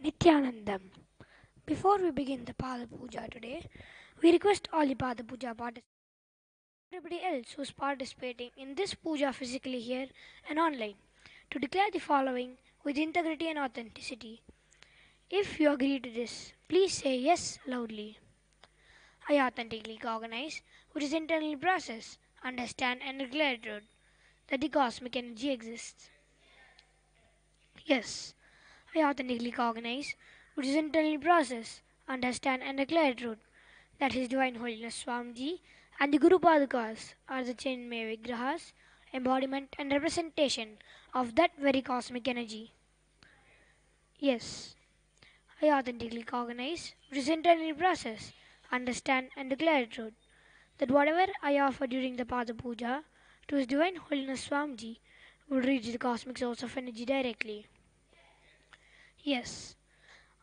Nithyanandam. Before we begin the Pada Puja today, we request all the Pada Puja participants, everybody else who is participating in this puja physically here and online, to declare the following with integrity and authenticity. If you agree to this, please say yes loudly. I authentically cognize, which is internally process, understand and declare truth that the cosmic energy exists. Yes, I authentically cognize, which is internally process, understand and declare truth that His Divine Holiness Swamiji and the Guru Padukas are the Chinmay Vigrahas, embodiment and representation of that very cosmic energy. Yes, I authentically cognize, which is internally process, understand and declare truth that whatever I offer during the Pada Puja to His Divine Holiness Swamiji will reach the cosmic source of energy directly. Yes,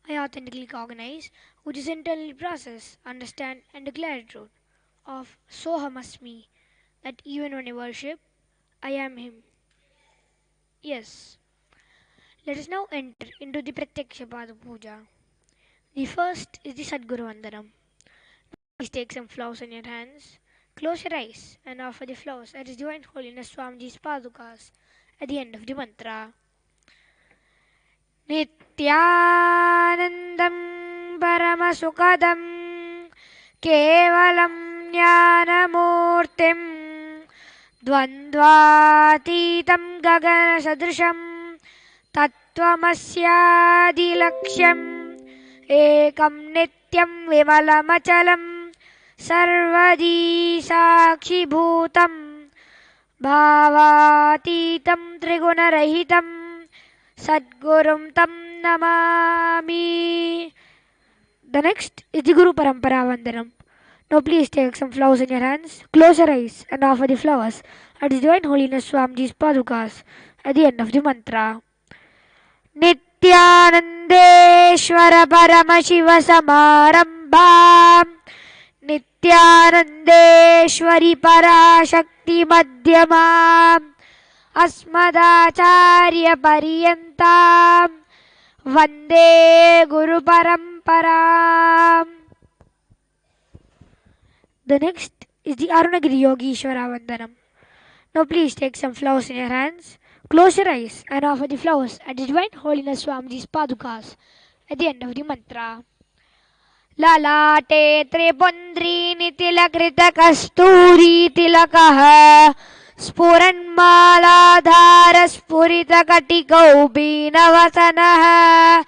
I authentically cognize, which is internally process, understand and declare truth of Sohamasmi, that even when I worship, I am Him. Yes, let us now enter into the Pratyaksha Pada Puja. The first is the Sadguru Vandanam. Please take some flowers in your hands, close your eyes and offer the flowers at His Divine Holiness Swamiji's Padukas at the end of the mantra. Nithyanandam Paramasukadam Kevalam Jnanamurtim Dvandvatitam Gaganasadrisham Tattvamasyadilaksham Ekam Nityam Vimalamachalam Sarvadi Sakshibhutam Bhavatitam Trigunarahitam Sadgurum Tam Namami. The next is the Guru Parampara Vandanam. Now please take some flowers in your hands, close your eyes and offer the flowers at His Divine Holiness Swamiji's Padukas at the end of the mantra. Nithyanandeshwara Paramashiva Samarambham Nithyanandeshwari Parashakti Madhyamam Asmadacharya Pariyantam Vande Guru Paramparam. The next is the Arunagiri Yogishwara Vandanam. Now please take some flowers in your hands, close your eyes and offer the flowers at His Divine Holiness Swamiji's Padukas at the end of the mantra. Lalate Tripundri Nitilakrita Kasturi Tilakaha Spuranmaladhara Spurita Bhinavasanaha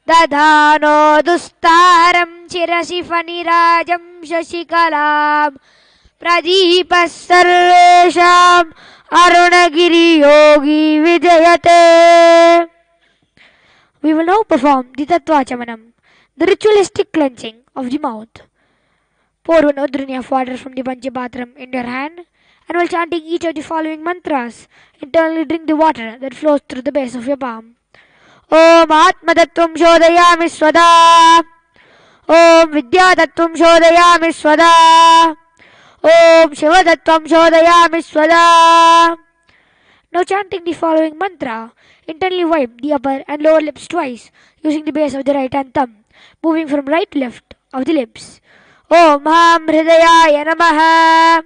Dadhano Dustaram Chirasifanirajam Shashikalam Pradeepas Sarvesham Arunagiri Yogi Vijayate. We will now perform the Tattvachamanam, the ritualistic cleansing of the mouth. Pour 1 udrini of water from the Panchapatram in your hand, and while chanting each of the following mantras, internally drink the water that flows through the base of your palm. Om Atmatattvam Shodhayami Swada. Om Vidyatattvam Shodhayami Swada. Om Shivatattvam Shodhayami Swada. Now chanting the following mantra, internally wipe the upper and lower lips twice using the base of the right hand thumb, moving from right to left of the lips. Om Ham Hridayaya Namaha.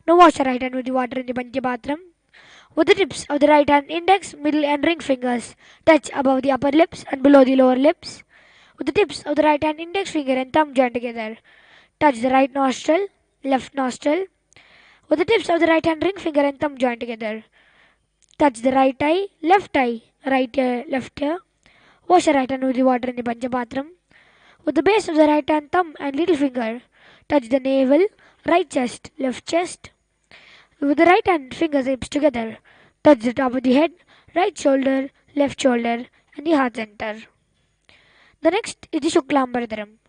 Now wash your right hand with the water in the Panchapatram. With the tips of the right hand index, middle and ring fingers touch above the upper lips and below the lower lips. With the tips of the right hand index finger and thumb join together, touch the right nostril, left nostril. With the tips of the right hand ring finger and thumb join together, touch the right eye, right ear, left ear. Wash your right hand with the water in the Panchapatram. With the base of the right hand thumb and little finger, touch the navel, right chest, left chest. With the right hand fingers hips together, touch the top of the head, right shoulder, left shoulder and the heart center. The next is the Shuklambaradharam.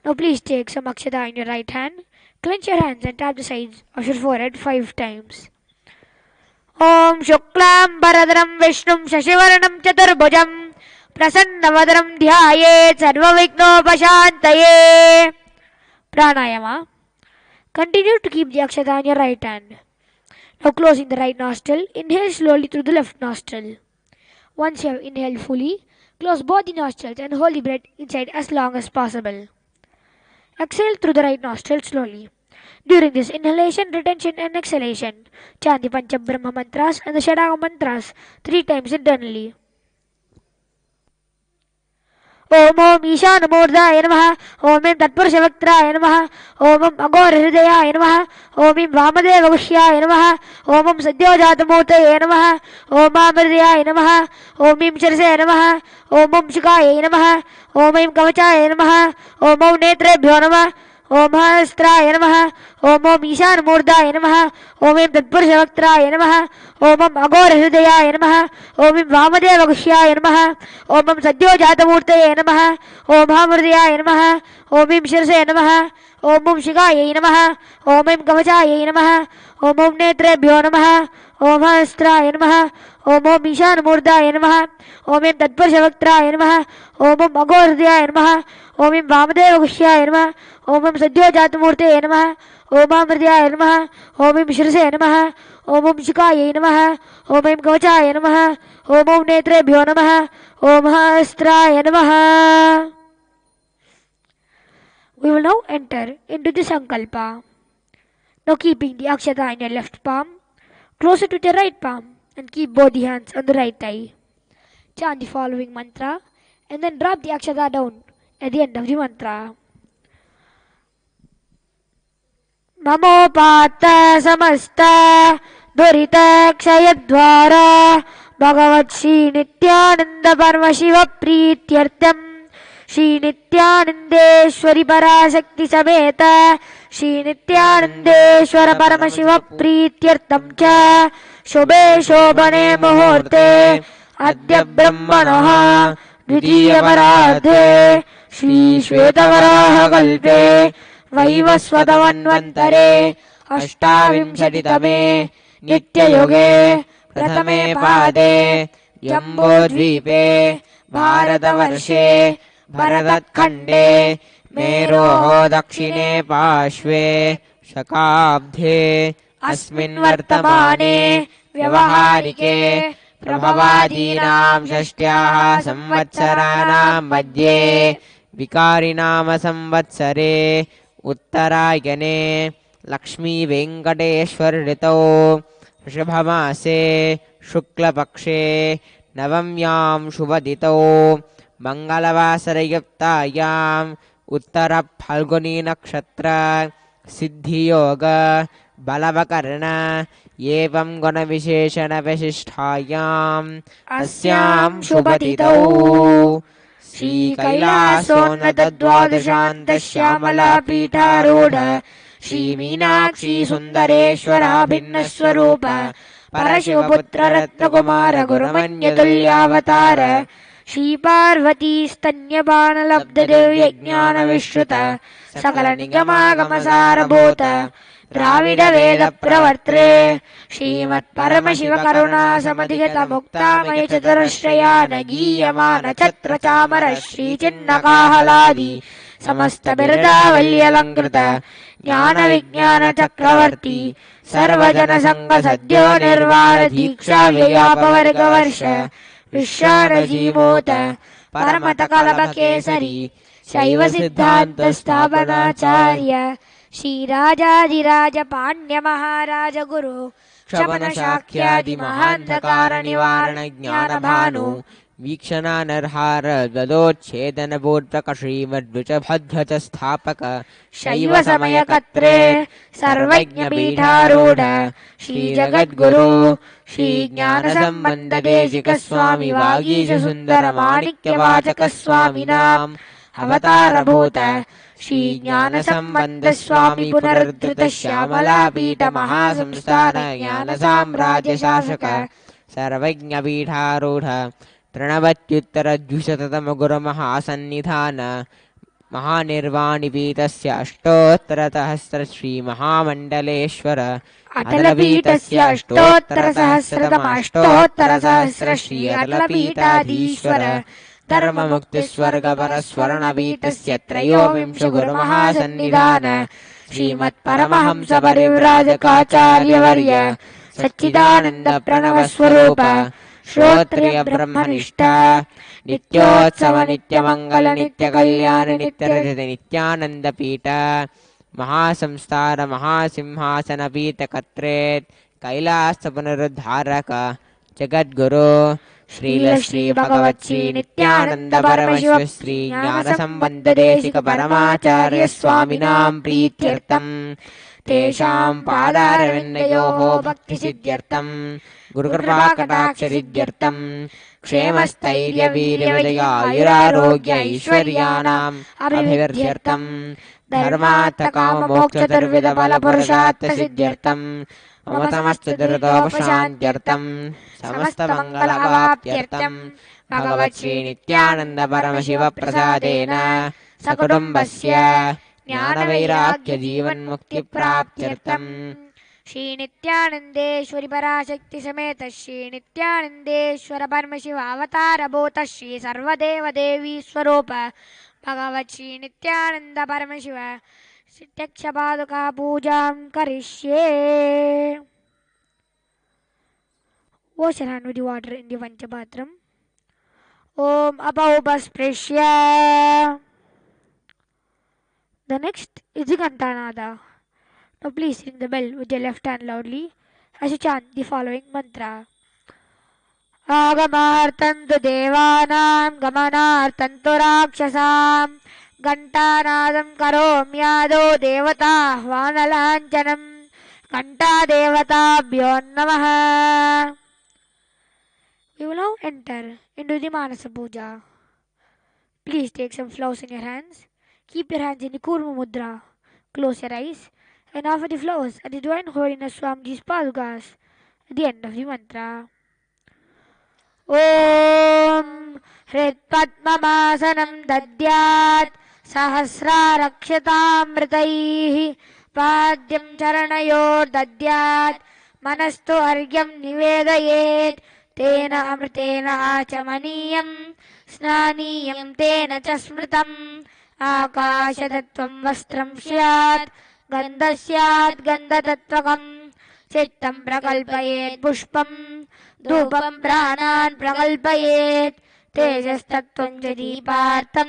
Now please take some akshata in your right hand, clench your hands and tap the sides of your forehead 5 times. Om Shuklambaradharam Vishnum Shashivaranam Chaturbhujam Prasannavadaram Dhyayet Sarvavighnopashantaye. Pranayama. Continue to keep the akshata in your right hand. Now closing the right nostril, inhale slowly through the left nostril. Once you have inhaled fully, Close both the nostrils and hold the breath inside as long as possible. Exhale through the right nostril slowly. During this inhalation, retention, and exhalation, chant the Panchabrahma mantras and the Shadaka mantras 3 times internally. Om Om ईशानमूर्धाय नमः ओम ऐं तत्पुरुषवक्त्राय नमः ओम ऐं अघोरहृदयाय नमः ओम ऐं वामदेवगुह्याय नमः ओम ऐं सद्योजातमूर्तये नमः ओम आमृदयाय नमः ओम ऐं शिरसे नमः ओम ऐं शुकायै नमः ओम ऐं कवचाय नमः ओम ऐं नेत्रेभ्यो नमः ओम हस्त्राय नमः ओम ऐं ईशानमूर्धाय नमः ओम ऐं तत्पुरुषवक्त्राय नमः ओम ऐं अघोरहृदयाय नमः ओम ऐं वामदेवगुह्याय नमः ओम ऐं सद्योजातमूर्तये नमः ओम हृदयाय नमः ओम ऐं शिरसे नमः ओम ऐं शिखायै नमः ओम ऐं कवचायै नमः ओम ऐं नेत्रेभ्यो नमः ओम हस्त्राय नमः ओम ऐं ईशानमूर्धाय नमः ओम ऐं तत्पुरुषवक्त्राय नमः ओम ऐं अघोरहृदयाय नमः ओम ऐं वामदेवगुह्याय नमः ओम ऐं सद्योजातमूर्तये नमः ओम हृदयाय नमः ओम ऐं शिरसे नमः ओम ऐं शिखायै नमः ओम ऐं कवचाय नमः ओम ऐं नेत्रेभ्यो नमः ओम हस्त्राय नमः. We will now enter into the Sankalpa. Now keeping the Akshata in your left palm, close it with your right palm and keep both the hands on the right thigh. Chant the following mantra and then drop the Akshata down at the end of the mantra. Mamopata samasta durita kshayadvara Bhagavat Shri Nithyananda Paramashiva Prityartham Shri Nithyanandeshwari Parashakti Sameta Shri Nithyanandeshwara Paramashiva Prityartham Cha Shobhe Shobhane Muhurte Adya Brahmanaha Dvitiya Paradhe Shri Shvetavaraha Kalpe वैवस्वतमन्वन्तरे अष्टाविंशतितमे नित्ययुगे प्रथमे पादे जम्बूद्वीपे भारतवर्षे भरतखण्डे मेरोः दक्षिणे पार्श्वे शकाब्दे अस्मिन् वर्तमाने व्यवहारिके प्रभवादीनां षष्ट्याः संवत्सराणां मध्ये विकारिनाम संवत्सरे उत्तरायणे लक्ष्मी वेंकटेश्वर ऋतौ ऋषभमासे शुक्लपक्षे नवम्यां शुभदितौ मंगलवासरयुक्तायाम् उत्तर फाल्गुनी नक्षत्र सिद्धियोग बलवकर्ण एवं गुणविशेषण विशिष्टायाम् अस्यां शुभतिथौ श्री कैलासोन्नत द्वादशान्त श्यामला पीठारूढ़ श्री मीनाक्षी सुंदरेश्वरा भिन्न स्वरूप परशिवपुत्र रत्नकुमार गुरुमन्यतुल्यावतार श्री पार्वती स्तन्यपान लब्ध दिव्य ज्ञान विश्रुत सकल निगमागम सारभूत द्राविड वेद प्रवर्त्रे श्रीमत् परमशिव करुणा समधिगत मुक्तामय चतुरश्रयान गीयमान छत्र चामर श्री चिन्ह काहलादि समस्त बिरदावल्यलंकृत ज्ञान विज्ञान चक्रवर्ती सर्वजन संग सद्यो निर्वाण दीक्षा व्ययापवर्ग वर्ष विश्वानजीमूत परमत कलप केसरी शैव सिद्धांत स्थापनाचार्य श्री राजाधिराज पाण्ड्य महाराज गुरु क्षमन शाक्यादि महांधकार निवारण ज्ञान भानु वीक्षणा नरहार गदोच्छेदन बोधक श्रीमद्विच भद्रच स्थापक शैव समय कत्रे सर्वज्ञ पीठारूढ़ श्री जगद्गुरु श्री ज्ञान संबंध देशिक स्वामी वागीश सुंदर माणिक्य वाचक स्वामिनाम अवतार भूत श्री ज्ञान संबंध स्वामी पुनरुद्धृत श्यामला पीठ महासंस्थान ज्ञान साम्राज्य शासक सर्वज्ञ पीठारूढ़ त्रणवत्युत्तर द्विशततम गुरु महासन्निधान महानिर्वाणि पीठस्य अष्टोत्तर सहस्र श्री महामंडलेश्वर अटल पीठस्य अष्टोत्तर सहस्रतम अष्टोत्तर सहस्र श्री अटल पीठाधीश्वर धर्म मुक्ति स्वर्ग पर स्वर्ण पीठस्य त्रयोविंश गुरु महासन्निधान श्रीमत् परमहंस परिव्राजकाचार्य वर्य सच्चिदानंद प्रणव स्वरूप श्रोत्रिय ब्रह्मनिष्ठ नित्योत्सव नित्यमंगल नित्यकल्याण नित्यरजत नित्यानंद पीठ महासंस्तार महासिंहासन पीठ कत्रेत कैलास पुनरुद्धारक जगद्गुरु श्रील श्री भगवत श्री नित्यानंद परमशिव श्री ज्ञान संबंध देशिक परमाचार्य स्वामिनां प्रीत्यर्थम तेषां पादारविन्दयोः भक्ति सिद्ध्यर्थम गुरुकृपा कटाक्ष सिद्ध्यर्थम क्षेमस्थैर्य वीर्य विजय आयुरारोग्य ऐश्वर्याणाम् अभिवृद्ध्यर्थम धर्मार्थ काम मोक्ष चतुर्विध फल पुरुषार्थ सिद्ध्यर्थम ममतमस्तु दुरितोपशान्त्यर्थम समस्त मंगल अवाप्त्यर्थम भगवत् श्री नित्यानंद परमशिव प्रसादेन सकुटुम्बस्य ज्ञान वैराग्य जीवन मुक्ति प्राप्त्यर्थम श्री नित्यानंदेश्वरी पराशक्ति समेत श्री नित्यानंदेश्वर परमशिव अवतार भूत श्री सर्वदेव देवी स्वरूप भगवत् श्री नित्यानंद परमशिव प्रत्यक्ष पादुका पूजां करिष्ये. Wash your hand with the water in the Panchapatram. Om Apaupasprisya. The next is the Kantanada. Now please ring the bell with your left hand loudly as you chant the following mantra. Agamartantu devanam gamanartantu rakshasam Gantanadam karomyado devata vanalanjanam Ganta devatabhyo namaha. We will now enter into the Manasa Puja. Please take some flowers in your hands. Keep your hands in the Kurma Mudra. Close your eyes and offer the flowers at the Divine Holiness Swamiji's Padukas at the end of the mantra. Om Hrit Padmamasanam Dadyat Sahasra Rakshatamritaihi Padyam Charanayor Dadyat Manastu Argyam Nivedayet Tena Amritena Achamaniyam Snaniyam Tena Chasmritam Akashadattvam Vastram Syat Gandasyat Gandatatvakam Chittam Prakalpayet Pushpam Dhupam Pranan Prakalpayet Tejastattvam Jadipartam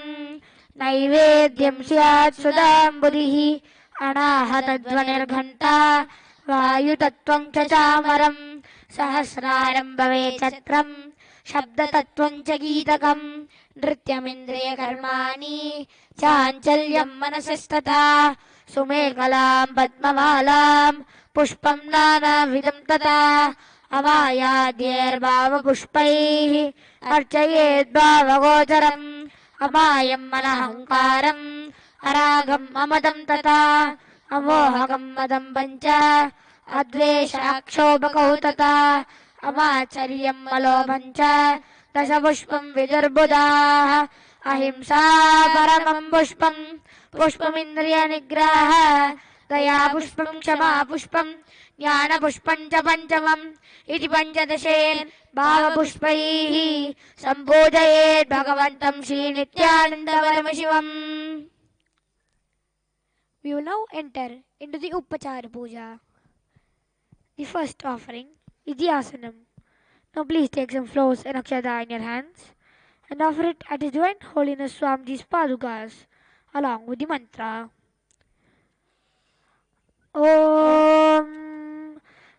Naivedyam Syat Sudam Buddhihi Anahatadvanirghanta Vayutattvam Chachamaram Sahasraram Bhave Chatram Shabdatattvam Chagitakam Nrityamindriya Karmani Chanchalyam Manasastata Sumekalam Padmamalam Pushpam Nana Vidam Tata Amayadyer Bhava Pushpaihi Archayet Bhava Gocharam Amayam Manahankaram Aragam Amadam Tata Amohakam Madam Pancha Advesha Akshobhakau Tata Amacharyam Malobancha Dasapushpam Vidurbudah Ahimsa Paramam Pushpam Pushpam Indriya Nigraha Daya Pushpam Kshama Pushpam Jnana Pushpam Cha Panchamam Iti Panchadashen Bhava Pushpaihi Sambodhayet Bhagavantam Shri Nithyananda Paramashivam. We will now enter into the Upachara Puja. The first offering is the Asanam. Now please take some flowers and akshata in your hands and offer it at His Divine Holiness Swamiji's Padukas along with the mantra. Om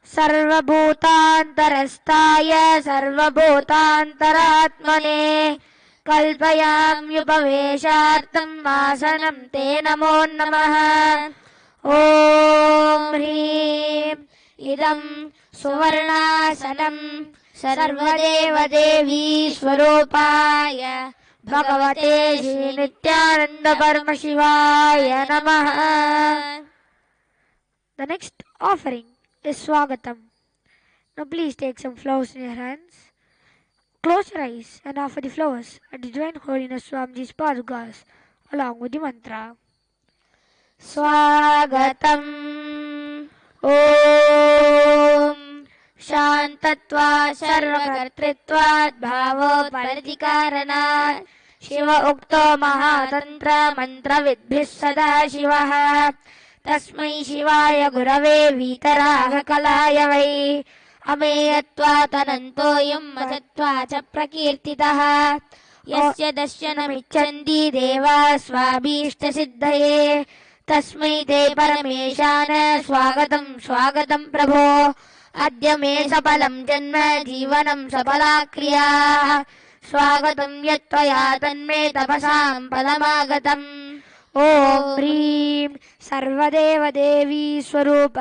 Sarvabhutantarastaya Sarvabhutantaratmane Kalpayamyupaveshartam Vasanam Te Namo Namaha. Om Hrim Idam Suvarnasanam Sarvadeva Devi Swarupaya Bhagavate Shri Nithyananda Paramashivaya Namaha. The next offering is Swagatam. Now please take some flowers in your hands. Close your eyes and offer the flowers at the Divine Holiness Swamiji's Padukas along with the mantra. Swagatam Om Shantatva Sarvakartritvat Bhavo Paradikaranat Shiva Ukto Mahatantra Mantra Vidbhis Sada Shivaha Tasmai Shivaya Gurave Vitaraga Kalaya Vai अमेयत्वातनन्तोऽयं मजत्वा च प्रकीर्तितः यस्य दर्शनमिच्छन्ति देवाः स्वाभीष्टसिद्धये तस्मै ते परमेशान स्वागतं स्वागतं प्रभो अद्य मे सफलं जन्म जीवनं सफला क्रियाः स्वागतं यत्त्वया तन्मे तपसां फलमागतम् ॐ ह्रीं सर्वदेवदेवी स्वरूप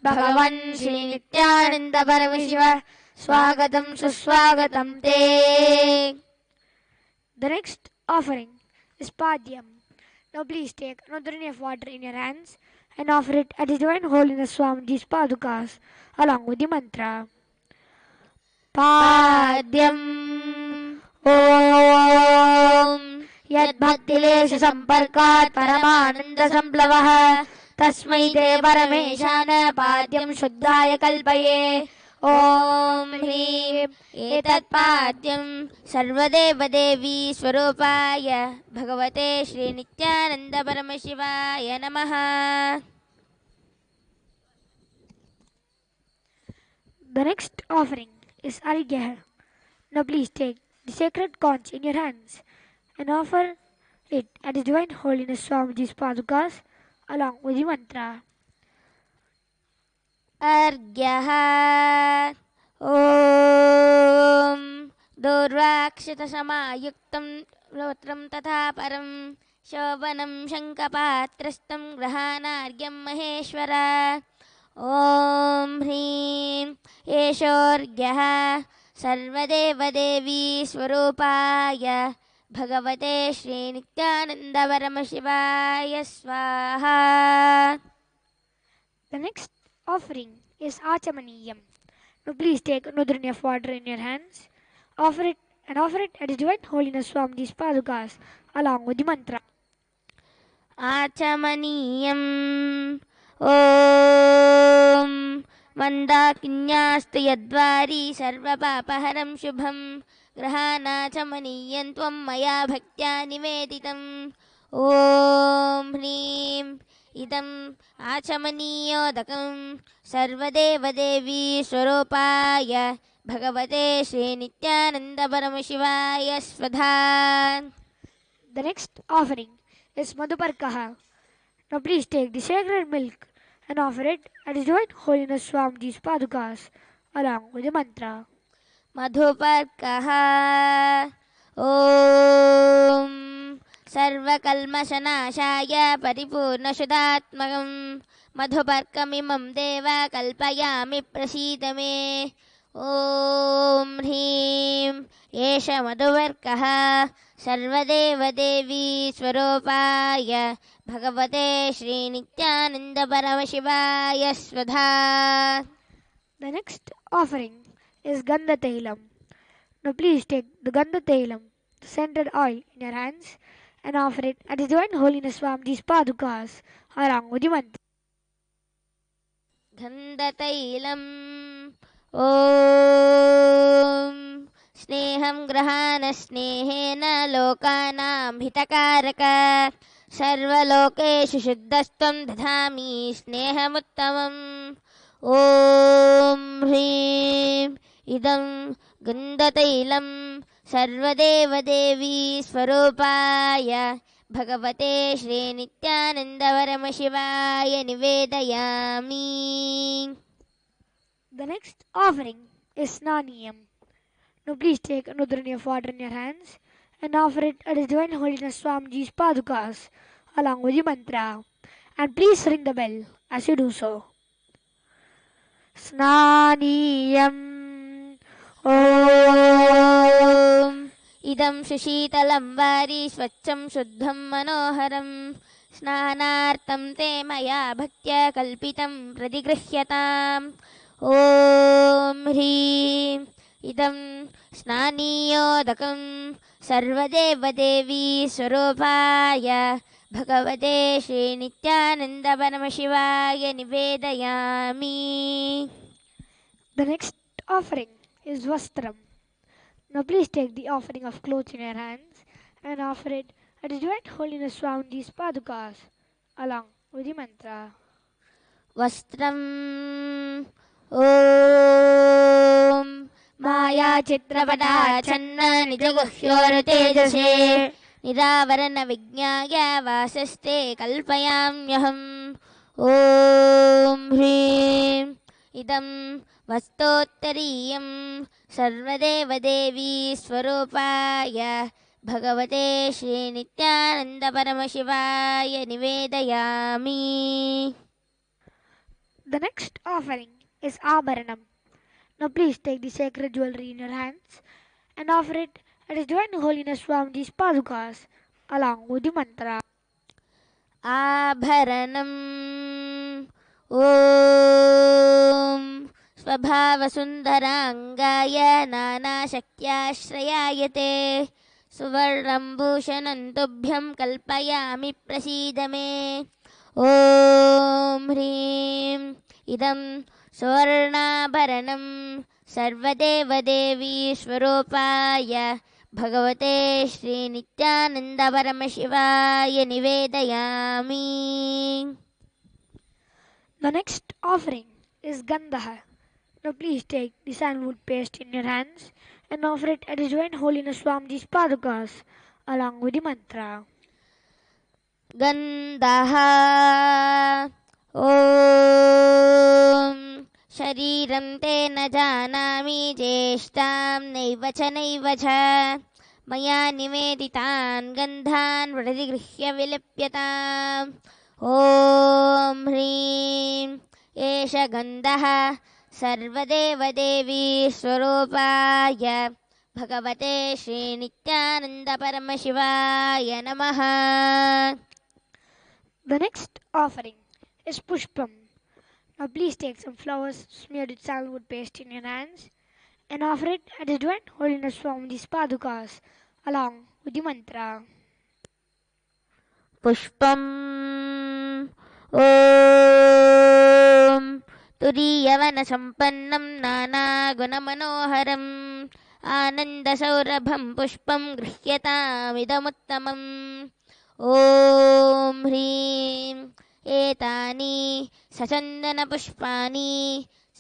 भगवन् श्रीनित्यानन्द परमशिव स्वागतं सुस्वागतं ते. The next offering is Padyam. Now please take another drink of water in your hands and offer it at His Divine Holiness Swamiji's Padukas along with the mantra. Padyam Om Yadbhaktilesh Samparkat Paramananda Samblavah Tasmai Te Parameshana Padyam Shuddhaya Kalpaye Om Hrim Etat Padyam Sarvadevadevi Swarupaya Bhagavate Shri Nithyananda Paramashivaya Namaha. The next offering is Arigya. Now please take the sacred conch in your hands and offer it at His Divine Holiness Swamiji's Padukas along with the mantra. Argyaha Om Durvakshita Samayuktam Lotram Tatha Param Shovanam Shankapatrastam Grahanargyam Maheshwara Om Hrim Eshorgyaha Sarvadevadevi Swarupaya Bhagavate Shri Nithyananda Paramashivaya Swaha. The next offering is Achamaniyam. Now please take another drink of water in your hands. Offer it at His Divine Holiness Swamiji's Padukas along with the mantra. Achamaniyam Om Mandakinyastu Yadvari Sarvapapaharam Shubham Grahanachamaniyam Tvam Maya Bhaktya Niveditam Om Hrim Idam Achamaniyodakamं Sarvadevadevi Swarupaya Bhagavate Shri Nithyananda Paramashivaya Svadha. The next offering is Madhuparkaha. Now please take the sacred milk and offer it at His Divine Holiness Swamiji's Padukas along with the mantra. Madhuparkaha Om Sarvakalmashanashaya Paripurnashudatmakam Madhuparkamimam Deva Kalpayami Prasidame Om Hrim Yesha Madhuparkaha Sarvadevadevi Swarupaya Bhagavate Shri Nithyananda Paramashivaya Svadha. The next offering is Gandha Tailam. Now please take the Gandha Tailam, the scented oil, in your hands and offer it at His Divine Holiness Swamiji's Padukas along with the mantra. Gandha Tailam Om Sneham Grahana Snehena Lokanam Hitakaraka Sarvalokeshu Shuddhastvam Dadhami Snehamuttamam Om Hrim Idam Gandhatailam Sarvadevadevi Swarupaya Bhagavate Shri Nithyananda Paramashivaya Nivedayami. The next offering is Snaniyam. Now please take another drink of water in your hands and offer it at His Divine Holiness Swamiji's Padukas along with the mantra. And please ring the bell as you do so. Snaniyam Om Idam Shishitalam Vari Swacham Shuddham Manoharam Snanartam Te Maya Bhaktya Kalpitam Pradigrihyatam Om Hrim Idam Snaniyodakam Sarvadevadevi Swarupaya Bhagavate Shri Nithyananda Paramashivaya Nivedayami. The next offering is Vastram. Now please take the offering of clothes in your hands and offer it at His Divine Holiness Swamiji's Padukas along with the mantra. Vastram Om चित्रपटाच्छन्न निजगुह्योरुतेजसे निरावरण विज्ञाय वासस्ते कल्पयाम्यहम् ॐ ह्रीं इदं वस्तोत्तरीयं सर्वदेवदेवी स्वरूपाय भगवते श्रीनित्यानन्दपरमशिवाय निवेदयामि. The next offering is Abharanam. Now please take the sacred jewelry in your hands and offer it at His Divine Holiness Swamiji's Padukas along with the mantra. आभरणम् ॐ स्वभावसुन्दराङ्गाय नानाशक्त्याश्रयायते सुवर्णं भूषणं तुभ्यं कल्पयामि प्रसीद मे ॐ ह्रीं इदं सुवर्णाभरणं सर्वदेवदेवी स्वरूपाय भगवते श्रीनित्यानन्दपरमशिवाय निवेदयामि. The next offering is Gandha. Now please take the sandalwood paste in your hands and offer it at His Divine Holiness Swamiji's Padukas along with the mantra. गन्धः ॐ शरीरं ते न जानामि ज्येष्ठां नैव च मया निवेदितान् गन्धान् प्रतिगृह्य विलिप्यताम् ॐ ह्रीं एष गन्धः सर्वदेवदेवी स्वरूपाय भगवते श्रीनित्यानन्दपरमशिवाय नमः. The next offering is Pushpam. Now please take some flowers smeared with sandalwood paste in your hands and offer it at His Divine Holiness Swamiji's Padukas along with the mantra. पुष्पम् ॐ तुरीयवनसम्पन्नं नानागुणमनोहरम् आनन्दसौरभं पुष्पं गृह्यतामिदमुत्तमम् ॐ ह्रीं एतानि सचन्दनपुष्पाणि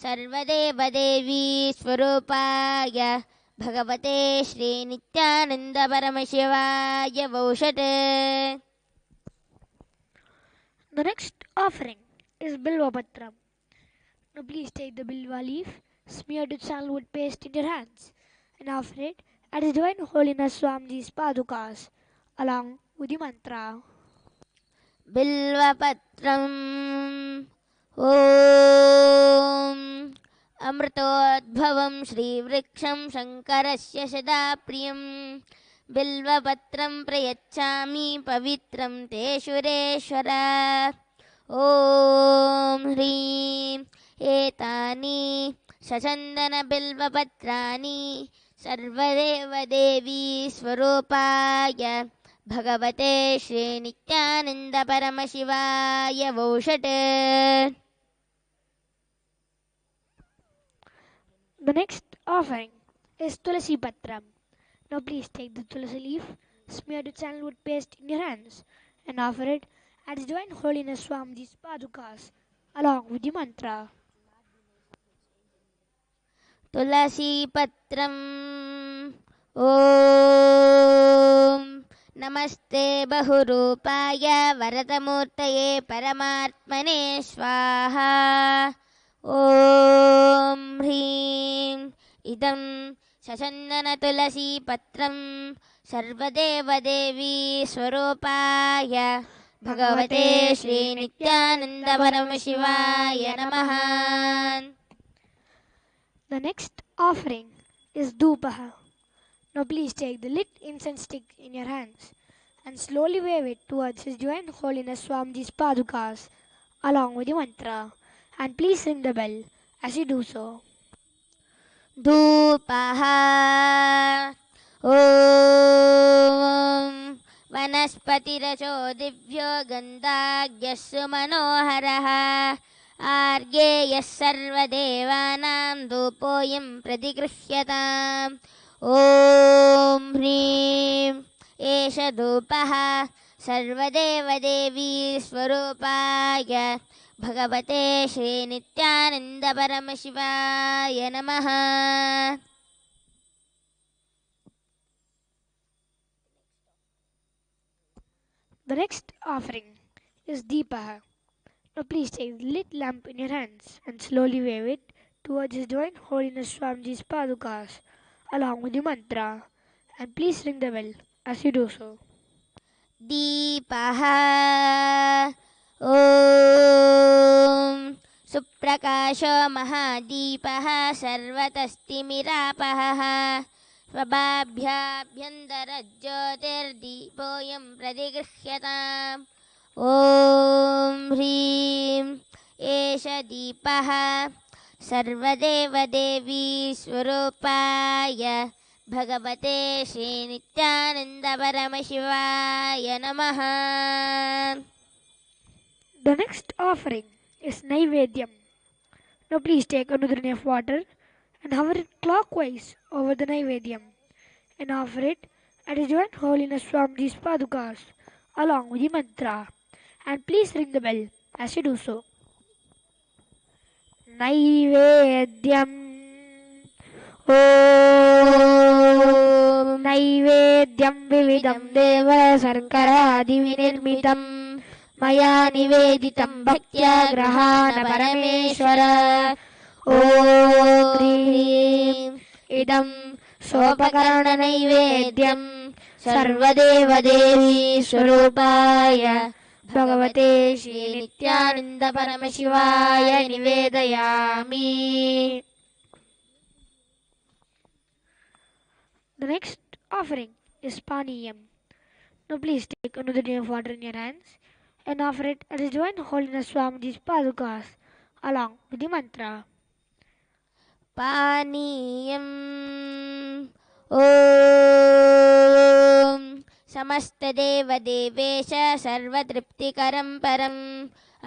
सर्वदेवदेवी स्वरूपाय भगवते श्रीनित्यानन्दपरमशिवाय वौषट्. The next offering is Bilvapatram. Now please take the Bilva leaf smeared with sandalwood paste in your hands and offer it at His Divine Holiness Swamiji's Padukas along with the mantra. बिल्वपत्रम् ॐ अमृतोद्भवं श्रीवृक्षं शङ्करस्य सदा प्रियं बिल्वपत्रं प्रयच्छामि पवित्रं ते सुरेश्वर ॐ ह्रीं एतानि सचन्दनबिल्वपत्राणि सर्वदेवदेवी स्वरूपाय भगवते श्रीनित्यानन्दपरमशिवाय वौषट्. The next offering is Tulasi Patram. Now please take the Tulasi leaf smeared with sandalwood paste in your hands and offer it at His Divine Holiness Swamiji's Padukas along with the mantra. तुलसीपत्रम् ॐ नमस्ते बहुरूपाय वरदमूर्तये परमात्मने स्वाहा ॐ ह्रीं इदं सचन्दनतुलसीपत्रं सर्वदेवदेवी स्वरूपाय भगवते श्रीनित्यानन्दपरमशिवाय नमः. The next offering is Dhupaha. Now please take the lit incense stick in your hands and slowly wave it towards His Divine Holiness Swamiji's Padukas along with the mantra, and please ring the bell as you do so. धूपः ॐ वनस्पतिरचो दिव्यो गन्धाढ्यः सुमनोहरः आर्गे यः सर्वदेवानां धूपोऽयं प्रतिगृह्यताम् ॐ ह्रीं एष धूपः सर्वदेवदेवी स्वरूपाय भगवते श्रीनित्यानन्दपरमशिवाय नमः. The next offering is Deepa. Now please take the lit lamp in your hands and slowly wave it towards His Divine Holiness Swamiji's Padukas along with the mantra. And please ring the bell as you do so. दीपः ॐ सुप्रकाशो महादीपः सर्वतस्तिमिरापहः स्वभाभ्याभ्यन्तरज्योतिर्दीपोऽयं प्रतिगृह्यताम् ॐ ह्रीं एष दीपः सर्वदेवदेवी स्वरूपाय भगवते श्रीनित्यानन्द परमशिवाय नमः. The next offering is Naivedyam. Now please take another drink of water and hover it clockwise over the Naivedyam and offer it at His Divine Holiness Swamiji's Padukas along with the mantra. And please ring the bell as you do so. Naivedyam ॐ नैवेद्यं विविधं देव शर्करादिविनिर्मितं मया निवेदितं भक्त्या ग्रहाण परमेश्वर ॐ ह्रीं इदं सोपकरणनैवेद्यं सर्वदेवदेवी स्वरूपाय भगवते श्रीनित्यानन्द परमशिवाय निवेदयामि. The next offering is Paniyam. Now please take another drink of water in your hands and offer it at His Divine Holiness Swamiji's Padukas along with the mantra. पानीयम् ॐ समस्तदेवदेवेश सर्वतृप्तिकरं परम्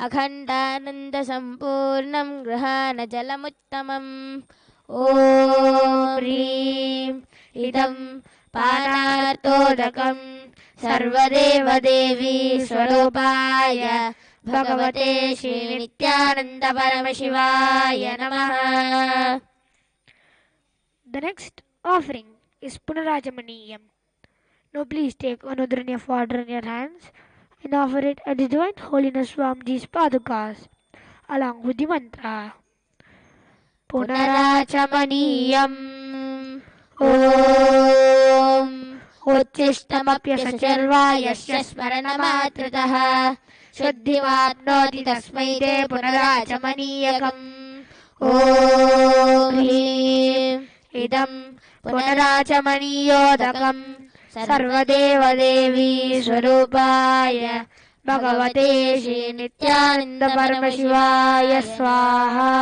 अखण्डानन्दसम्पूर्णं गृहाणजलमुत्तमम् ॐ ह्रीं इदं पानार्थोदकं सर्वदेवदेवी स्वरूपाय भगवते श्रीनित्यानन्द परमशिवाय नमः. The next offering is Punarajamaniyam. Now please take another drink of water in your hands and offer it at His Divine Holiness Swamiji's Padukas along with the mantra. Punarachamaniyam ॐ उच्छिष्टमप्यसचर्वायस्य स्मरणमात्रतः शुद्धिमाप्नोति तस्मै ते पुनराचमनीयकम् ॐ ह्रीं इदं पुनराचमनीयोदकं सर्वदेवदेवी स्वरूपाय भगवते श्रीनित्यानन्द परमशिवाय स्वाहा.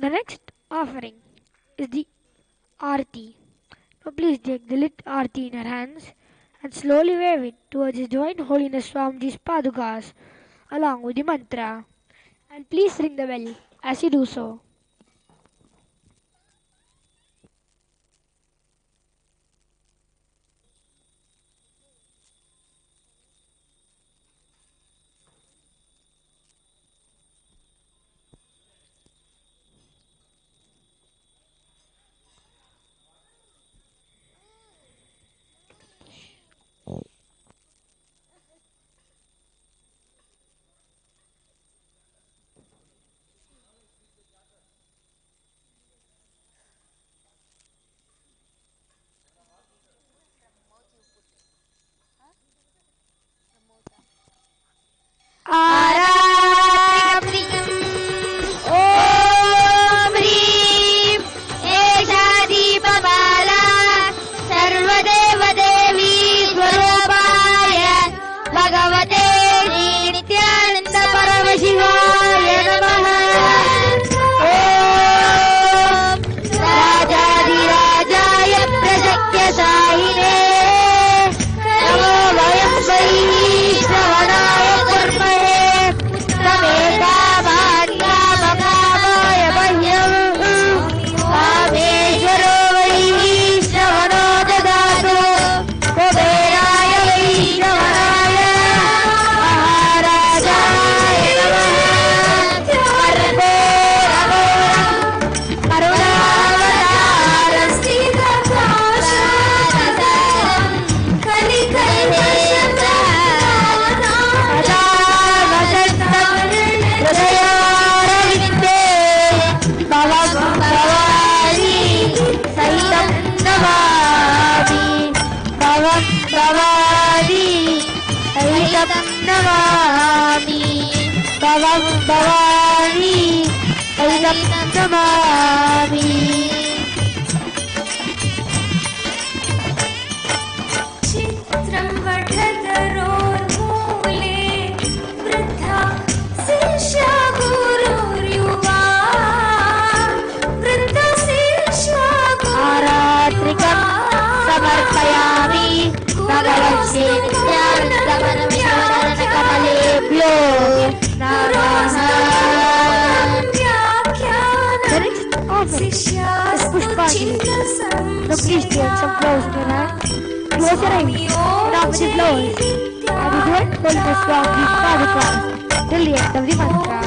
The next offering is the Aarti. Now please take the lit Aarti in your hands and slowly wave it towards His Divine Holiness Swamiji's Padukas along with the mantra. And please ring the bell as you do so. సహితం నమామి భవం భవాని సహితం నమామి చిత్రం వఠధరోర్మూలే వృద్ధా శిష్యా గురుర్యువా వృద్ధా శిష్యా ఆరాత్రికం సమర్పయామి భగవతే నిత్యానంద కమలేభ్యో నమః. So please take some close to her. Close your eyes. Now with the flowers. I will do it. Hold the strong deep particles till the end of the mantra.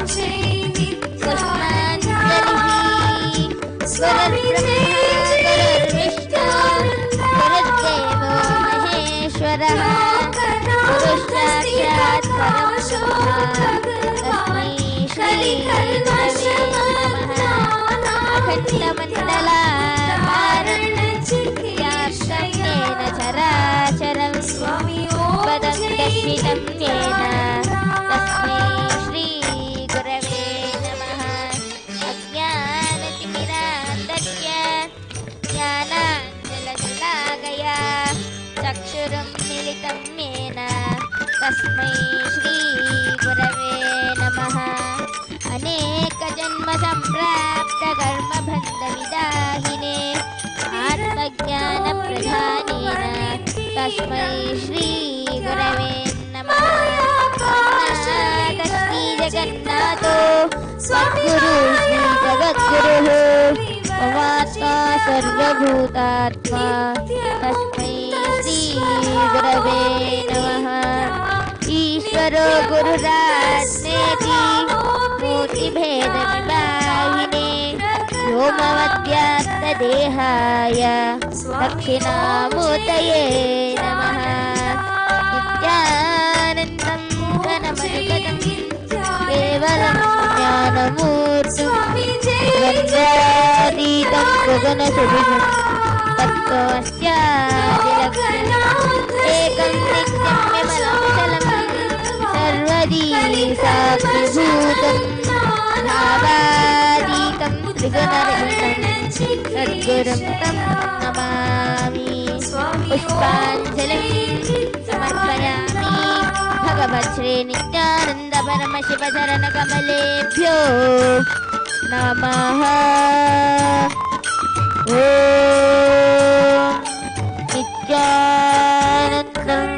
చరాచరం పదం దర్శితం తేన తస్మై శ్రీ గురవే నమః. అజ్ఞానతిమిరాంధస్య జ్ఞానాంజనశలాకయా చక్షురుం మిలితం येन తస్మై శ్రీ గురవే నమః. అనేక జన్మ సంప్రాప్త కర్మ బంధ విదాహినే ఆత్మజ్ఞాన ప్రధానేన తస్మై శ్రీ గురవే నమః. శ్రీ జగన్నాథో సద్గురు శ్రీ జగద్గురు మమాత్మా సర్వభూతాత్మా తస్మై శ్రీ గురవే నమః. ఈశ్వరో గురురాత్మేతి మూర్తిభేద విభాగినే వ్యోమవద్వ్యాప్తదేహాయ దక్షిణామూర్తయే నమః. నిత్యానందం ఘనమనుగతం కేవలం జ్ఞానమూర్తిం ద్వంద్వాతీతం గగనసదృశం తత్వమస్యాదిలక్షణం ఏకం నిత్యం విమలం చలం సర్వదీ సాక్షిభూతం భావాతీతం త్రిగుణరహితం సద్గురుం తం నమామి. పుష్పాంజలిం సమర్పయామి భగవత్శ్రీ నిత్యానంద పరమశివ చరణ కమలేభ్యో నమః. ఓం నిత్యానందం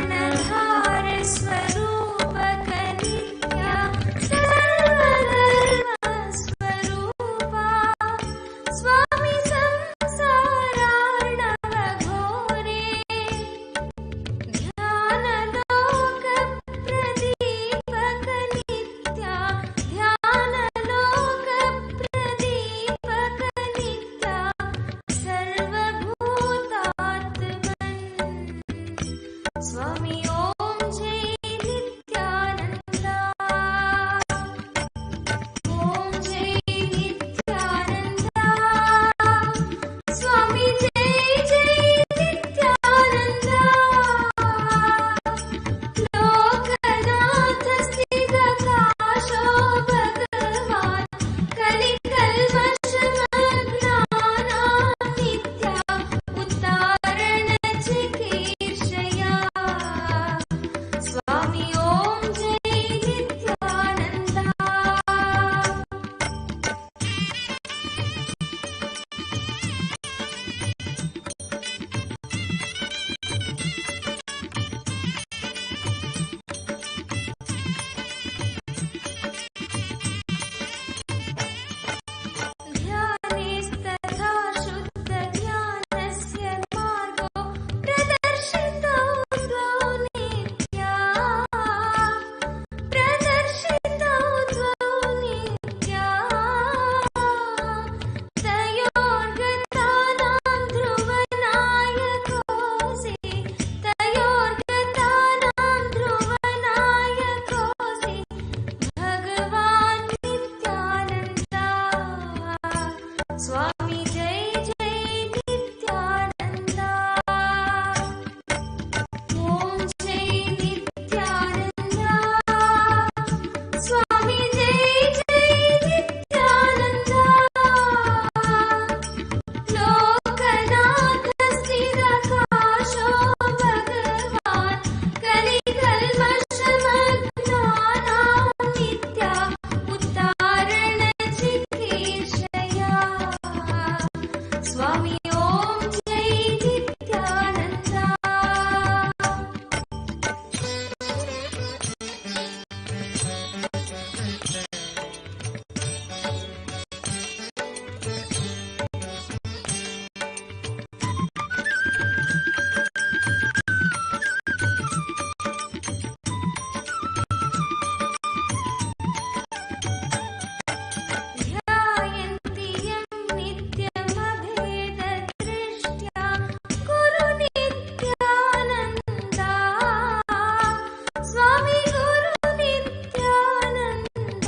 स्वामी गुरु नित्यानंद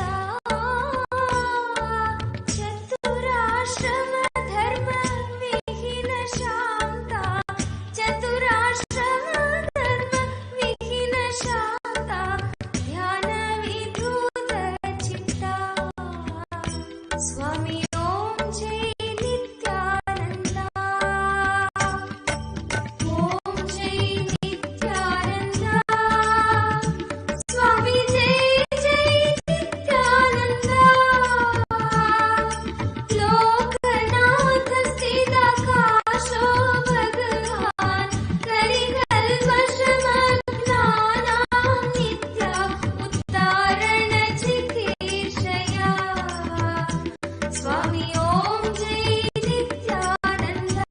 चतुराश्रम धर्म विहीन शांता चतुराश्रम धर्म विहीन शांता ध्यान विधूत चित्ता स्वामी ओम जय नित्यानंदा ओम जय नित्यानंदा स्वामी जय जय नित्यानंदा लोकनाथ स्थिताकाशो भगवान कलिकल्मषमग्नानां नित्या उद्धारण चिकीर्षया स्वामी ओम जय नित्यानंदा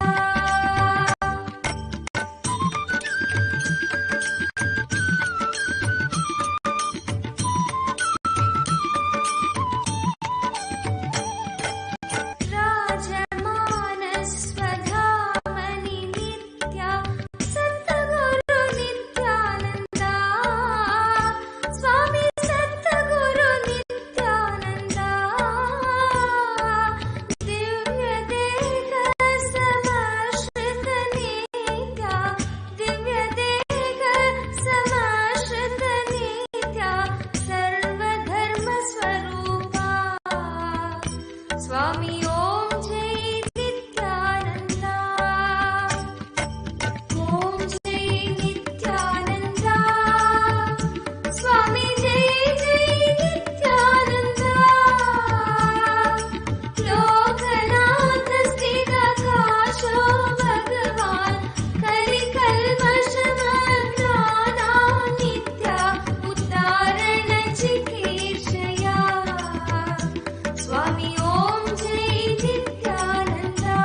राजमानस्वधामनि नित्या सद्गुरु नित्यानंदा स्वामी सद्गुरु नित्यानंदा दिव्य देह समाश्रित नित्या दिव्य देह समाश्रित नित्या सर्वधर्म स्वरूपा स्वामी ओम जय नित्यानंदा ओम जय नित्यानंदा स्वामी जय जय नित्यानंदा लोकनाथ स्थिताकाशो भगवान कलिकल्मषमग्नानां नित्या उद्धारण चिकीर्षया स्वामी ओम जय नित्यानंदा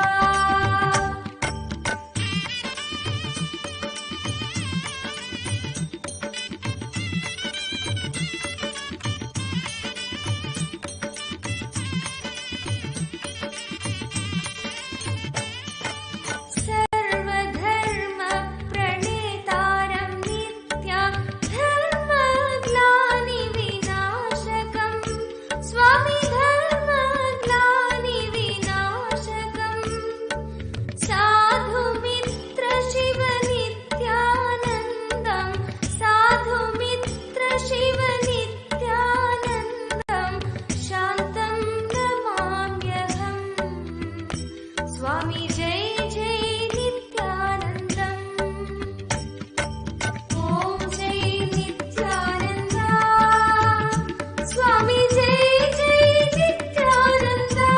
सर्वधर्म प्रणेतारं नित्या धर्मग्लानि विनाशकं स्वामी धर्मग्लानि विनाशकं साधुमित्र शिव नित्यानन्दं साधुमित्र शिव नित्यानन्दं शान्तं नमाम्यहम् स्वामी जय जय नित्यानन्दम् ओम जय नित्यानंदा स्वामी जय जय नित्यानंदा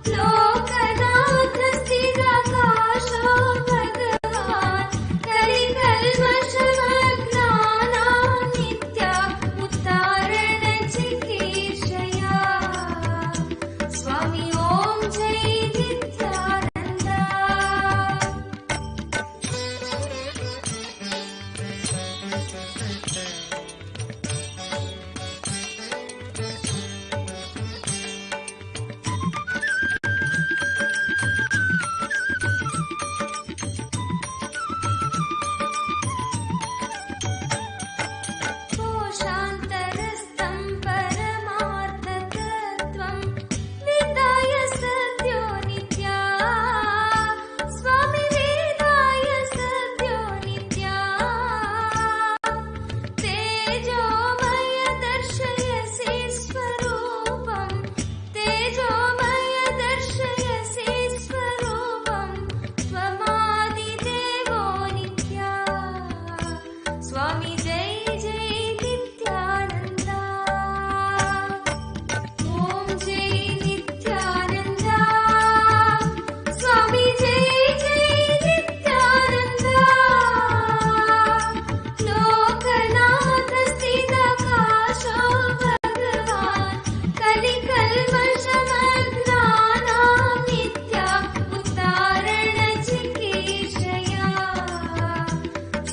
लोकनाथ स्थिताकाशो भगवान कलिकल्मषमग्नानां नित्या उद्धारण चिकीर्षया स्वामी ओम जय नित्यानंदा कोशान्तरस्थं परमार्थतत्त्वं वेदाय सद्यो नित्या स्वामी वेदाय सद्यो नित्या तेजोमय दर्शयसि स्वरूपं तेजोमय दर्शयसि स्वरूपं त्वमादिदेवो नित्या स्वामी जय जय नित्यानंदा ओम जय नित्यानंदा स्वामी जय जय नित्यानंदा लोकनाथ स्थिताकाशो भगवान कलिकल्मषमग्नानां नित्या उद्धारण चिकीर्षया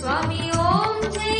स्वामी ओम जय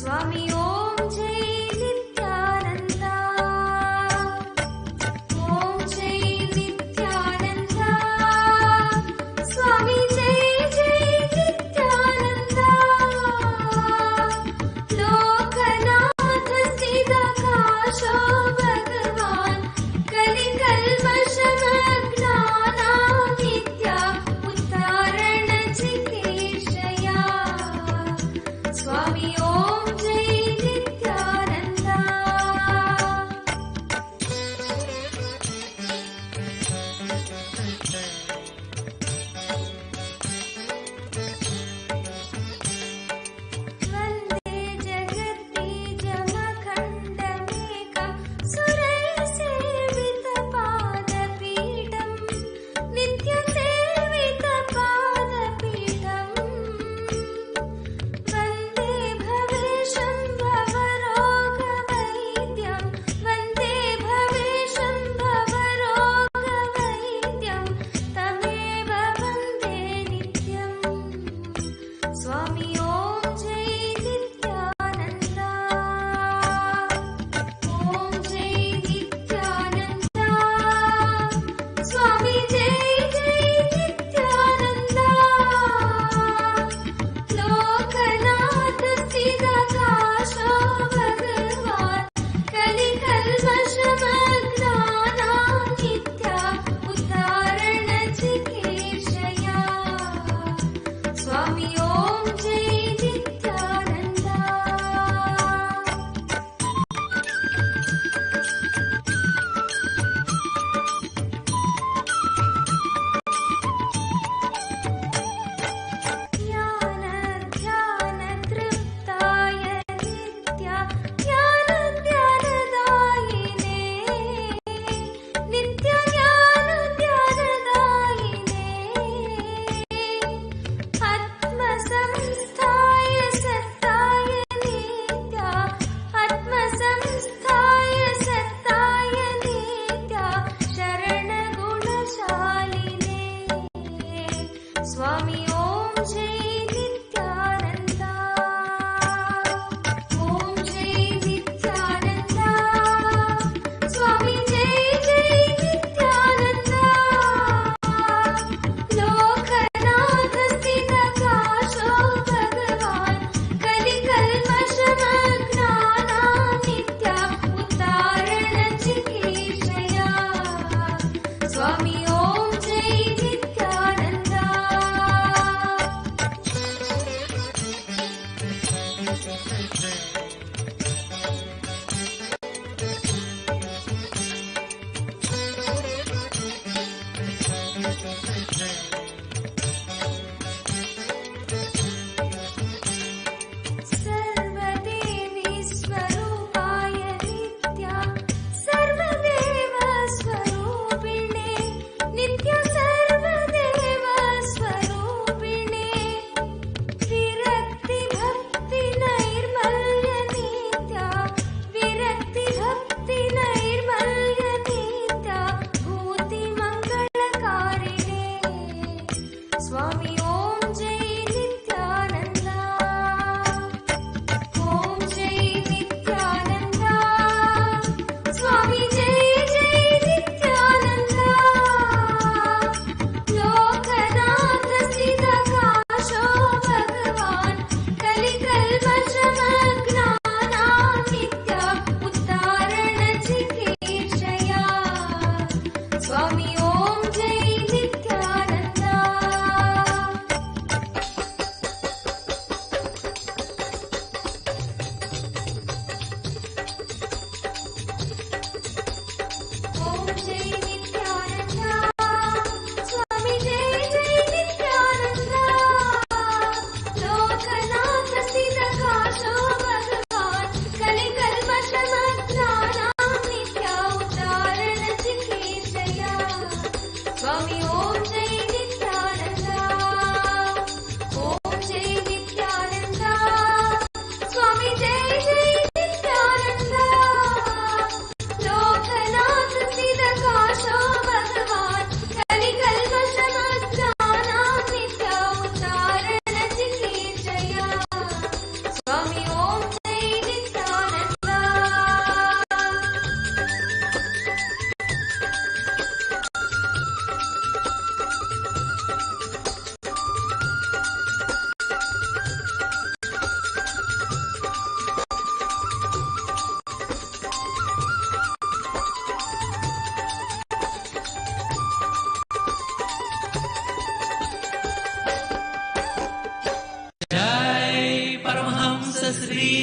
स्वामी ओम जय नित्यानंदा ओम जय नित्यानंदा स्वामी जय जय नित्यानंदा लोकनाथ सिद्धकाशो भगवान कलिकल्मषमग्नानां नित्या उद्धारण चिकीर्षया स्वामी ओम जय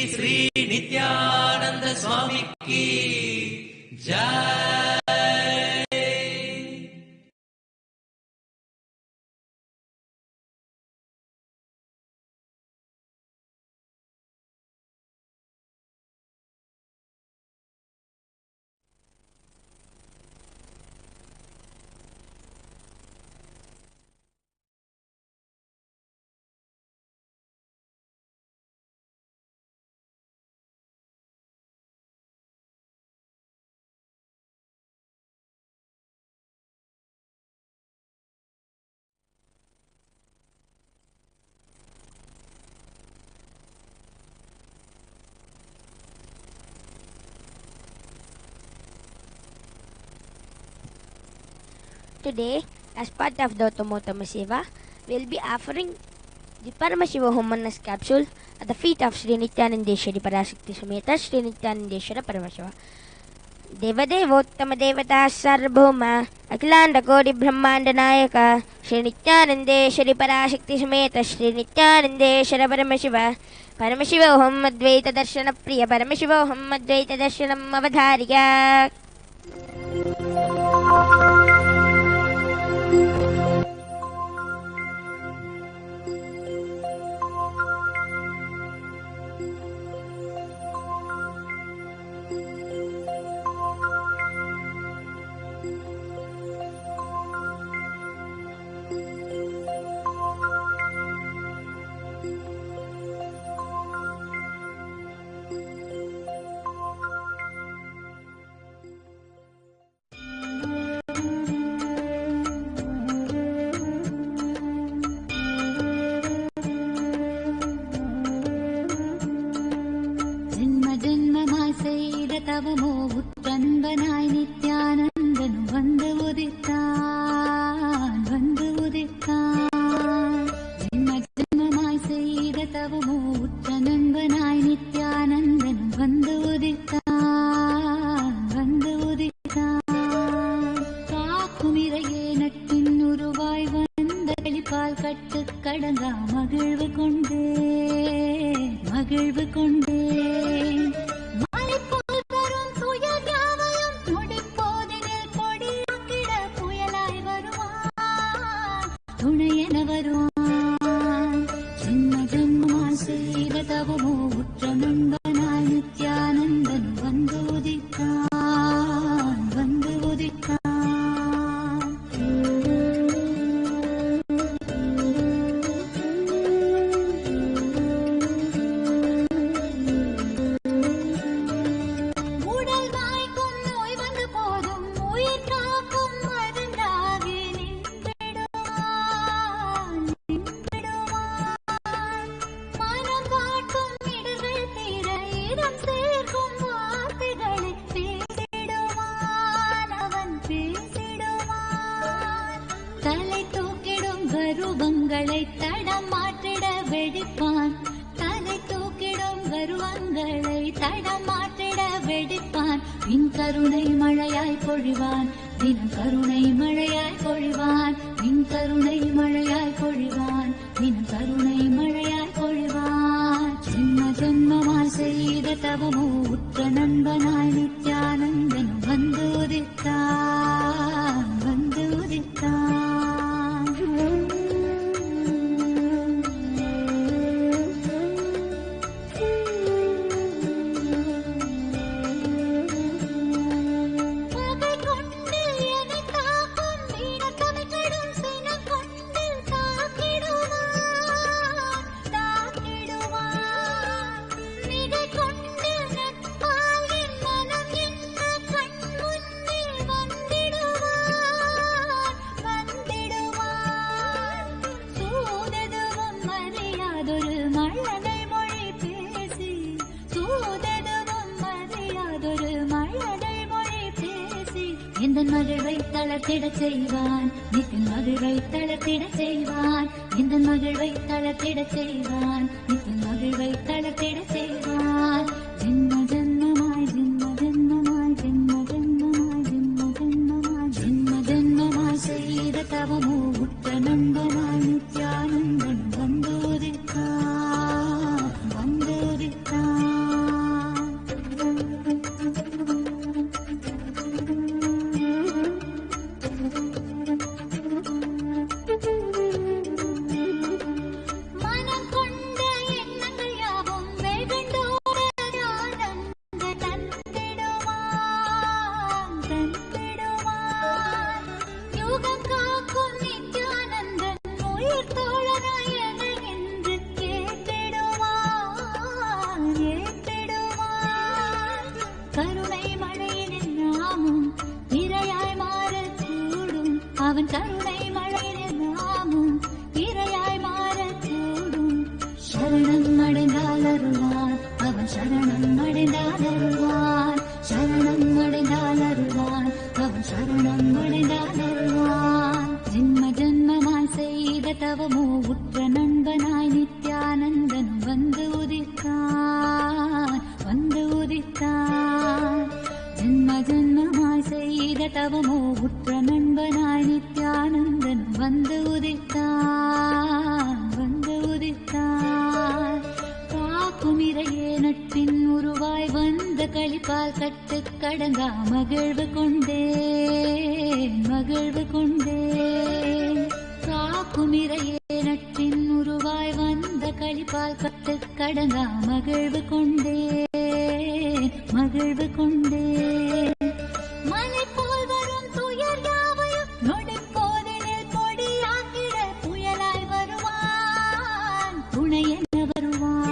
श्री नित्यानंद स्वामी की जय। Today, as part of the Paramashiva, we'll be offering the Paramashivoham Manas capsule at the feet of Sri Nithyanandeshwari Parashakti Sumeta Sri Nithyanandeshwara Paramashiva. Devadevottama Devata Sarvabhauma Akhilanda Kodi Brahmanda Nayaka Sri Nithyanandeshwari Parashakti Sumeta Sri Nithyanandeshwara Paramashiva Paramashivoham Advaita Darshana Priya Paramashivoham Advaita Darshanam Avadhariya. உற்றன்பனாய் Nithyanandan வந்து உதித்தான் ஜென்ம ஜென்மமாய் செய்த தவமோ உற்ற நண்பனாய் நித்யானந்தன் வந்து உதித்தான் காக்கும் இறையே நட்பின் உருவாய் வந்த வெளிப்பால் கட்டு கடங்கா மகிழ்வு கொண்டேன் துணையென வருவான் ஜென்ம ஜென்மமாய் செய்த தவமோ உற்ற நண்பனாய் நித்யானந்தன் வந்து உதித்தான் உடல் வாய்க்கும் நோய் வந்து போதும் உயிர் காக்கும் மருந்தாகி மனம் காட்டும் இடர்கள் தீர இடம் சேர்க்கும் வார்த்தைகளை அவன் பேசிடுவான் தலை தூக்கிடும் கருவங்களை தடம் மாற்றிட வெடிப்பான் பின் கருணை மழையாய் பொழிவான் தினம் கருணை மழையாய் பொழிவான் பின் கருணை மழையாய் பொழிவான் தினம் கருணை மழையாய் பொழிவான் ஜென்ம ஜென்மமாய் செய்த தவமோ உற்ற நண்பனாய் நித்யானந்தன் வந்து உதித்தான் எந்தன் மகிழ்வை தளர்த்திடச் செய்வான் நித்தின் மகிழ்வை தளர்த்திடச் செய்வான் எந்தன் மகிழ்வை தளர்த்திடச் செய்வான் நித்தின் மகிழ்வை தளர்த்திடச் செய்வான் ஜென்ம ஜென்மமாய் செய்த தவமோ உற்ற நண்பனாய் நித்யானந்தன் வந்து உதித்தான் அவன் கருணை மழையில் நாமும் இரையாய் மாறக்கூடும். சரணம் அடைந்தால் அருள்வான், அவன் சரணம் அடைந்தால் அருள்வான். சரணம் அடைந்தால் அருள்வான், அவன் சரணம் அடைந்தால் அருள்வான். ஜென்ம ஜென்மமாய் செய்த தவமோ உற்ற நண்பனாய் நித்யானந்தனும் வந்து உதித்தான், வந்து உதித்தான். ஜென்ம ஜென்மமாய் செய்த தவமோ உற்ற நண்பனாய் நித்யானந்தனும் வந்து உதித்தான், வந்து உதித்தான். காக்கும் இறையே நட்பின் உருவாய் வந்த களிப்பால் கட்டு கடங்கா மகிழ்வு கொண்டேன், மகிழ்வு கொண்டேன். காக்கும் இறையே நட்பின் உருவாய் வந்த களிப்பால் கட்டு கடங்கா மகிழ்வு கொண்டேன், மகிழ்வு கொண்டேன். மலை போல் வரும் துயர் யாவையும் நொடிப்போதினில் கொடியாக்கிட புயலாய் வருவான், துணை என்ன வருவான்.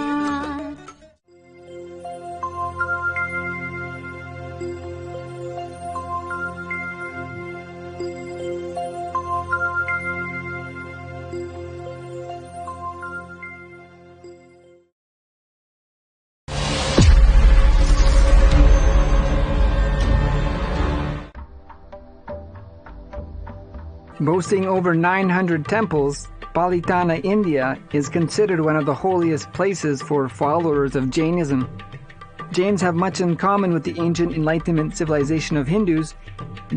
Boasting over 900 temples, Palitana, India is considered one of the holiest places for followers of Jainism. Jains have much in common with the ancient Enlightenment civilization of Hindus.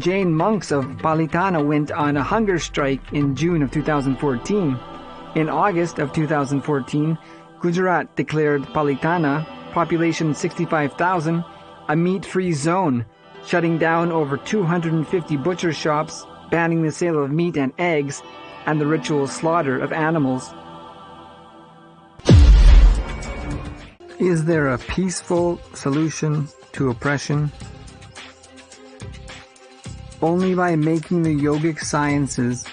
Jain monks of Palitana went on a hunger strike in June of 2014. In August of 2014, Gujarat declared Palitana, population 65,000, a meat-free zone, shutting down over 250 butcher shops, banning the sale of meat and eggs, and the ritual slaughter of animals. Is there a peaceful solution to oppression? Only by making the yogic sciences,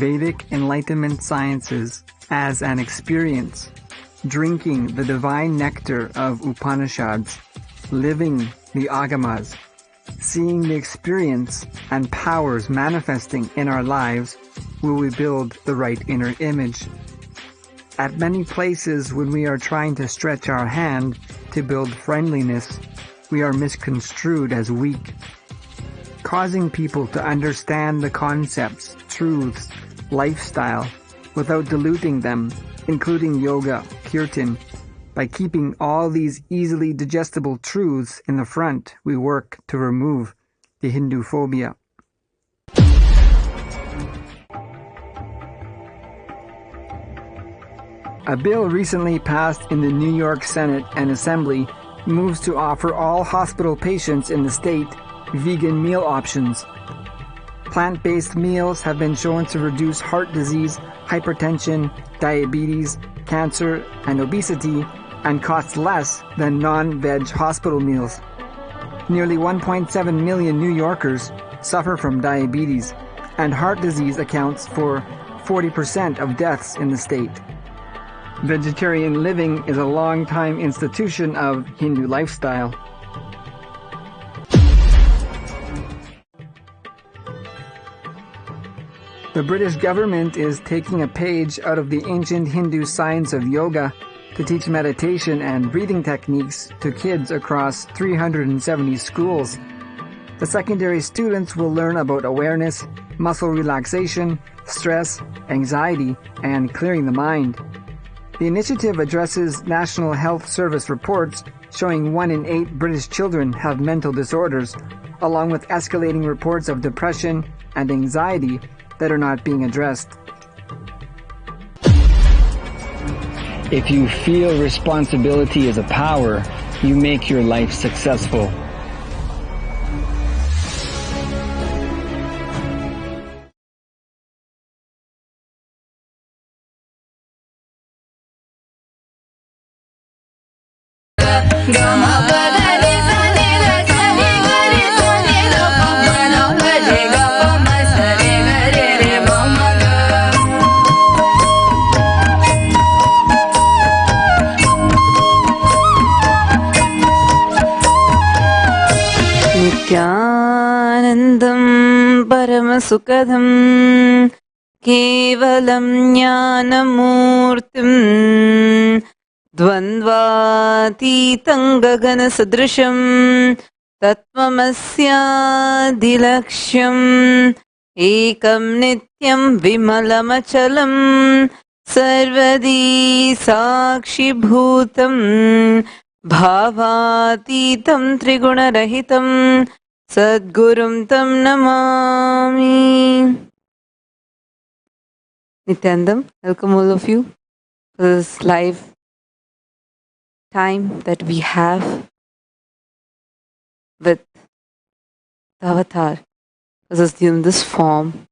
Vedic Enlightenment sciences, as an experience, drinking the divine nectar of Upanishads, living the Agamas, seeing the experience and powers manifesting in our lives, will we build the right inner image. At many places when we are trying to stretch our hand to build friendliness, we are misconstrued as weak. Causing people to understand the concepts, truths, lifestyle, without diluting them, including yoga, kirtan. By keeping all these easily digestible truths in the front, we work to remove the Hindu phobia. A bill recently passed in the New York Senate and Assembly moves to offer all hospital patients in the state vegan meal options. Plant-based meals have been shown to reduce heart disease, hypertension, diabetes, cancer, and obesity, and cost less than non-veg hospital meals. Nearly 1.7 million New Yorkers suffer from diabetes, and heart disease accounts for 40% of deaths in the state. Vegetarian living is a long-time institution of Hindu lifestyle. The British government is taking a page out of the ancient Hindu science of yoga to teach meditation and breathing techniques to kids across 370 schools. The secondary students will learn about awareness, muscle relaxation, stress, anxiety, and clearing the mind. The initiative addresses National Health Service reports showing 1 in 8 British children have mental disorders, along with escalating reports of depression and anxiety that are not being addressed. If you feel responsibility is a power, you make your life successful. Nithyanandam परमसुखदं केवलं ज्ञानमूर्तिं द्वन्द्वातीतं गगनसदृशं तत्त्वमस्यादिलक्ष्यम् एकं नित्यं विमलमचलं सर्वदी साक्षिभूतं भावातीतं त्रिगुणरहितं सद्गुरुं तं Namami. Nithyanandam, welcome all of you for this live time that we have with the avatar as assumed this form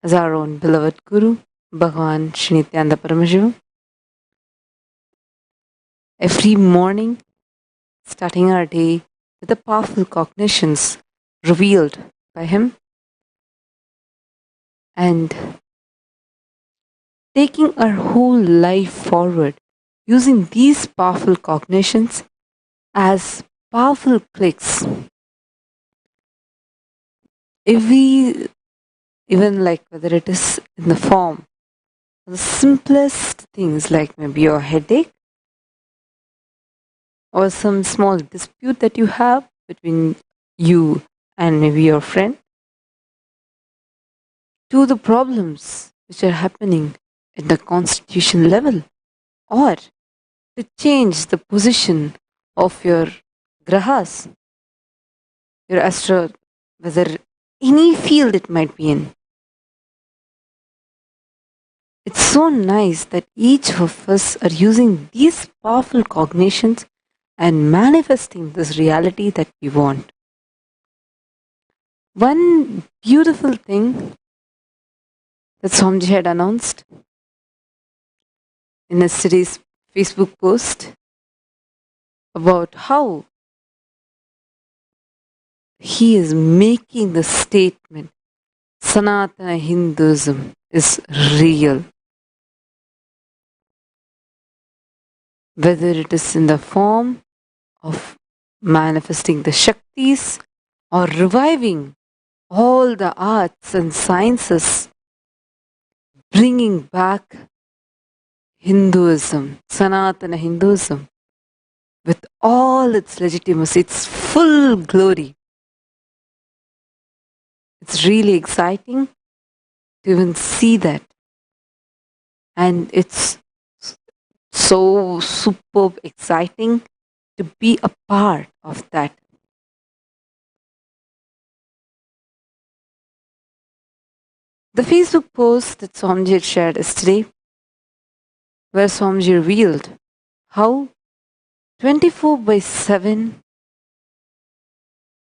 as our own beloved Guru, Bhagavan Shri Nithyananda Paramashivam. Every morning, starting our day with the powerful cognitions revealed by him and taking our whole life forward using these powerful cognitions as powerful clicks. If we, even like whether it is in the form of the simplest things like maybe your headache or some small dispute that you have between you and maybe your friend, to the problems which are happening at the constitution level, or to change the position of your grahas, your astro, whether any field it might be in. It's so nice that each of us are using these powerful cognitions and manifesting this reality that we want. One beautiful thing that Swamiji had announced in yesterday's Facebook post about how he is making the statement Sanatana Hinduism is real. Whether it is in the form of manifesting the Shaktis or reviving all the arts and sciences, bringing back Hinduism, Sanatana Hinduism, with all its legitimacy, its full glory. It's really exciting to even see that. And it's so superb exciting to be a part of that. The Facebook post that Swamiji had shared yesterday, where Swamiji revealed how 24/7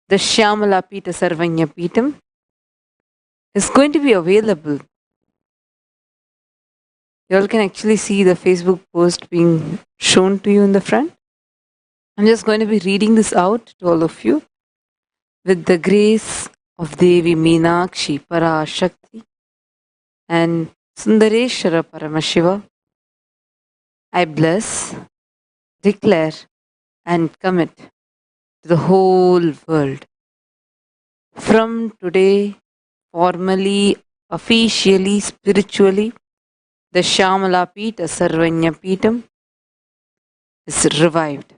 the Shyamala Pita Sarvanya Pitam is going to be available. You all can actually see the Facebook post being shown to you in the front. I'm just going to be reading this out to all of you. With the grace of Devi Meenakshi Parashakti and Sundareshwara Paramashiva, I bless, declare and commit to the whole world. From today, formally, officially, spiritually, the Shyamala Pita Sarvanya Pitam is revived.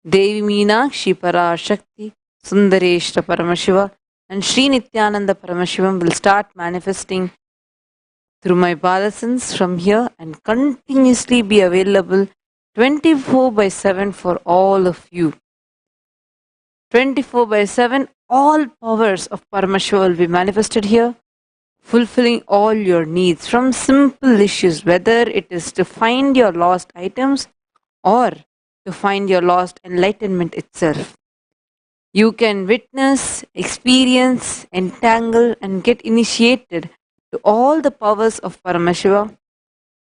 Devi Meenakshi Parashakti, Sundareshwara Paramashiva and Sri Nithyananda Paramashivam will start manifesting through my Balasans from here and continuously be available 24/7 for all of you. 24/7, all powers of Paramashiva will be manifested here, fulfilling all your needs from simple issues, whether it is to find your lost items or to find your lost enlightenment itself. You can witness, experience, entangle, and get initiated to all the powers of Paramashiva.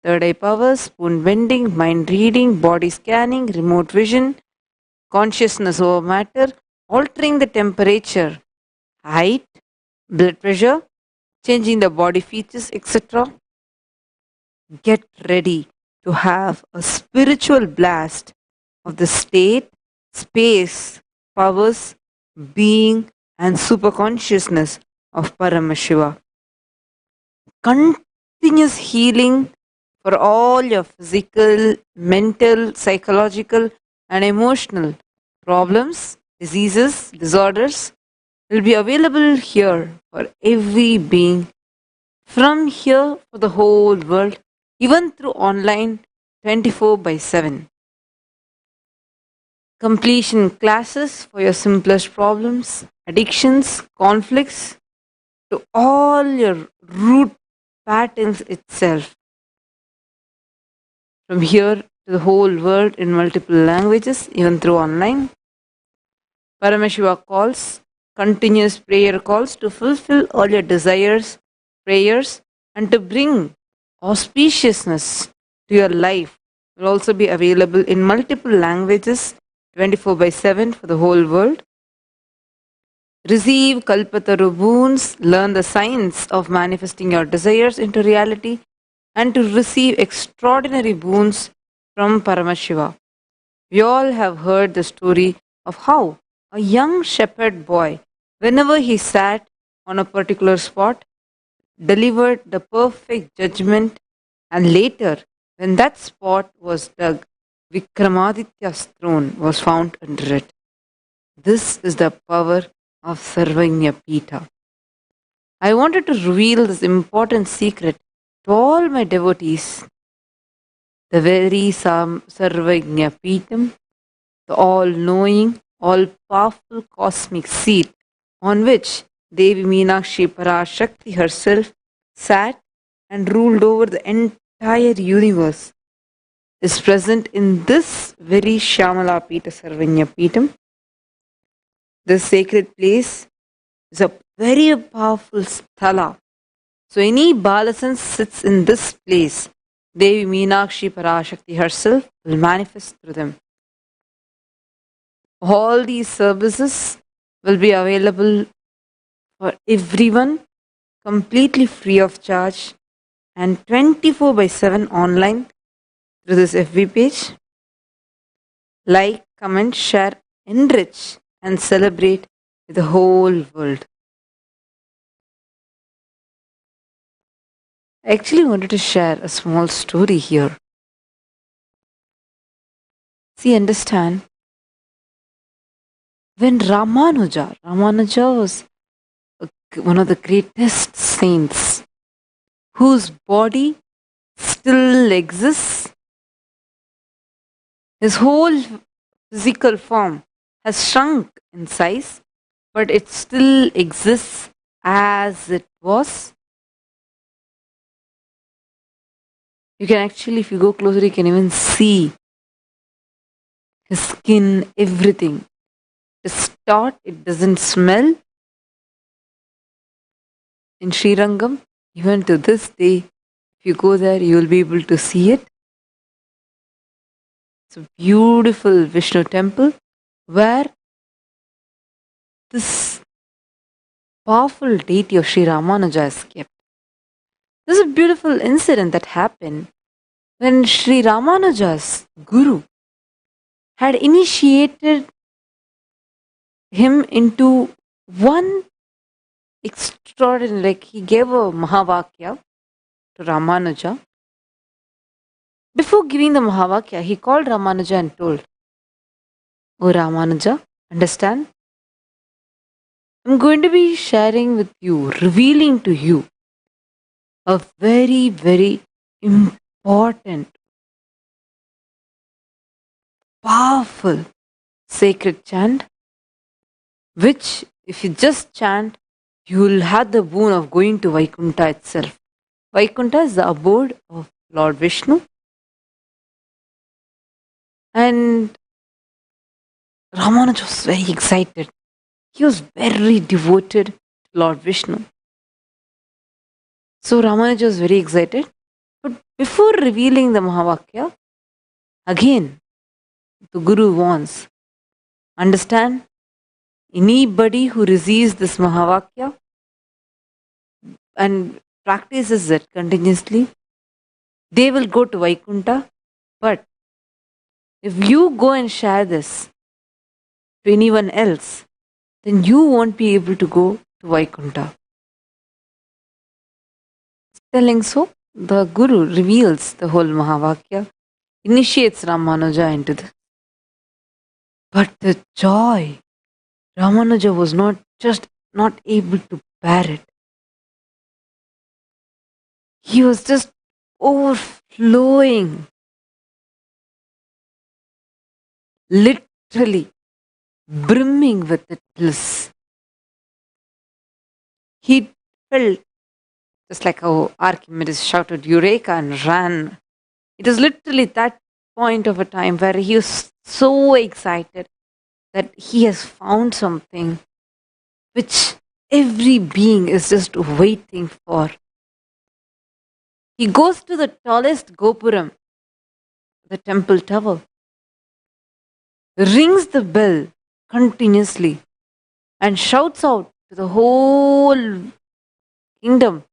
Third eye powers, spoon bending, mind reading, body scanning, remote vision, consciousness over matter, altering the temperature, height, blood pressure, changing the body features, etc. Get ready to have a spiritual blast of the state, space, powers, being, and superconsciousness of Paramashiva. Continuous healing for all your physical, mental, psychological, and emotional problems, diseases, disorders will be available here for every being from here for the whole world, even through online 24 by 7. Completion classes for your simplest problems, addictions, conflicts, to all your root patterns itself. From here to the whole world in multiple languages, even through online. Paramashiva calls, continuous prayer calls to fulfill all your desires, prayers, and to bring auspiciousness to your life will also be available in multiple languages 24 by 7 for the whole world. Receive Kalpataru boons, learn the science of manifesting your desires into reality, and to receive extraordinary boons from Paramashiva. We all have heard the story of how a young shepherd boy, whenever he sat on a particular spot, delivered the perfect judgment, and later, when that spot was dug, Vikramaditya's throne was found under it. This is the power of Sarvagnya Pita. I wanted to reveal this important secret to all my devotees. The very Sarvagnya Pitam, the all-knowing, all-powerful cosmic seat on which Devi Meenakshi Parashakti herself sat and ruled over the entire universe, is present in this very Shyamala Pita Sarvagnya Pitam. This sacred place is a very powerful sthala. So any Balasan sits in this place, Devi Meenakshi Parashakti herself will manifest through them. All these services will be available for everyone completely free of charge and 24 by 7 online through this FB page. Like, comment, share, enrich and celebrate with the whole world. I actually wanted to share a small story here. See, understand, when Ramanuja was one of the greatest saints whose body still exists. His whole physical form has shrunk in size, but it still exists as it was. You can actually, if you go closer, you can even see his skin, everything. It's taut, it doesn't smell. In Srirangam, even to this day, if you go there, you will be able to see it. It's a beautiful Vishnu temple where this powerful deity of Sri Ramanuja is kept. This is a beautiful incident that happened when Sri Ramanuja's guru had initiated him into one extraordinary, like he gave a Mahavakya to Ramanuja. Before giving the Mahavakya, he called Ramanuja and told, "Oh Ramanuja, understand? I'm going to be sharing with you, revealing to you a very, very important, powerful sacred chant, which if you just chant, you will have the boon of going to Vaikuntha itself. Vaikuntha is the abode of Lord Vishnu. And Ramanuja was very excited. He was very devoted to Lord Vishnu. So Ramanuja was very excited. But before revealing the Mahavakya, again, the Guru warns, understand, anybody who receives this Mahavakya and practices it continuously, they will go to Vaikuntha. But if you go and share this to anyone else, then you won't be able to go to Vaikuntha. Telling so, the Guru reveals the whole Mahavakya, initiates Ramanuja into this. But the joy, Ramanuja was not able to bear it. He was just overflowing, literally brimming with the bliss. He felt just like how Archimedes shouted Eureka and ran. It was literally that point of a time where he was so excited that he has found something which every being is just waiting for. He goes to the tallest Gopuram, the temple tower, rings the bell continuously, and shouts out to the whole kingdom,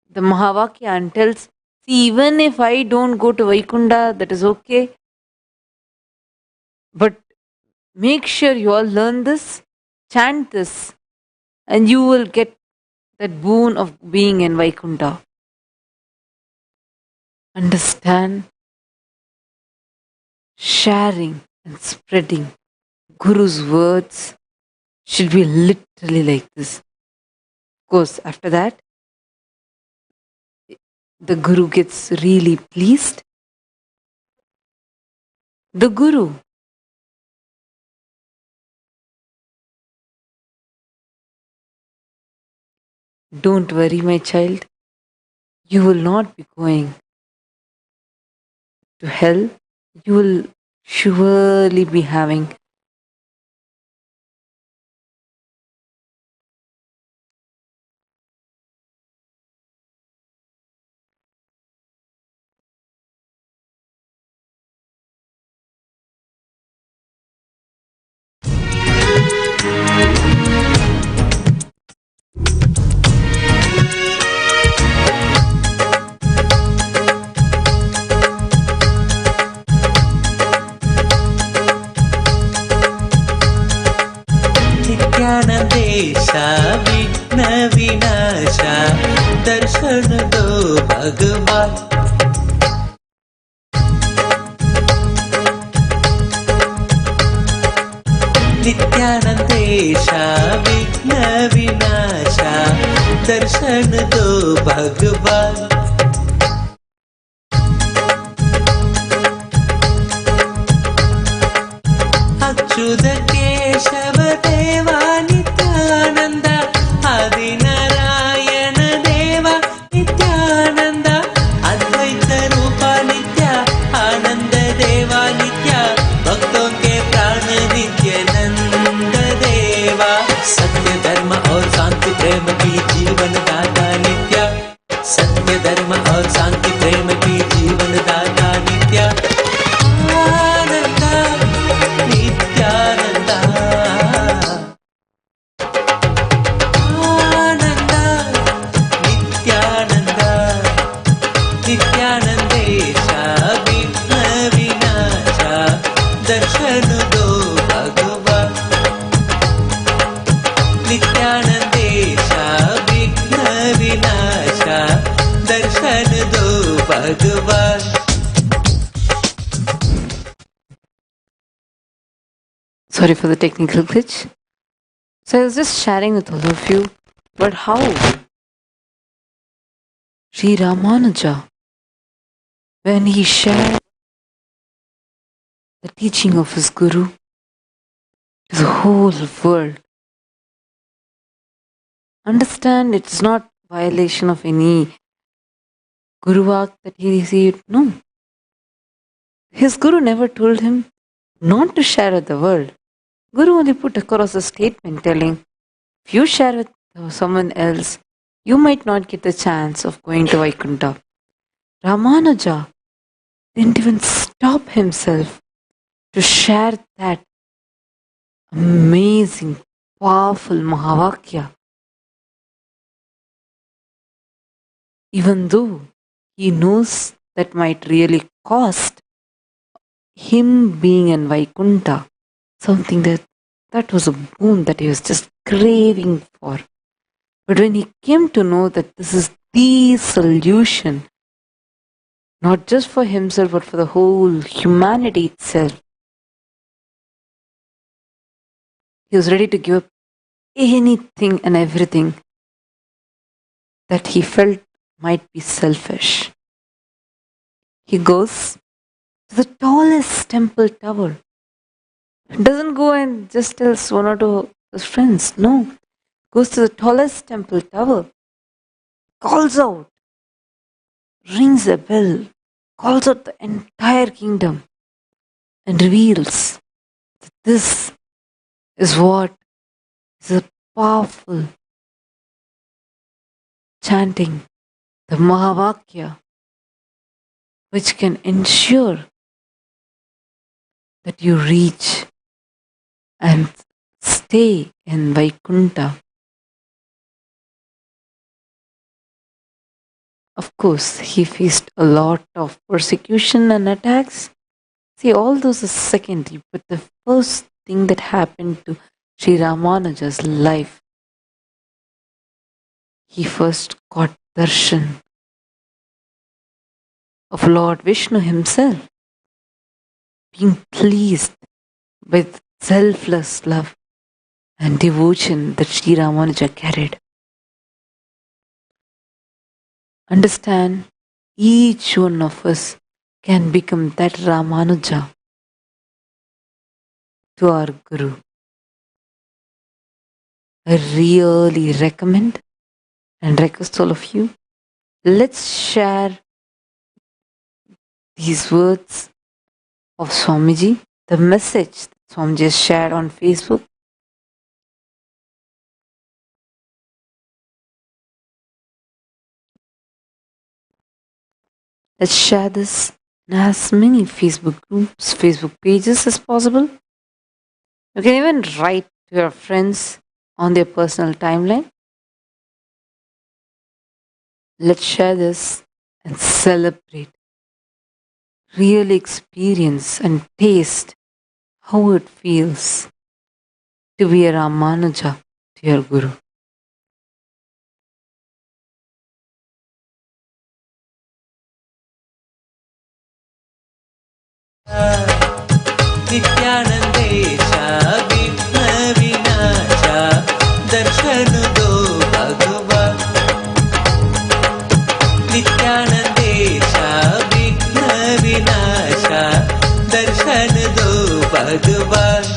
the Mahavakya, and tells, see, even if I don't go to Vaikunta, that is okay. But make sure you all learn this, chant this, and you will get that boon of being in Vaikunta. Understand? Sharing and spreading Guru's words should be literally like this. Of course, after that, the Guru gets really pleased. The Guru don't worry, my child. You will not be going to hell. You will surely be having नित्यानंदेश विघ्न विनाश दर्शन दो भगवान नित्यानंदेश विघ्न विनाश दर्शन दो भगवान अच्युत केशव देवा नित्यानंद आदि नारायण देवा नित्यानंद अद्वैत रूपा नित्य आनंद देवा नित्य भक्तों के प्राण नित्यानंद देवा सत्य धर्म और शांति प्रेम की जीवन दाता नित्य सत्य धर्म और शांति प्रेम की जीवन दाता नित्य Sorry for the technical glitch. So I was just sharing with all of you, but how Sri Ramanuja, when he shared the teaching of his Guru to the whole world, understand it's not violation of any Guru that he received. No. His Guru never told him not to share with the world. Guru only put across a statement telling, if you share with someone else, you might not get the chance of going to Vaikuntha. Ramanuja didn't even stop himself to share that amazing, powerful Mahavakya. Even though he knows that might really cost him being in Vaikuntha, something that That was a boon that he was just craving for. But when he came to know that this is the solution, not just for himself but for the whole humanity itself, he was ready to give up anything and everything that he felt might be selfish. He goes to the tallest temple tower. Doesn't go and just tells one or two of his friends. No. Goes to the tallest temple tower, calls out, rings a bell, calls out the entire kingdom, and reveals that this is what is a powerful chanting, the Mahavakya, which can ensure that you reach and stay in Vaikuntha. Of course, he faced a lot of persecution and attacks. See, all those are secondary, but the first thing that happened to Sri Ramanuja's life, he first got darshan of Lord Vishnu himself, being pleased with selfless love and devotion that Sri Ramanuja carried. Understand, each one of us can become that Ramanuja to our Guru. I really recommend and request all of you, let's share these words of Swamiji, the message that Swamiji has shared on Facebook. Let's share this in as many Facebook groups, Facebook pages as possible. You can even write to your friends on their personal timeline. Let's share this and celebrate. Really experience and taste how it feels to be a Ramanuja to your Guru. नित्यानंदेशा विघ्न विनाशा दर्शन दो भगवान नित्यानंदेशा विघ्न विनाशा दर्शन दो भगवान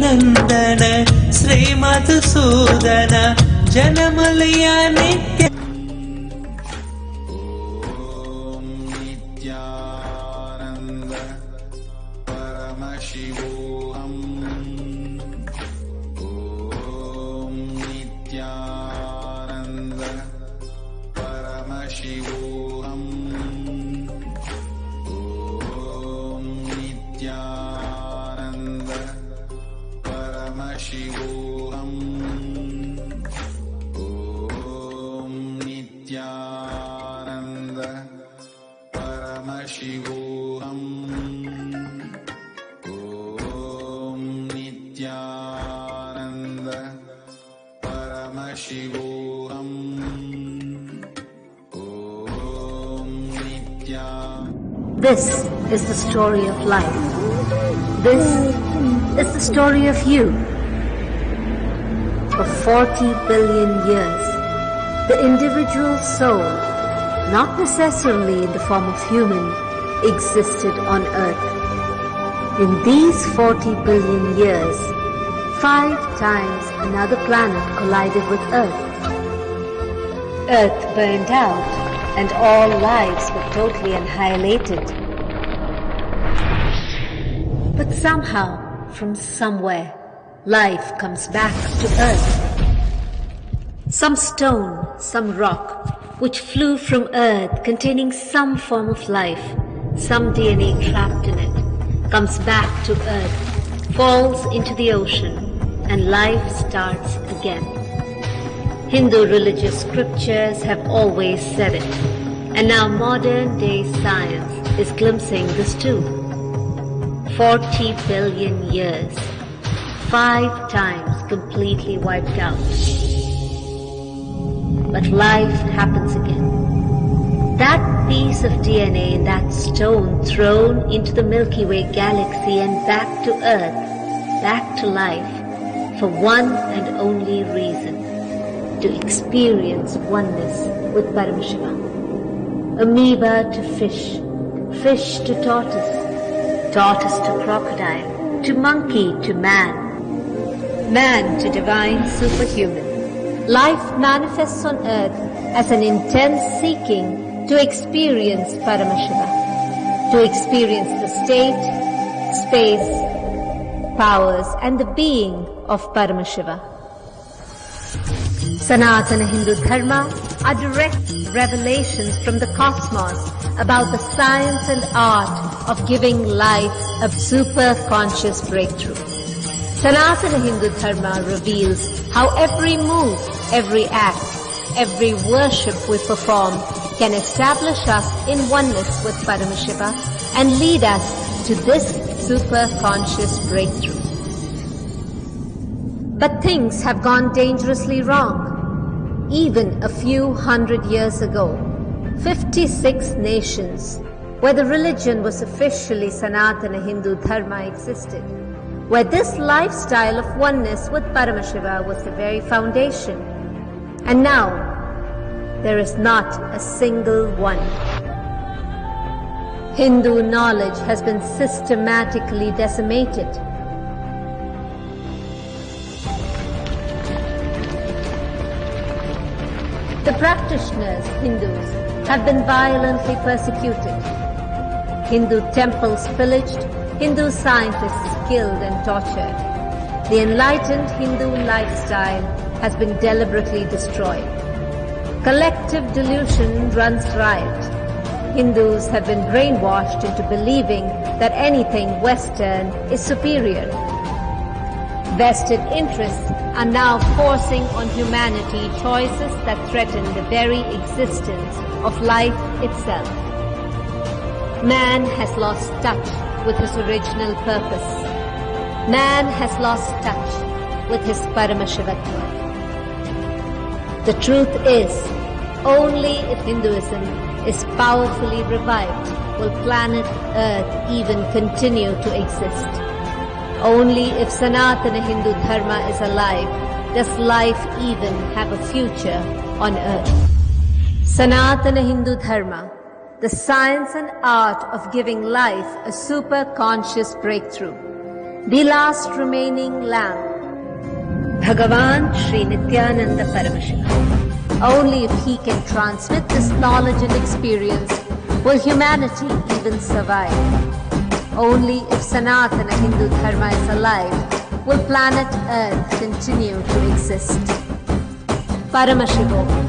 नंदन श्रीमधुसूदन जनमलय नित्य ॐ नित्यानन्द परमशिवोऽहम् ॐ नित्यानन्द परमशिवोऽहम् ॐ Nityanand Paramashivoham. Om Nithyananda Paramashivoham. Om Nithyananda Paramashivoham. Om Nithyananda. This is the story of life. This is the story of you. For 40 billion years, the individual soul, not necessarily in the form of human, existed on earth. In these 40 billion years, 5 times another planet collided with Earth. Earth burned out and all lives were totally annihilated. But somehow, from somewhere, life comes back to Earth. Some stone, some rock, which flew from Earth containing some form of life, some DNA trapped in it, comes back to Earth, falls into the ocean, and life starts again. Hindu religious scriptures have always said it, and now modern day science is glimpsing this too. 40 billion years, 5 times completely wiped out. But life happens again. That piece of DNA in that stone thrown into the Milky Way galaxy and back to Earth, back to life, for one and only reason: to experience oneness with Paramashivam. Amoeba to fish, fish to tortoise, tortoise to crocodile, to monkey to man, man to divine superhuman. Life manifests on earth as an intense seeking to experience Paramashiva, to experience the state, space, powers and the being of Paramashiva. Sanatana Hindu Dharma are direct revelations from the cosmos about the science and art of giving life a super-conscious breakthrough. Sanatana Hindu Dharma reveals how every move, every act, every worship we perform can establish us in oneness with Paramashiva and lead us to this super-conscious breakthrough. But things have gone dangerously wrong. Even a few hundred years ago, 56 nations where the religion was officially Sanatana Hindu Dharma existed, where this lifestyle of oneness with Paramashiva was the very foundation. And now, there is not a single one. Hindu knowledge has been systematically decimated. The practitioners, Hindus, have been violently persecuted. Hindu temples pillaged, Hindu scientists killed and tortured. The enlightened Hindu lifestyle has been deliberately destroyed. Collective delusion runs riot. Hindus have been brainwashed into believing that anything Western is superior. Vested interests are now forcing on humanity choices that threaten the very existence of life itself. Man has lost touch with his original purpose. Man has lost touch with his Paramashivatva. The truth is, only if Hinduism is powerfully revived will planet Earth even continue to exist. Only if Sanatana Hindu Dharma is alive does life even have a future on Earth. Sanatana Hindu Dharma, the science and art of giving life a super-conscious breakthrough. The last remaining lamp, Bhagavan Sri Nithyananda Paramashivam. Only if he can transmit this knowledge and experience will humanity even survive. Only if Sanatana Hindu Dharma is alive will planet Earth continue to exist. Paramashivoham.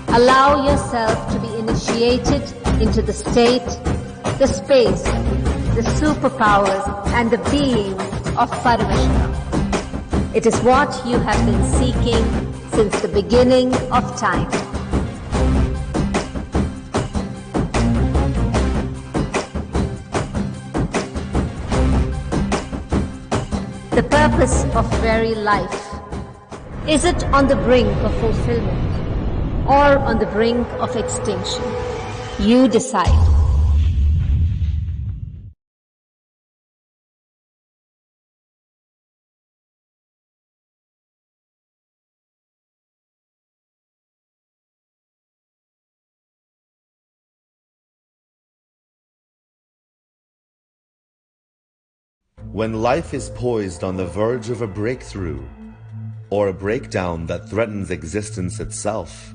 Allow yourself to be initiated into the state, the space, the superpowers and the being of Paramashivam. It is what you have been seeking since the beginning of time. The purpose of very life, is it on the brink of fulfillment or on the brink of extinction? You decide. When life is poised on the verge of a breakthrough, or a breakdown that threatens existence itself,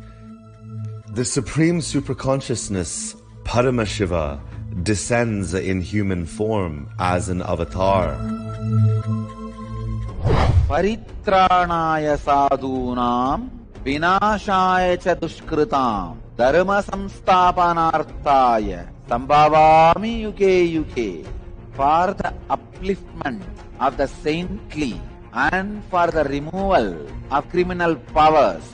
the Supreme Superconsciousness, Paramashiva, descends in human form as an avatar. Paritranaya sadhunam vinashaya cha dushkritam dharma samsthapanarthaya sambhavami yuge yuge. For the upliftment of the saintly and for the removal of criminal powers,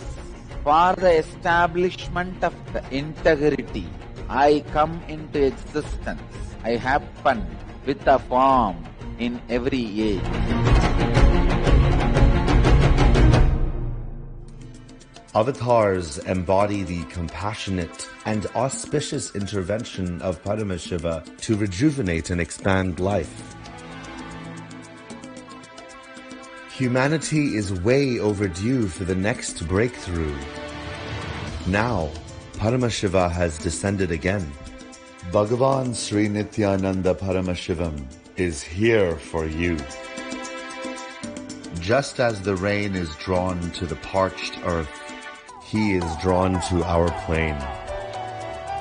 for the establishment of the integrity, I come into existence. I happen with a form in every age. Avatars embody the compassionate and auspicious intervention of Paramashiva to rejuvenate and expand life. Humanity is way overdue for the next breakthrough. Now, Paramashiva has descended again. Bhagavan Sri Nithyananda Paramashivam is here for you. Just as the rain is drawn to the parched earth, he is drawn to our plain,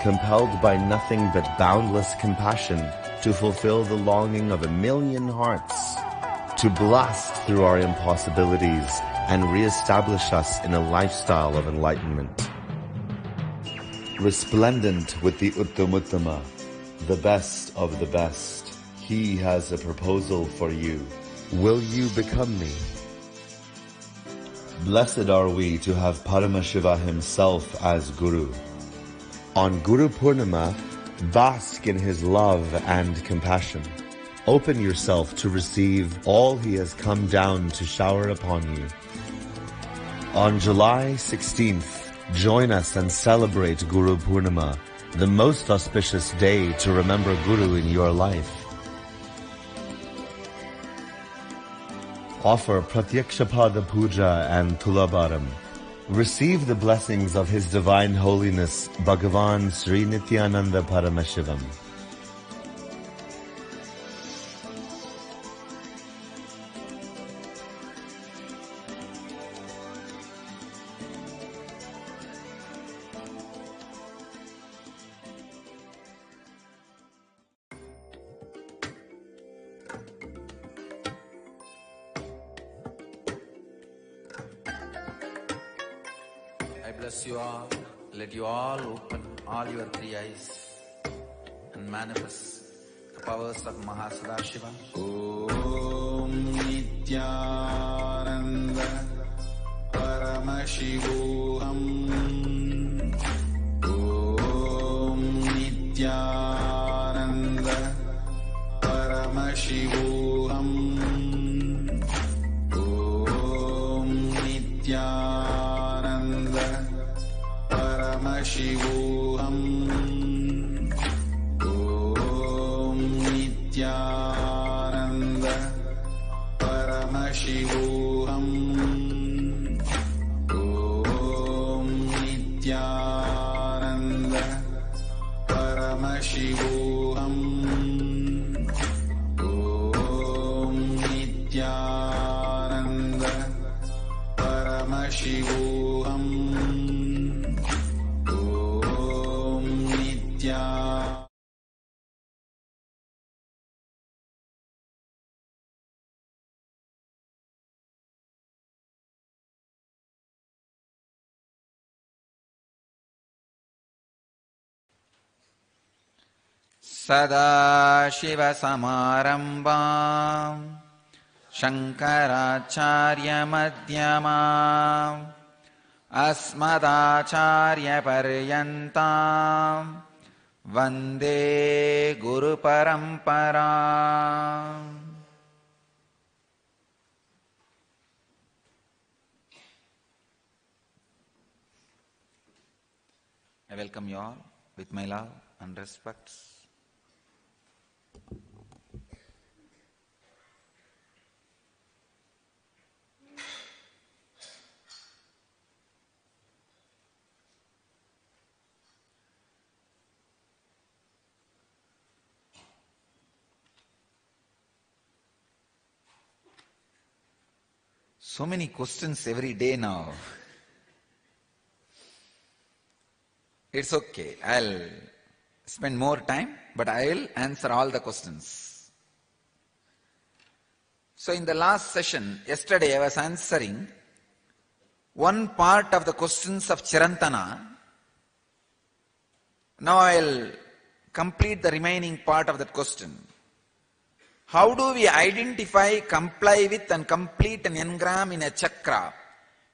compelled by nothing but boundless compassion to fulfill the longing of a million hearts, to blast through our impossibilities and re-establish us in a lifestyle of enlightenment. Resplendent with the Uttamuttama, the best of the best, he has a proposal for you. Will you become me? Blessed are we to have Paramashiva himself as Guru. On Guru Purnima, bask in his love and compassion. Open yourself to receive all he has come down to shower upon you. On July 16th, join us and celebrate Guru Purnima, the most auspicious day to remember Guru in your life. Offer Pratyakshapada Puja and Tulabaram. Receive the blessings of His Divine Holiness, Bhagavan Sri Nithyananda Paramashivam. I bless you all. Let you all open all your three eyes and manifest the powers of Mahasadashiva. Om Nithyananda Paramashivoham. Om Nithyananda Paramashivoham. Om Nithyananda Paramashivoham. Om Nithyananda Paramashivoham. Om Nithyananda Paramashivoham. Om Nithyananda Paramashivoham. Om Nithyananda. Sadashivasamarambam Shankaracharya-madhyamam Asmadacharya-paryantam Vande Guru-paramparam. I welcome you all with my love and respects. So many questions every day now. It's okay. I'll spend more time, but I will answer all the questions. So in the last session, yesterday I was answering one part of the questions of Chirantana. Now I'll complete the remaining part of that question. How do we identify, comply with and complete an engram in a chakra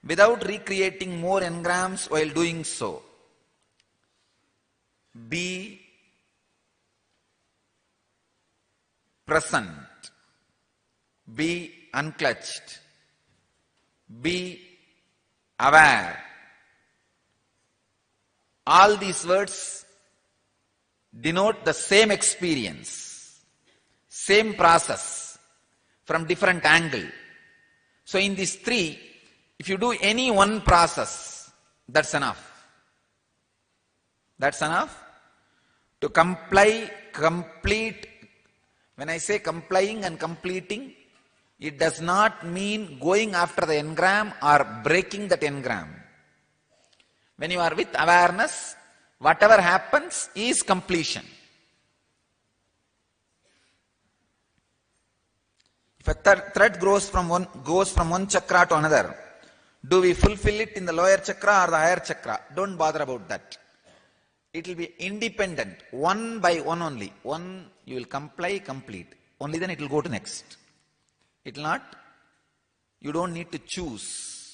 without recreating more engrams while doing so? Be present. Be unclutched. Be aware. All these words denote the same experience, same process from different angle. So in these three, if you do any one process, that's enough. That's enough to comply, complete. When I say complying and completing, it does not mean going after the engram or breaking that engram. When you are with awareness, whatever happens is completion. If a thread goes from one chakra to another, do we fulfill it in the lower chakra or the higher chakra? Don't bother about that. It will be independent, one by one only. One you will comply, complete. Only then it will go to next. It will not. You don't need to choose.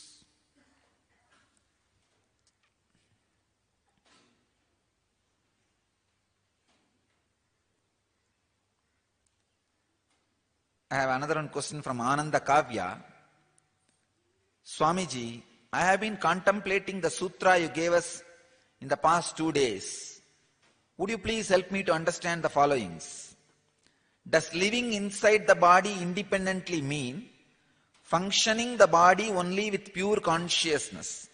I have another one question from Ananda Kavya. Swamiji, I have been contemplating the sutra you gave us in the past 2 days. Would you please help me to understand the followings? Does living inside the body independently mean functioning the body only with pure consciousness?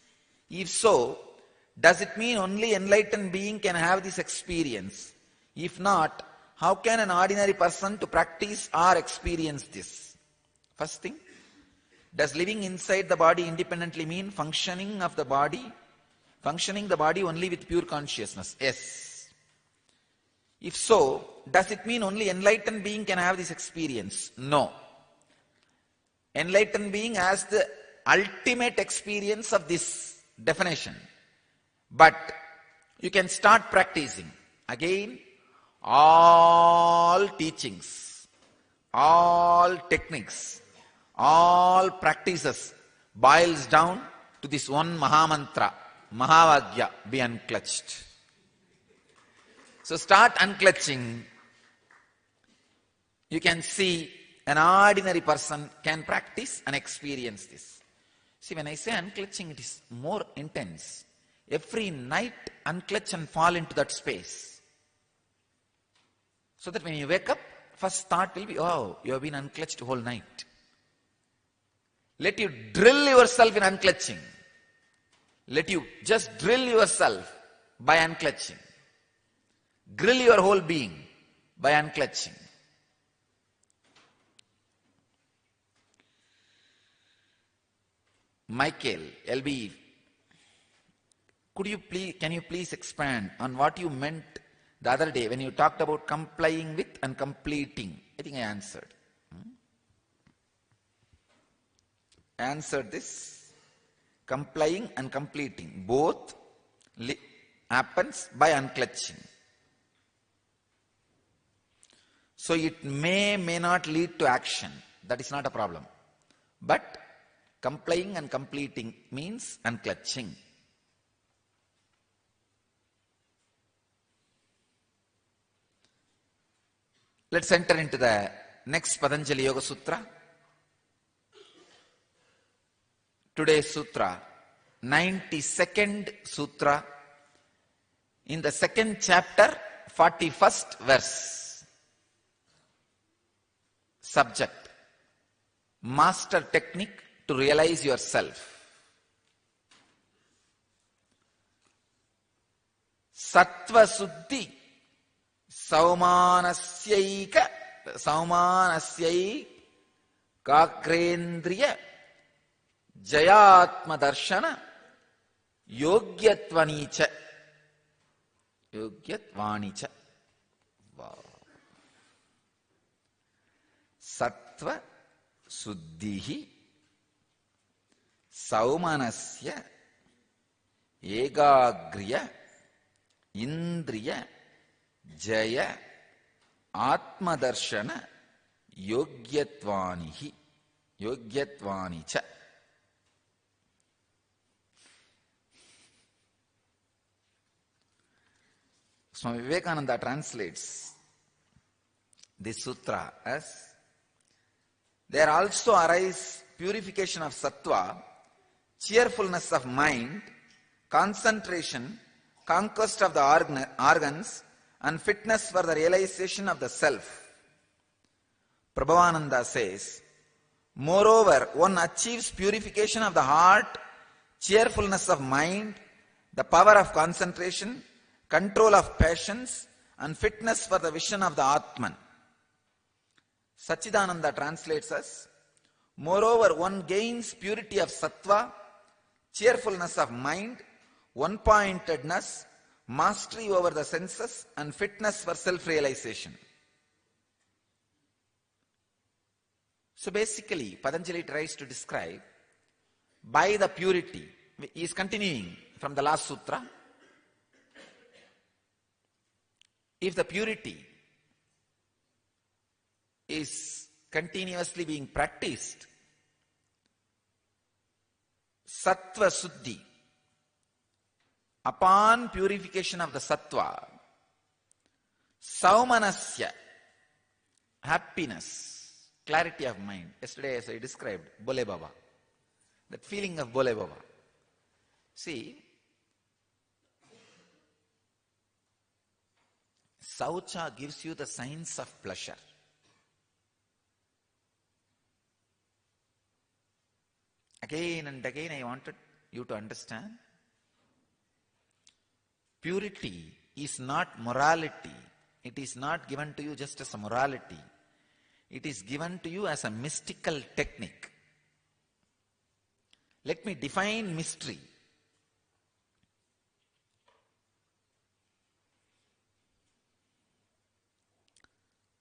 If so, does it mean only enlightened being can have this experience? If not, how can an ordinary person to practice or experience this? First thing, does living inside the body independently mean functioning the body only with pure consciousness? Yes. If so, does it mean only enlightened being can have this experience? No. Enlightened being has the ultimate experience of this definition. But you can start practicing. Again, all teachings, all techniques, all practices boils down to this one Mahamantra, Mahavagya, be unclutched. So start unclutching. You can see an ordinary person can practice and experience this. See, when I say unclutching, it is more intense. Every night, unclutch and fall into that space. So that when you wake up, first thought will be, oh, you have been unclutched whole night. Let you drill yourself in unclutching. Let you just drill yourself by unclutching. Grill your whole being by unclutching. Michael, LB, can you please expand on what you meant the other day when you talked about complying with and completing? I think I answered. I answered this. Complying and completing both happens by unclutching. So it may not lead to action. That is not a problem. But complying and completing means unclutching. Let's enter into the next Patanjali Yoga Sutra. Today's Sutra, 92nd Sutra, in the second chapter, 41st verse. Subject, master technique to realize yourself. Sattva Suddhi Saumanasyai Kakrendriya Jayatma Darshana Yogyatvanicha. Yogyatvanicha. Wow. Sattva Suddhihi Saumanasya Egagriya Indriya Jaya Atmadarshana Yogyatvanihi Yogyatvanicha. Swami Vivekananda translates this sutra as there also arise purification of sattva, cheerfulness of mind, concentration, conquest of the organs, and fitness for the realization of the self. Prabhavananda says, moreover, one achieves purification of the heart, cheerfulness of mind, the power of concentration, control of passions, and fitness for the vision of the Atman. Sachidananda translates as, moreover, one gains purity of sattva, cheerfulness of mind, one-pointedness, mastery over the senses, and fitness for self-realization. So basically, Patanjali tries to describe by the purity. He is continuing from the last sutra. If the purity is continuously being practiced, sattva suddhi, upon purification of the sattva, saumanasya, happiness, clarity of mind. Yesterday as I described, Bole Baba, that feeling of Bole Baba. See, Saucha gives you the signs of pleasure. Again and again I wanted you to understand, purity is not morality. It is not given to you just as a morality. It is given to you as a mystical technique. Let me define mystery.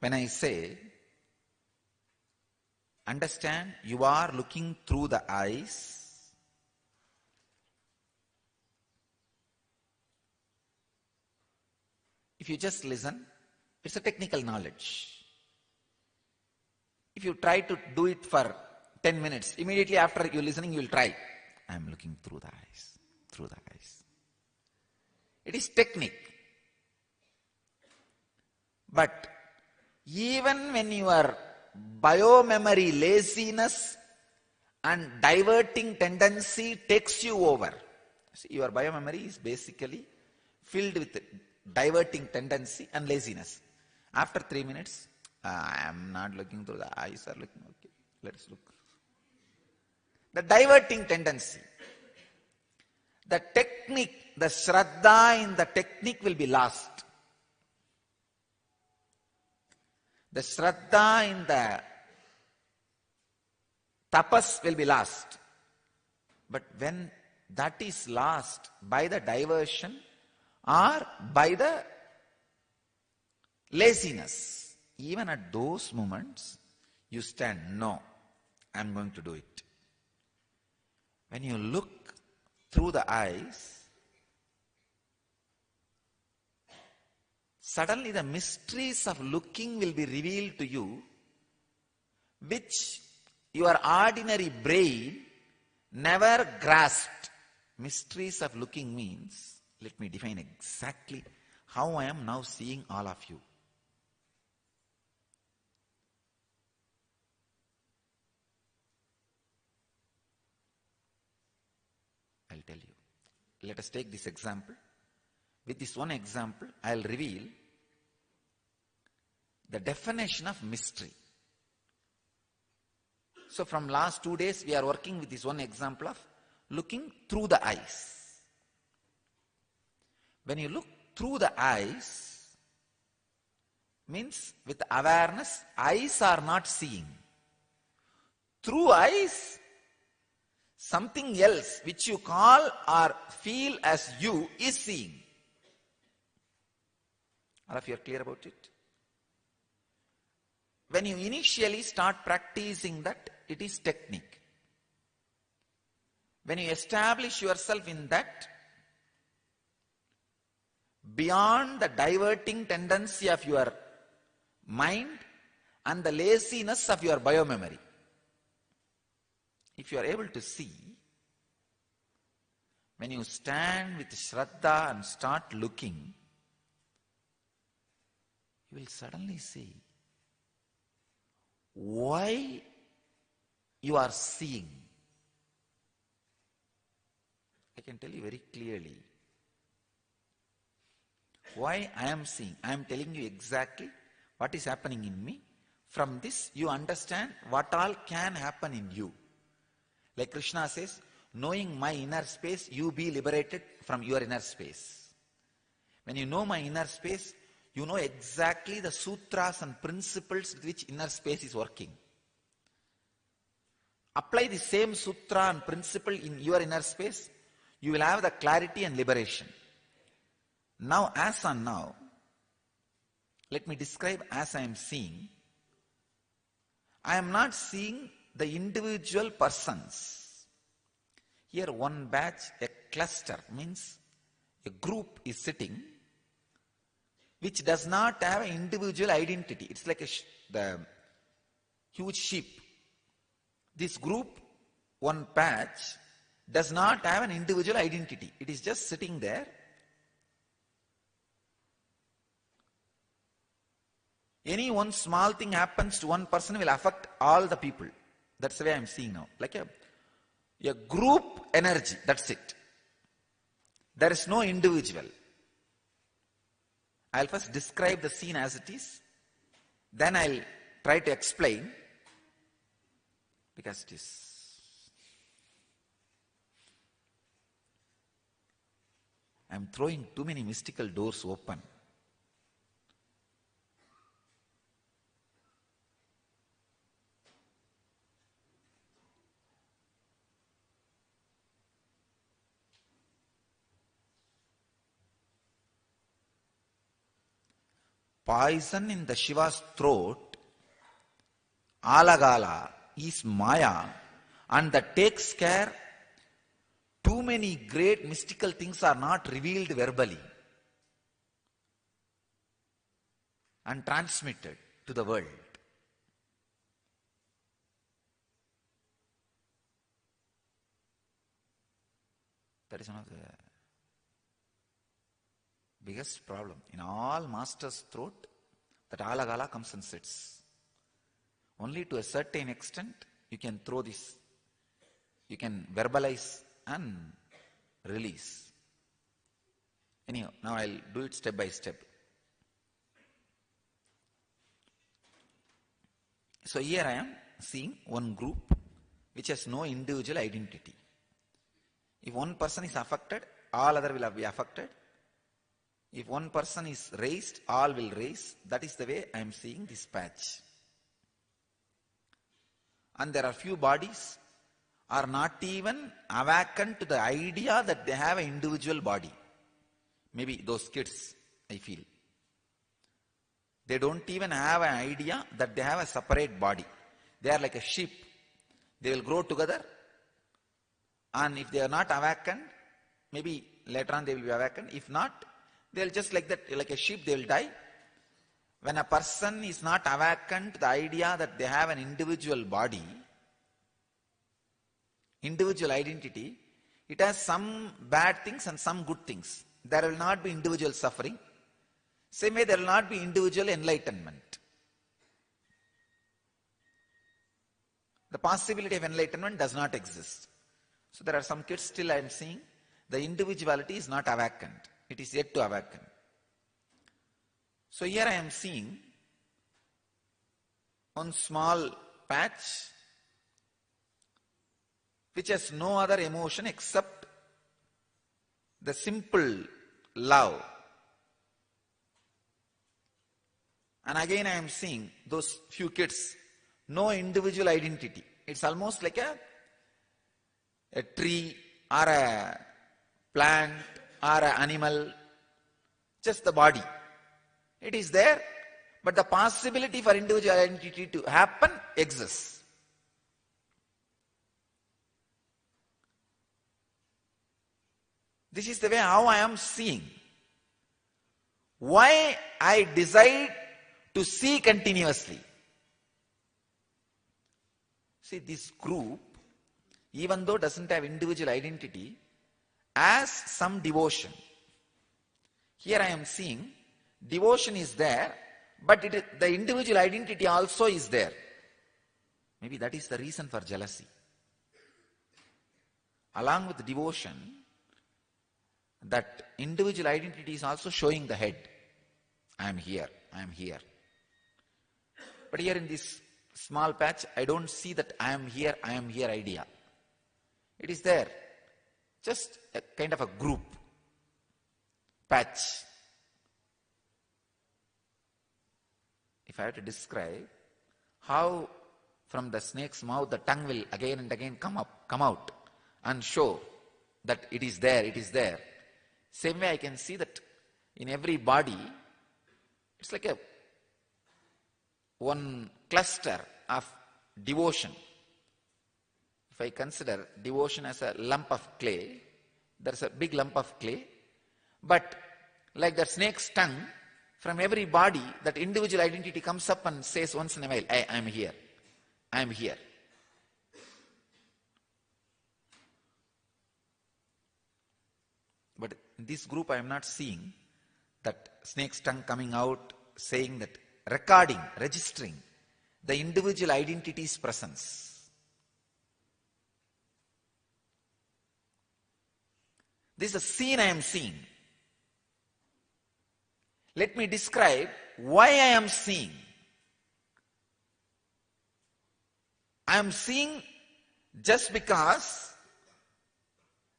When I say, understand, you are looking through the eyes. If you just listen, it's a technical knowledge. If you try to do it for 10 minutes, immediately after you listening, you will try. I am looking through the eyes, through the eyes. It is technique. But even when your biomemory laziness and diverting tendency takes you over. See, your biomemory is basically filled with diverting tendency and laziness. After 3 minutes, I am not looking through the eyes, are looking, okay, let's look. The diverting tendency. The technique, the shraddha in the technique will be lost. The shraddha in the tapas will be lost. But when that is lost by the diversion or by the laziness, even at those moments, you stand, no, I am going to do it. When you look through the eyes, suddenly the mysteries of looking will be revealed to you, which your ordinary brain never grasped. Mysteries of looking means, let me define exactly how I am now seeing all of you. I'll tell you. Let us take this example. With this one example, I'll reveal the definition of mystery. So from last 2 days, we are working with this one example of looking through the eyes. When you look through the eyes, means with awareness, eyes are not seeing. Through eyes, something else which you call or feel as you is seeing. All of you are clear about it? When you initially start practicing that, it is technique. When you establish yourself in that, beyond the diverting tendency of your mind and the laziness of your biomemory, if you are able to see, when you stand with Shraddha and start looking, you will suddenly see why you are seeing. I can tell you very clearly why I am seeing. I am telling you exactly what is happening in me. From this, you understand what all can happen in you. Like Krishna says, knowing my inner space, you be liberated from your inner space. When you know my inner space, you know exactly the sutras and principles with which inner space is working. Apply the same sutra and principle in your inner space, you will have the clarity and liberation. Now, as on now, let me describe as I am seeing. I am not seeing the individual persons. Here one batch, a cluster, means a group is sitting which does not have an individual identity. It's like the huge sheep. This group, one patch, does not have an individual identity. It is just sitting there. Any one small thing happens to one person will affect all the people. That's the way I am seeing now. Like a group energy, that's it. There is no individual. I'll first describe the scene as it is. Then I'll try to explain. Because it is. I'm throwing too many mystical doors open. Poison in the Shiva's throat, Alagala, is Maya, and that takes care too many great mystical things are not revealed verbally and transmitted to the world. That is one of the biggest problem. In all masters' throat, that Alagala comes and sits. Only to a certain extent you can throw this, you can verbalize and release. Anyhow, now I'll do it step by step. So here I am seeing one group which has no individual identity. If one person is affected, all other will be affected. If one person is raised, all will raise. That is the way I am seeing this patch. And there are few bodies are not even awakened to the idea that they have an individual body. Maybe those kids, I feel. They don't even have an idea that they have a separate body. They are like a sheep. They will grow together. And if they are not awakened, maybe later on they will be awakened. If not, they will just like that, like a sheep, they will die. When a person is not awakened to the idea that they have an individual body, individual identity, it has some bad things and some good things. There will not be individual suffering. Same way there will not be individual enlightenment. The possibility of enlightenment does not exist. So there are some kids still I am seeing, the individuality is not awakened. It is yet to awaken. So here I am seeing one small patch which has no other emotion except the simple love. And again I am seeing those few kids, no individual identity. It's almost like a tree or a plant or an animal, just the body. It is there, but the possibility for individual identity to happen exists. This is the way how I am seeing. Why I decide to see continuously. See, this group, even though doesn't have individual identity, has some devotion. Here I am seeing devotion is there, but the individual identity also is there. Maybe that is the reason for jealousy. Along with devotion, that individual identity is also showing the head. I am here, I am here. But here in this small patch, I don't see that I am here idea. It is there. Just a kind of a group, patch. If I have to describe how from the snake's mouth the tongue will again and again come out and show that it is there, it is there. Same way I can see that in every body, it's like one cluster of devotion. If I consider devotion as a lump of clay, there's a big lump of clay, but like the snake's tongue, from every body, that individual identity comes up and says once in a while, I am here, I am here. But in this group, I am not seeing that snake's tongue coming out, saying that, recording, registering the individual identity's presence. This is a scene I am seeing. Let me describe why I am seeing. I am seeing just because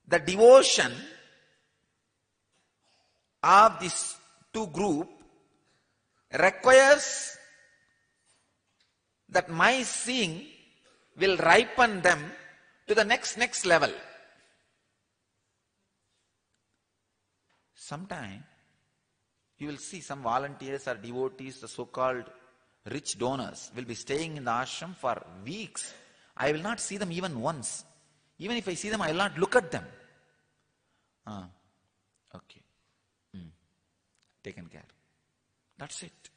the devotion of these two groups requires that my seeing will ripen them to the next level. Sometime you will see some volunteers or devotees, the so-called rich donors, will be staying in the ashram for weeks. I will not see them even once. Even if I see them, I will not look at them. Okay. Taken care. That's it.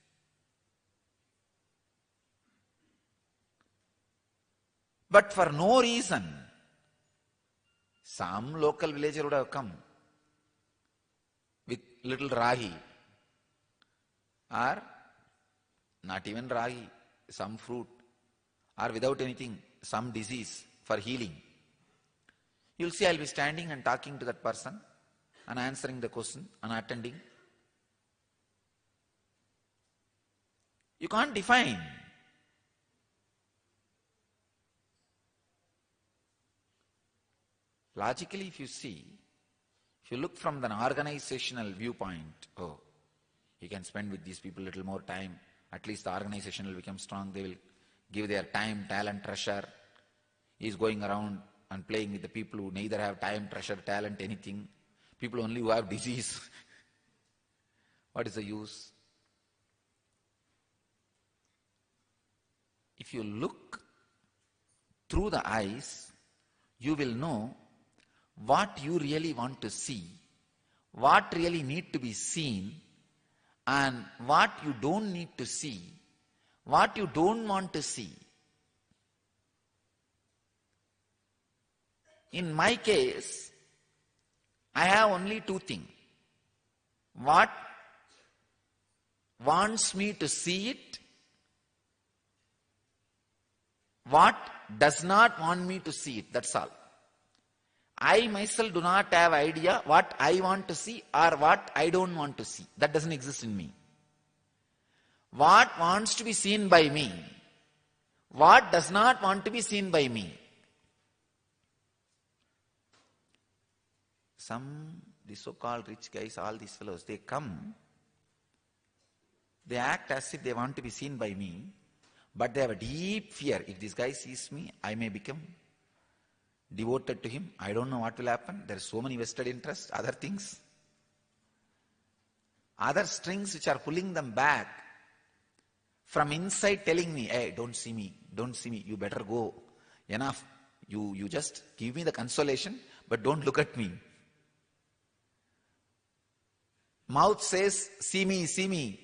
But for no reason, some local villager would have come with little ragi, or not even ragi, some fruit, or without anything, some disease for healing. You'll see I'll be standing and talking to that person and answering the question and attending. You can't define. Logically, if you see, if you look from an organizational viewpoint, you can spend with these people a little more time. At least the organization will become strong. They will give their time, talent, treasure. He is going around and playing with the people who neither have time, treasure, talent, anything. People only who have disease. What is the use? If you look through the eyes, you will know what you really want to see, what really need to be seen, and what you don't need to see, what you don't want to see. In my case, I have only two things. What wants me to see it, what does not want me to see it, that's all. I myself do not have idea what I want to see or what I don't want to see. That doesn't exist in me. What wants to be seen by me, what does not want to be seen by me. The so-called rich guys, all these fellows, they come, they act as if they want to be seen by me, but they have a deep fear. If this guy sees me, I may become devoted to him, I don't know what will happen. There are so many vested interests, other things, other strings which are pulling them back from inside, telling me, hey, don't see me, you better go. Enough. You just give me the consolation, but don't look at me. Mouth says, see me, see me.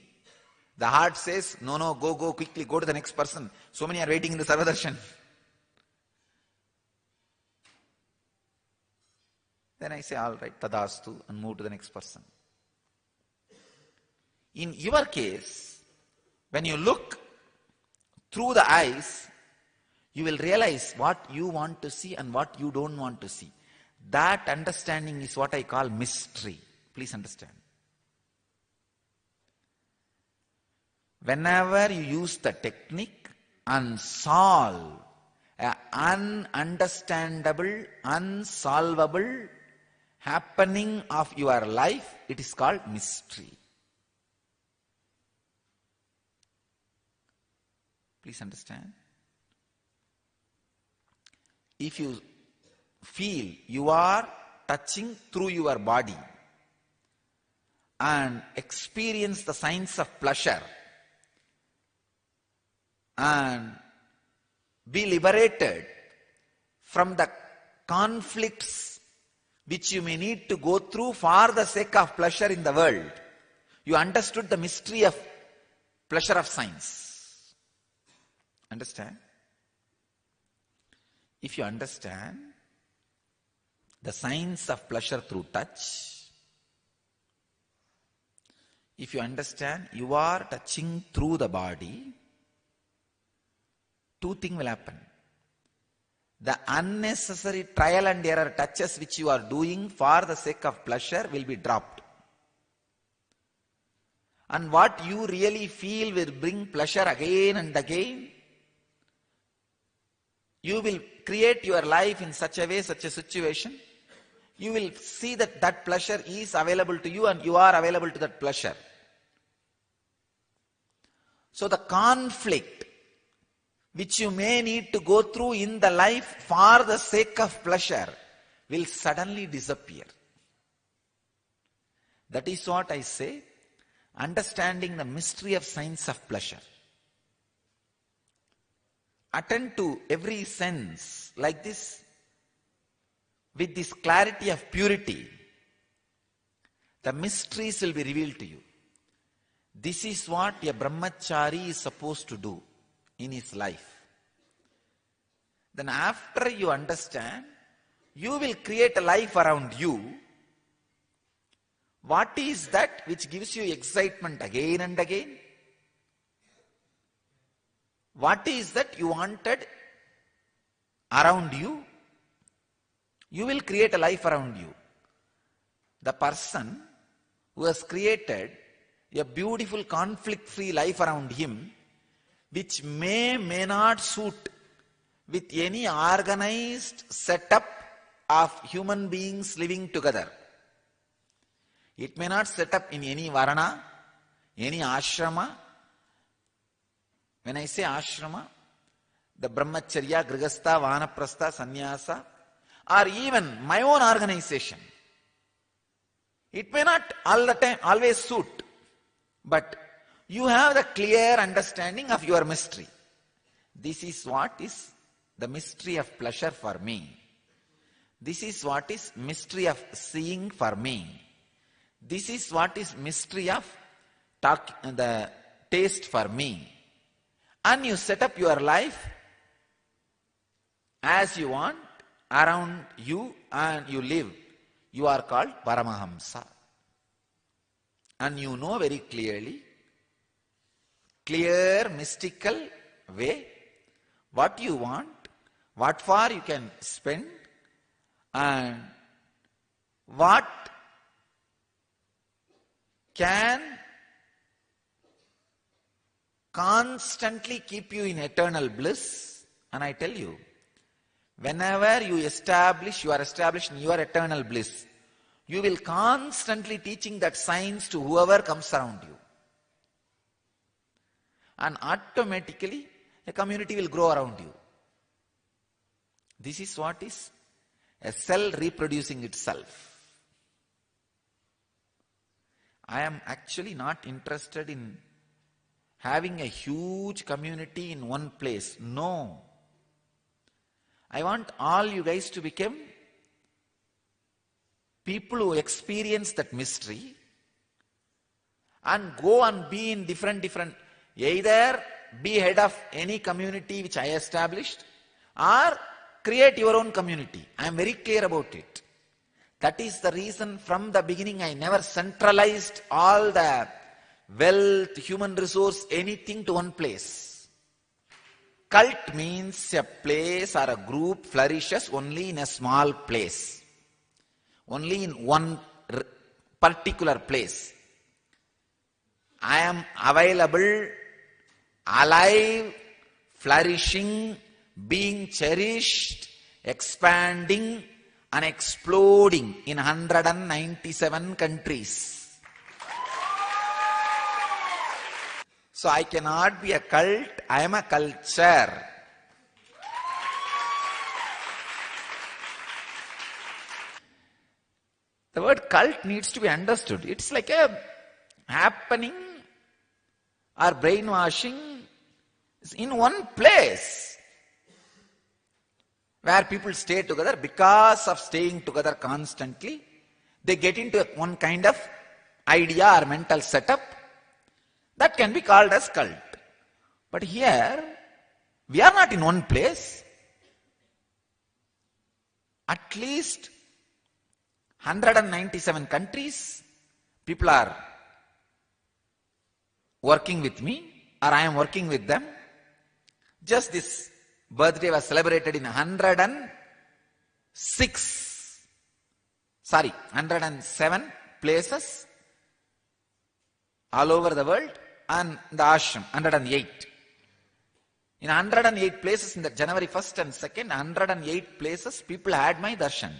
The heart says, no, go quickly, go to the next person. So many are waiting in the Sarvadarshan. Then I say, all right, tadastu, and move to the next person. In your case, when you look through the eyes, you will realize what you want to see and what you don't want to see. That understanding is what I call mystery. Please understand. Whenever you use the technique and solve an ununderstandable, unsolvable happening of your life, it is called mystery. Please understand. If you feel you are touching through your body and experience the signs of pleasure and be liberated from the conflicts which you may need to go through for the sake of pleasure in the world, you understood the mystery of pleasure of science. Understand? If you understand the science of pleasure through touch, if you understand you are touching through the body, two things will happen. The unnecessary trial and error touches which you are doing for the sake of pleasure will be dropped. And what you really feel will bring pleasure again and again. You will create your life in such a way, such a situation. You will see that that pleasure is available to you and you are available to that pleasure. So the conflict which you may need to go through in the life for the sake of pleasure will suddenly disappear. That is what I say, understanding the mystery of science of pleasure. Attend to every sense like this, with this clarity of purity. The mysteries will be revealed to you. This is what a brahmachari is supposed to do in his life. Then after you understand, you will create a life around you. What is that which gives you excitement again and again? What is that you wanted around you? You will create a life around you. The person who has created a beautiful conflict-free life around him, which may not suit with any organized setup of human beings living together. It may not set up in any varana, any ashrama. When I say ashrama, the brahmacharya, grihastha, vanaprastha, sannyasa, or even my own organization. It may not all the time always suit, but you have the clear understanding of your mystery. This is what is the mystery of pleasure for me. This is what is mystery of seeing for me. This is what is mystery of the taste for me. And you set up your life as you want around you and you live. You are called Paramahamsa. And you know very clearly, clear mystical way, what you want, what for you can spend, and what can constantly keep you in eternal bliss. And I tell you, whenever you are established in your eternal bliss, you will constantly teaching that science to whoever comes around you. And automatically, a community will grow around you. This is what is A cell reproducing itself. I am actually not interested in having a huge community in one place. No. I want all you guys to become people who experience that mystery and go and be in different, either be head of any community which I established or create your own community. I am very clear about it. That is the reason from the beginning I never centralized all the wealth, human resource, anything to one place. Cult means a place or a group flourishes only in a small place. Only in one particular place. I am available, alive, flourishing, being cherished, expanding and exploding in 197 countries. So I cannot be a cult, I am a culture. The word cult needs to be understood. It's like a happening or brainwashing in one place where people stay together. Because of staying together constantly, they get into one kind of idea or mental setup that can be called as cult. But here, we are not in one place. At least 197 countries, people are working with me or I am working with them. Just this birthday was celebrated in 107 places all over the world, and the ashram 108. In 108 places in the January 1st and 2nd, 108 places people had my darshan.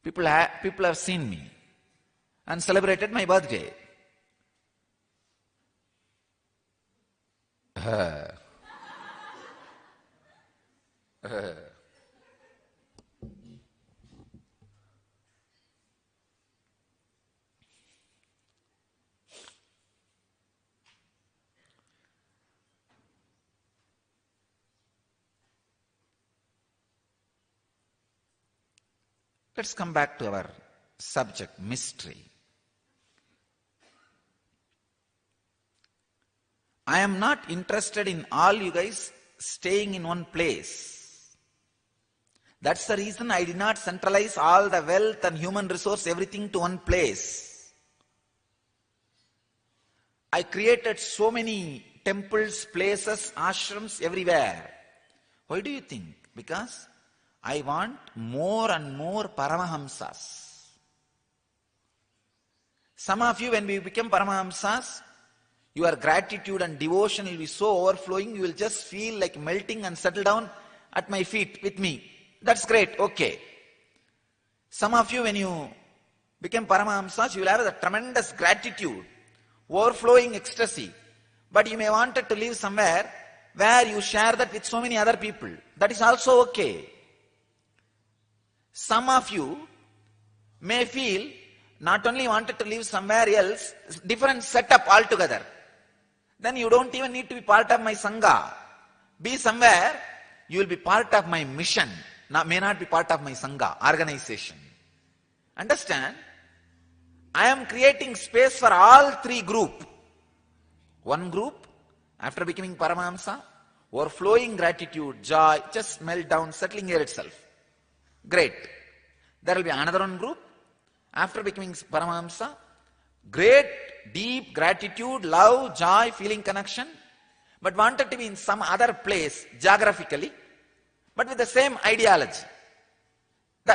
People have seen me and celebrated my birthday. Let's come back to our subject, mystery. I am not interested in all you guys staying in one place. That's the reason I did not centralize all the wealth and human resource, everything to one place. I created so many temples, places, ashrams everywhere. Why do you think? Because I want more and more Paramahamsas. Some of you, when we become Paramahamsas, your gratitude and devotion will be so overflowing, you will just feel like melting and settle down at my feet with me. That's great, okay. Some of you, when you become Paramahamsas, you will have a tremendous gratitude, overflowing ecstasy. But you may want to live somewhere where you share that with so many other people. That is also okay. Some of you may feel not only wanted to live somewhere else, different setup altogether. Then you don't even need to be part of my Sangha. Be somewhere, you will be part of my mission. May not be part of my Sangha, organization. Understand? I am creating space for all three groups. One group, after becoming Paramahamsa, overflowing gratitude, joy, just melt down, settling here itself. Great. There will be another one group, after becoming Paramahamsa, great, deep gratitude, love, joy, feeling connection, but wanted to be in some other place, geographically, but with the same ideology.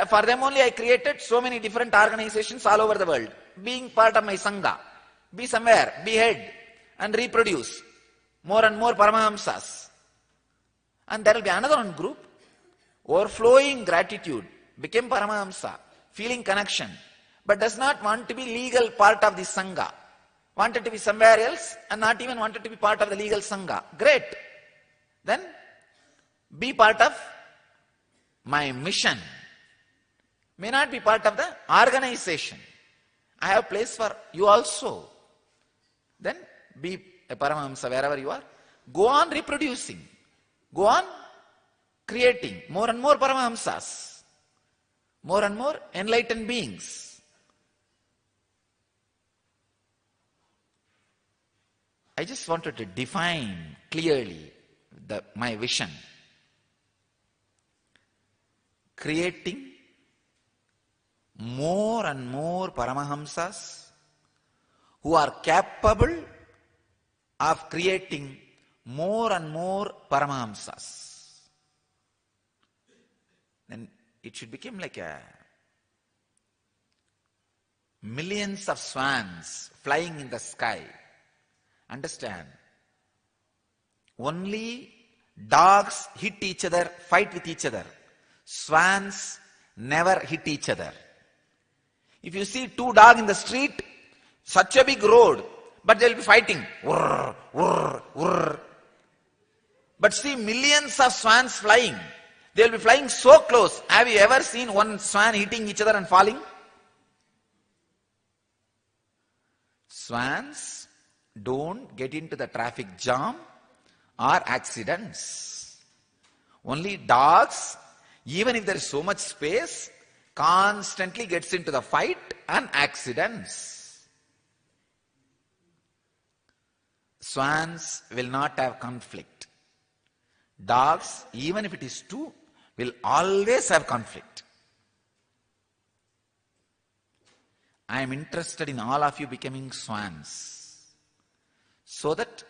For them only I created so many different organizations all over the world, being part of my Sangha. Be somewhere, be head, and reproduce more and more Paramahamsas. And there will be another one group, overflowing gratitude, became Paramahamsa, feeling connection, but does not want to be legal part of the Sangha. Wanted to be somewhere else and not even wanted to be part of the legal Sangha. Great. Then be part of my mission. may not be part of the organization. I have place for you also. Then be a Paramahamsa wherever you are. Go on reproducing. Go on creating more and more Paramahamsas. More and more enlightened beings. I just wanted to define clearly my vision. Creating more and more Paramahamsas who are capable of creating more and more Paramahamsas. Then it should become like a millions of swans flying in the sky. Understand? Only dogs hit each other, fight with each other. Swans never hit each other. If you see two dogs in the street, such a big road, but they'll be fighting. Whirr, whirr, whirr. But see millions of swans flying. They'll be flying so close. Have you ever seen one swan hitting each other and falling? Swans don't get into the traffic jam or accidents. Only dogs, even if there is so much space, constantly gets into the fight and accidents. Swans will not have conflict. Dogs, even if it is two, will always have conflict. I am interested in all of you becoming swans, so that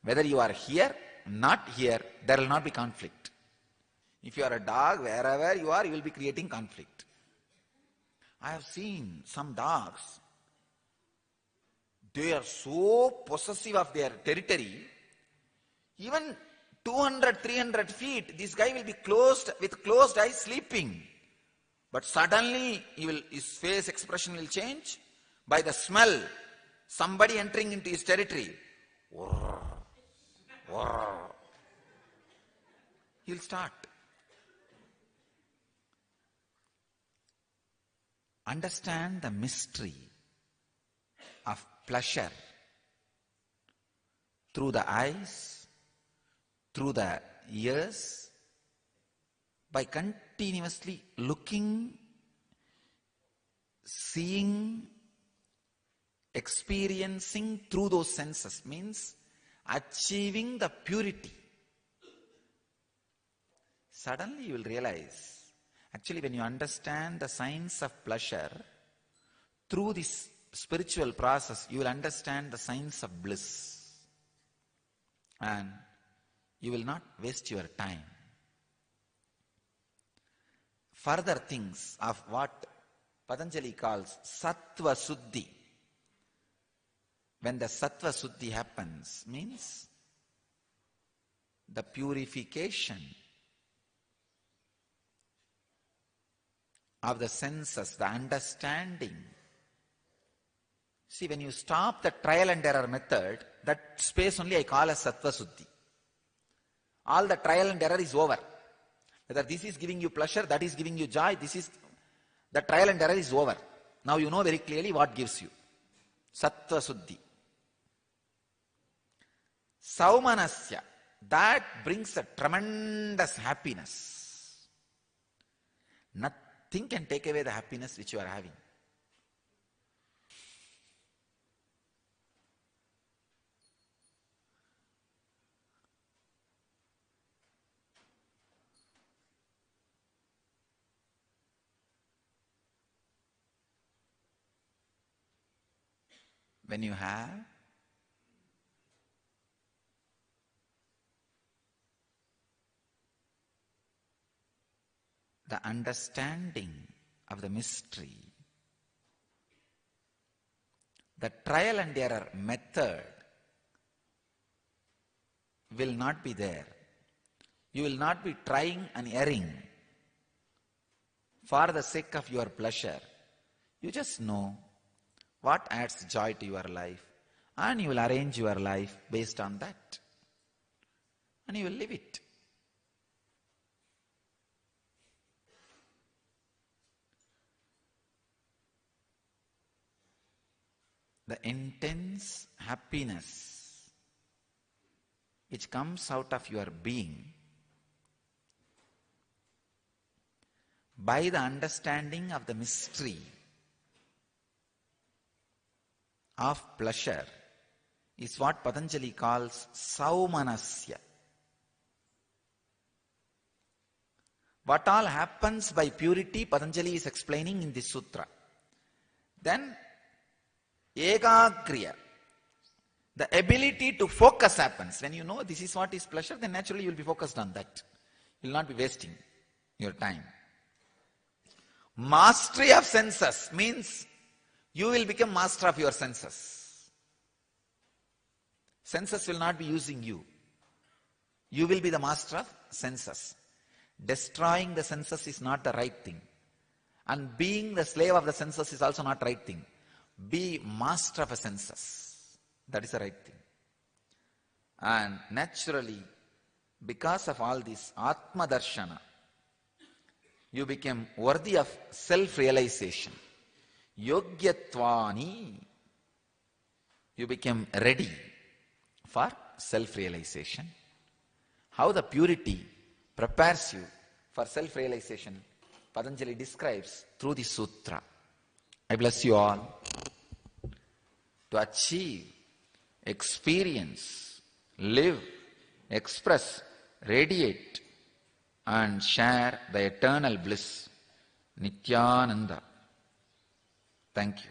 whether you are here, not here, there will not be conflict. If you are a dog, wherever you are, you will be creating conflict. I have seen some dogs, they are so possessive of their territory, even 200, 300 feet, this guy will be with closed eyes sleeping. But suddenly his face expression will change by the smell. Somebody entering into his territory. He'll start. Understand the mystery of pleasure through the eyes, through the ears, by continuously looking, seeing, experiencing through those senses, means achieving the purity. Suddenly you will realize, actually when you understand the science of pleasure, through this spiritual process, you will understand the science of bliss. And you will not waste your time. Further things of what Patanjali calls Sattva Suddhi. When the Sattva Suddhi happens, means the purification of the senses, the understanding. See, when you stop the trial and error method, that space only I call as Sattva Suddhi. All the trial and error is over. Whether this is giving you pleasure, that is giving you joy, the trial and error is over. Now you know very clearly what gives you. Sattva Suddhi. Saumanasya, that brings a tremendous happiness. Nothing can take away the happiness which you are having. When you have the understanding of the mystery, the trial and error method will not be there. You will not be trying and erring for the sake of your pleasure. You just know what adds joy to your life, and you will arrange your life based on that. And you will live it. . the intense happiness which comes out of your being by the understanding of the mystery of pleasure is what Patanjali calls saumanasya. What all happens by purity, Patanjali is explaining in this sutra. Then, ekagriya, the ability to focus happens. When you know this is what is pleasure, then naturally you will be focused on that. You will not be wasting your time. Mastery of senses means you will become master of your senses. Senses will not be using you. You will be the master of senses. Destroying the senses is not the right thing. And being the slave of the senses is also not the right thing. Be master of the senses. That is the right thing. And naturally, because of all this Atma Darshana, you became worthy of self-realization. Yogyatvani, you became ready for self-realization. How the purity prepares you for self-realization, Patanjali describes through the sutra. I bless you all to achieve, experience, live, express, radiate, and share the eternal bliss. Nithyananda. Thank you.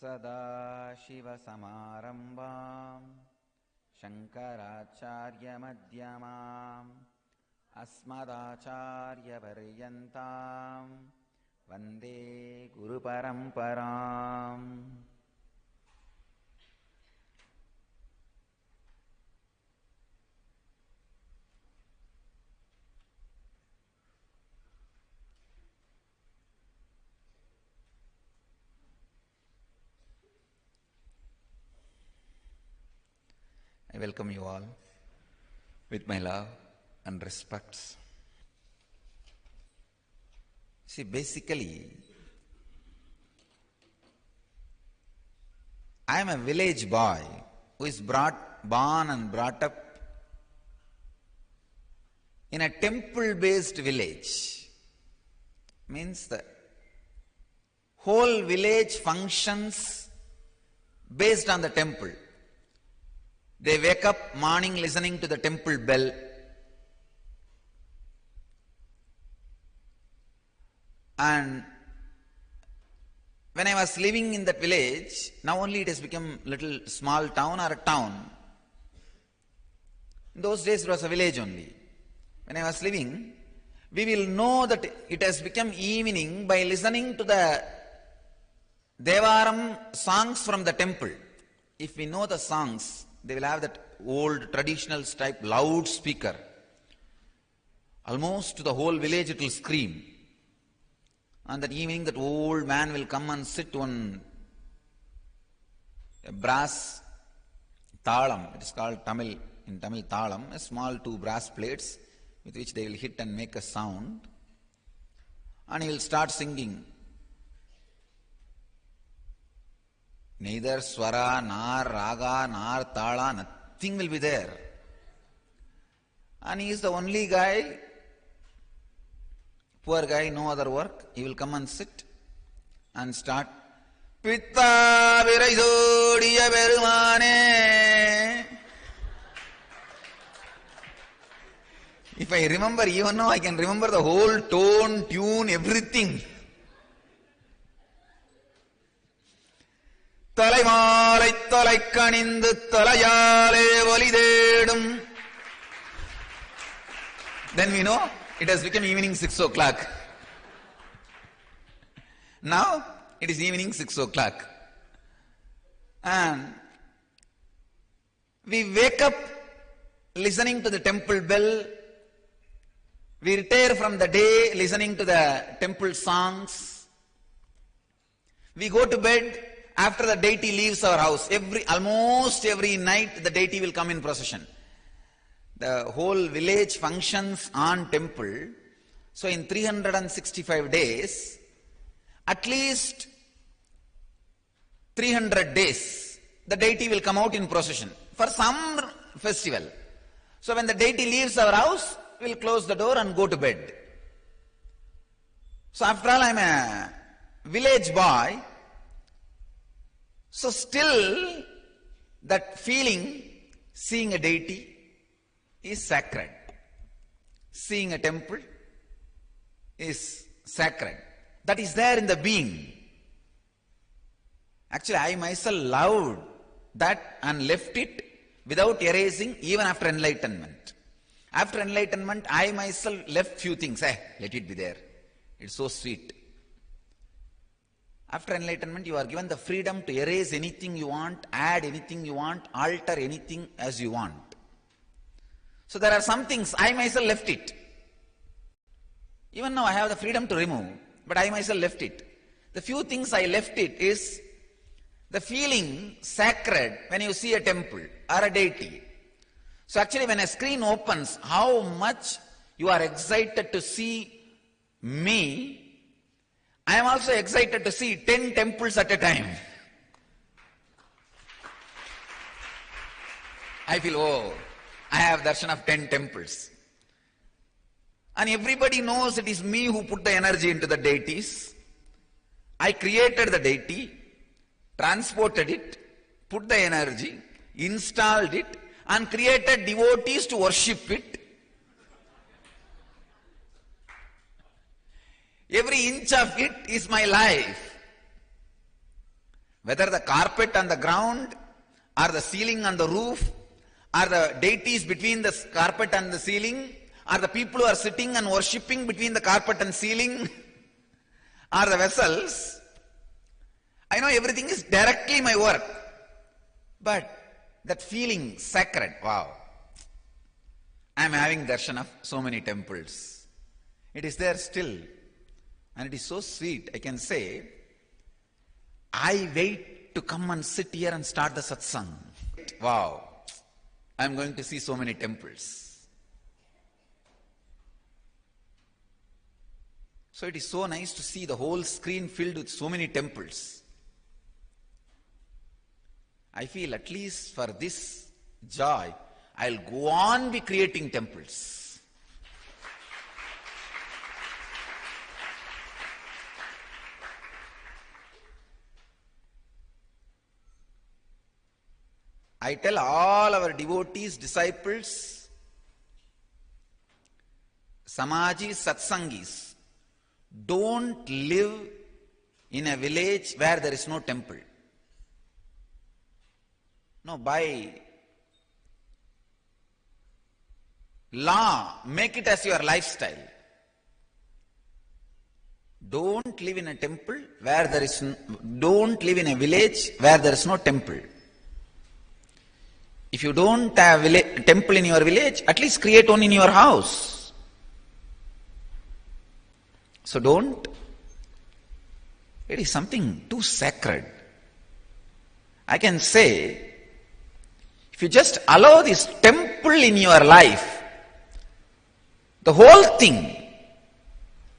Sadashivasamarambam Shankaracharya-madhyamam Asmadacharya-paryantam Vande Guru-paramparam. I welcome you all with my love and respects. See, basically, I am a village boy who is born and brought up in a temple-based village. Means the whole village functions based on the temple. They wake up morning listening to the temple bell. And when I was living in that village, now only it has become little small town or a town. In those days it was a village only. When I was living, we will know that it has become evening by listening to the Devaram songs from the temple. If we know the songs, they will have that old traditional type loudspeaker. Almost to the whole village it will scream. And that evening that old man will come and sit on a brass talam. It is called in Tamil talam, a small 2 brass plates with which they will hit and make a sound. And he will start singing. Neither swara, nor raga, nor tala, nothing will be there. And he is the only guy, poor guy, no other work. He will come and sit and start. Pitta viraisodiya perumane. If I remember, even now I can remember the whole tone, tune, everything. Talaimaalai talaikkanindu talayale volidedum. Then we know it has become evening 6 o'clock. Now it is evening 6 o'clock. And we wake up listening to the temple bell. We retire from the day listening to the temple songs. We go to bed after the deity leaves our house. Almost every night the deity will come in procession. The whole village functions on temple. So in 365 days, at least 300 days, the deity will come out in procession for some festival. So when the deity leaves our house, we will close the door and go to bed. So after all, I am a village boy. So still that feeling, seeing a deity is sacred. Seeing a temple is sacred. That is there in the being. Actually, I myself loved that and left it without erasing even after enlightenment. After enlightenment, I myself left few things. Let it be there. It's so sweet. After enlightenment, you are given the freedom to erase anything you want, add anything you want, alter anything as you want. So there are some things, I myself left it. Even now I have the freedom to remove, but I myself left it. The few things I left it is the feeling sacred when you see a temple or a deity. So actually when a screen opens, how much you are excited to see me, I am also excited to see 10 temples at a time. I feel, I have darshan of 10 temples. And everybody knows it is me who put the energy into the deities. I created the deity, transported it, put the energy, installed it, and created devotees to worship it. Every inch of it is my life. Whether the carpet on the ground, or the ceiling on the roof, or the deities between the carpet and the ceiling, or the people who are sitting and worshipping between the carpet and ceiling, or the vessels, I know everything is directly my work. But that feeling sacred, wow. I am having darshan of so many temples. It is there still. And it is so sweet. I can say, I wait to come and sit here and start the satsang. Wow. I am going to see so many temples. So it is so nice to see the whole screen filled with so many temples. I feel at least for this joy, I'll go on be creating temples. I tell all our devotees, disciples, Samajis, Satsangis, don't live in a village where there is no temple. No, by law, make it as your lifestyle. Don't live in a temple where there is don't live in a village where there is no temple. If you don't have a temple in your village, at least create one in your house. So don't. It is something too sacred. I can say, if you just allow this temple in your life, the whole thing,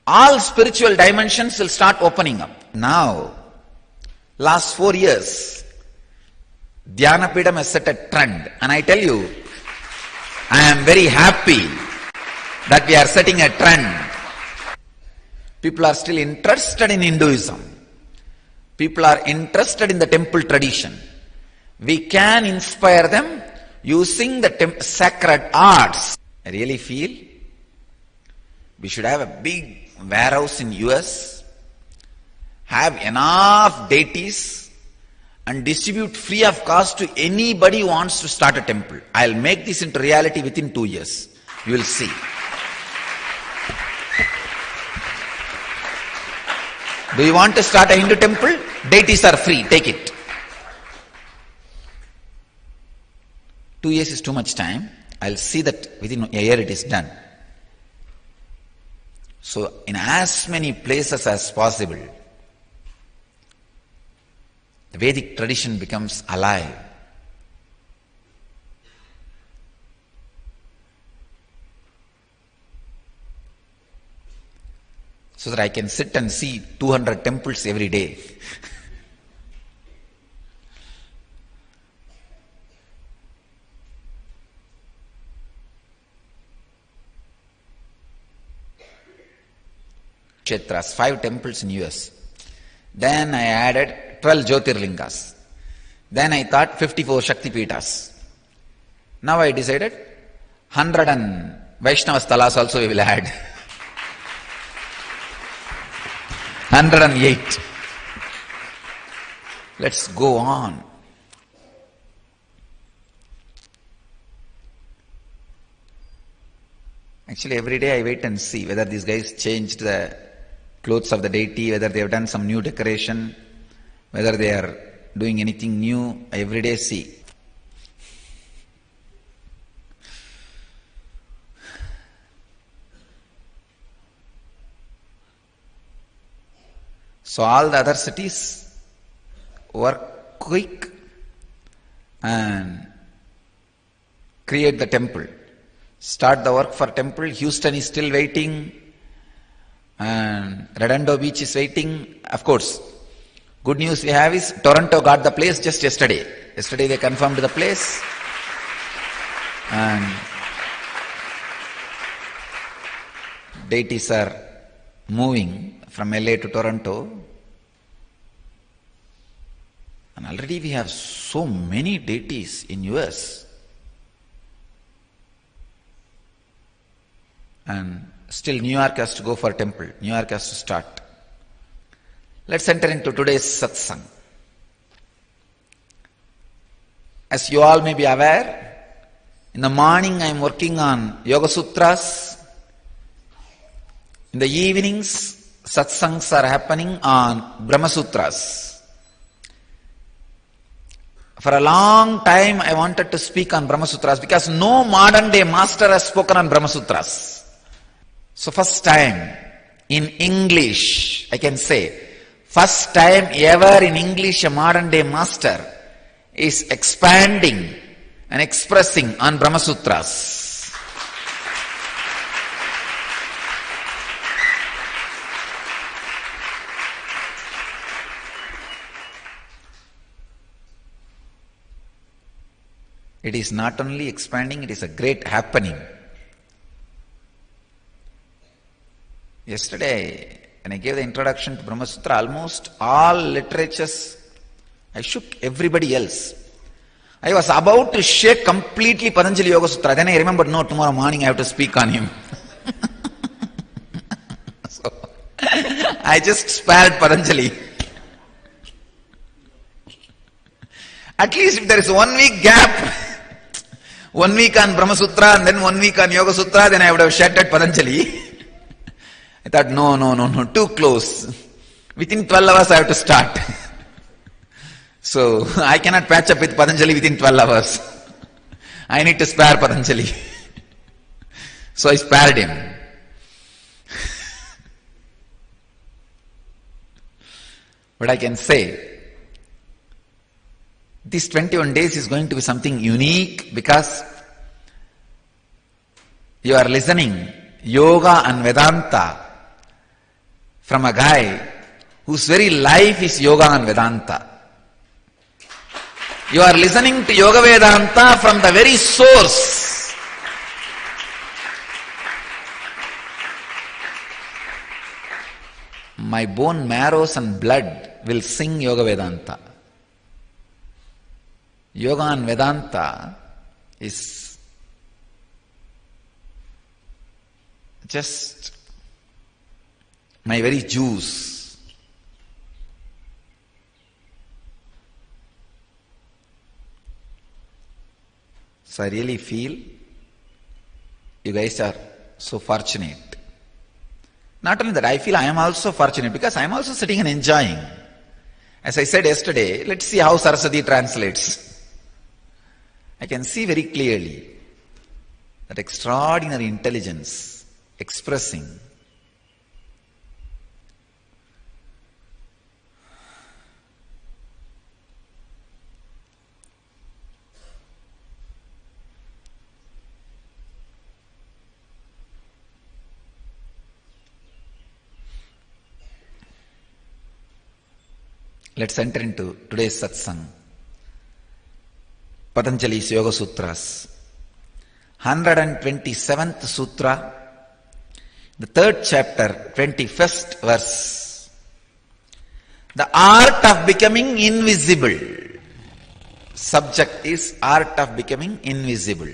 all spiritual dimensions will start opening up. Now, last 4 years, Dhyanapidam has set a trend. And I tell you, I am very happy that we are setting a trend. People are still interested in Hinduism. People are interested in the temple tradition. We can inspire them using the sacred arts. I really feel we should have a big warehouse in US, have enough deities, and distribute free of cost to anybody who wants to start a temple. I'll make this into reality within 2 years. You will see. Do you want to start a Hindu temple? Deities are free. Take it. 2 years is too much time. I'll see that within a year it is done. So, in as many places as possible, the Vedic tradition becomes alive. So that I can sit and see 200 temples every day. Kshetras, 5 temples in US. Then I added 12 Jyotirlingas. Then I thought 54 Shakti Pitas. Now I decided 100 and Vaishnava Stalas also we will add. 108. Let's go on. Actually, every day I wait and see whether these guys changed the clothes of the deity, whether they have done some new decoration, whether they are doing anything new. I every day see. So all the other cities work quick and create the temple. Start the work for temple. Houston is still waiting and Redondo Beach is waiting. Of course, good news we have is Toronto got the place just yesterday. Yesterday they confirmed the place and deities are moving from LA to Toronto. And already we have so many deities in US. And still New York has to go for temple. New York has to start. Let's enter into today's satsang. As you all may be aware, in the morning I am working on Yoga Sutras. In the evenings, satsangs are happening on Brahma Sutras. For a long time I wanted to speak on Brahma Sutras because no modern day master has spoken on Brahma Sutras. So first time in English, I can say, first time ever in English a modern day master is expanding and expressing on Brahma Sutras. It is not only expanding, it is a great happening. Yesterday, when I gave the introduction to Brahma Sutra, almost all literatures, I shook everybody else. I was about to shake completely Patanjali Yoga Sutra. Then I remembered, no, tomorrow morning I have to speak on him. So, I just spared Patanjali. At least if there is 1 week gap, 1 week on Brahma Sutra and then 1 week on Yoga Sutra, then I would have shattered Patanjali. I thought, no, too close. Within 12 hours I have to start. So, I cannot patch up with Patanjali within 12 hours. I need to spare Patanjali. So I spared him. But I can say, these 21 days is going to be something unique because you are listening Yoga and Vedanta from a guy whose very life is Yoga and Vedanta. You are listening to Yoga Vedanta from the very source. My bone marrows and blood will sing Yoga Vedanta. Yoga and Vedanta is just my very juice. So I really feel you guys are so fortunate. Not only that, I feel I am also fortunate because I am also sitting and enjoying. As I said yesterday, let's see how Saraswati translates. I can see very clearly that extraordinary intelligence expressing Let's enter into today's satsang. Patanjali's Yoga Sutras. 127th Sutra, the 3rd chapter, 21st verse. The art of becoming invisible. Subject is art of becoming invisible.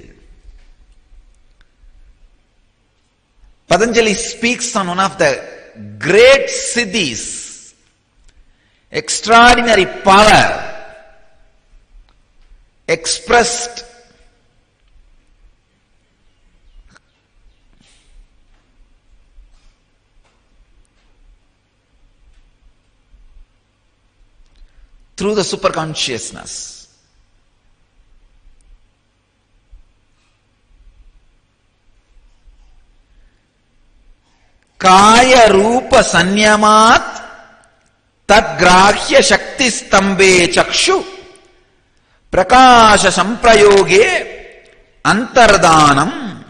Patanjali speaks on one of the great siddhis, extraordinary power expressed through the superconsciousness. Kaya Rupa Sanyamat Tadgrahya Shakti Stambe Chakshu Prakasha Samprayoge Antardanam.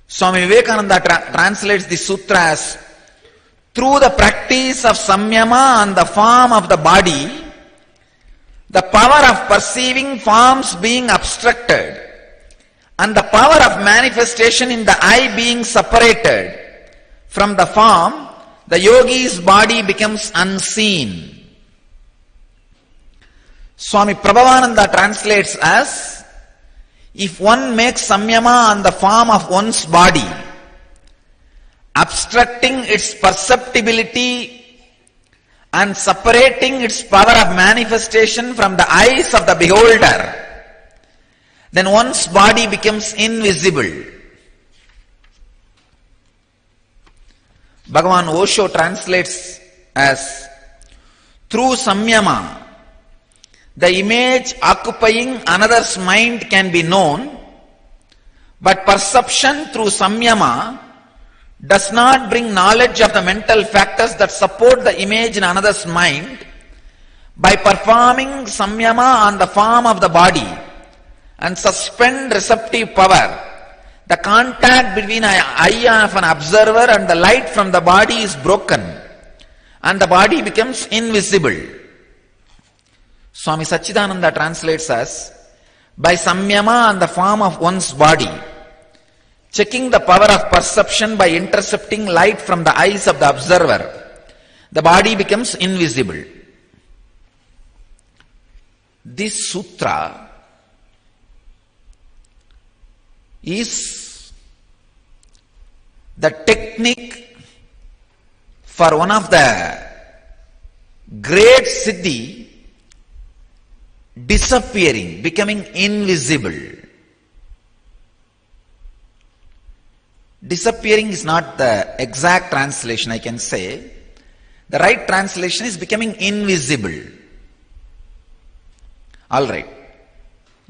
Swami Vivekananda translates the sutra as, through the practice of samyama and the form of the body, the power of perceiving forms being obstructed, and the power of manifestation in the eye being separated from the form, the yogi's body becomes unseen. Swami Prabhavananda translates as, if one makes samyama on the form of one's body, obstructing its perceptibility and separating its power of manifestation from the eyes of the beholder, then one's body becomes invisible. Bhagavan Osho translates as, through samyama, the image occupying another's mind can be known, but perception through samyama does not bring knowledge of the mental factors that support the image in another's mind. By performing samyama on the form of the body and suspend receptive power, the contact between the eye of an observer and the light from the body is broken and the body becomes invisible. Swami Satchidananda translates as, by samyama on the form of one's body, checking the power of perception by intercepting light from the eyes of the observer, the body becomes invisible. This sutra is the technique for one of the great siddhi disappearing, becoming invisible. Disappearing is not the exact translation, I can say. The right translation is becoming invisible. Alright.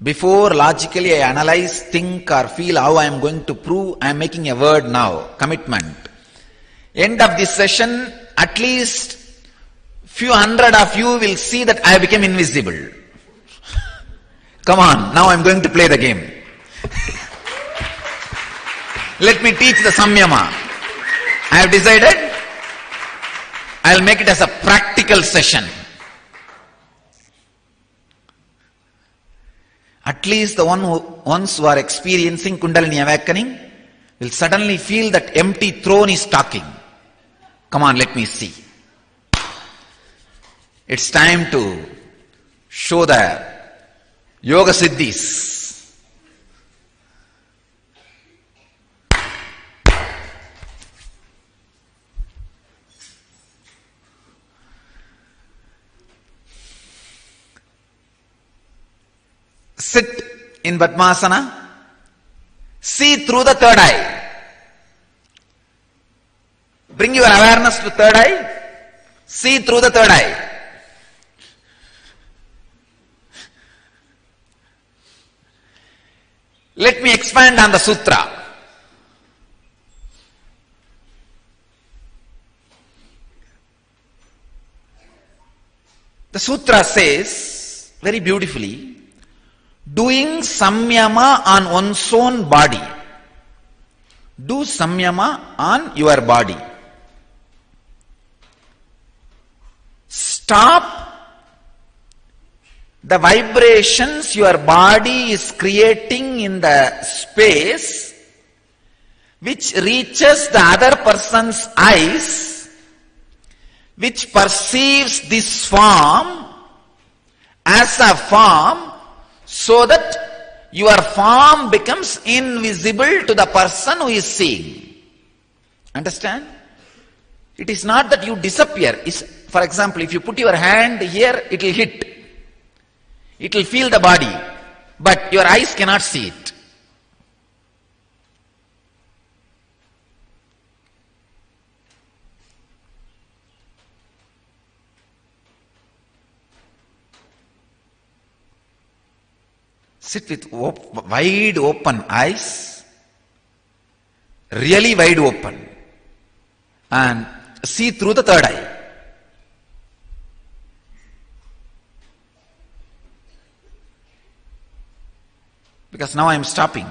Before logically I analyze, think or feel how I am going to prove, I am making a word now, commitment. End of this session, at least few hundred of you will see that I became invisible. Come on, now I am going to play the game. Let me teach the samyama. I have decided I will make it as a practical session. At least the ones who are experiencing Kundalini awakening will suddenly feel that empty throne is talking. Come on, let me see. It's time to show the Yoga Siddhis. Sit in Padmasana. See through the third eye. Bring your awareness to third eye. See through the third eye. Let me expand on the sutra. The sutra says very beautifully, doing samyama on one's own body. Do samyama on your body. Stop the vibrations your body is creating in the space which reaches the other person's eyes, which perceives this form as a form, so that your form becomes invisible to the person who is seeing. Understand? It is not that you disappear. For example, if you put your hand here, it will hit. It will feel the body, but your eyes cannot see it. Sit with wide open eyes, really wide open, and see through the third eye. Because now I am stopping.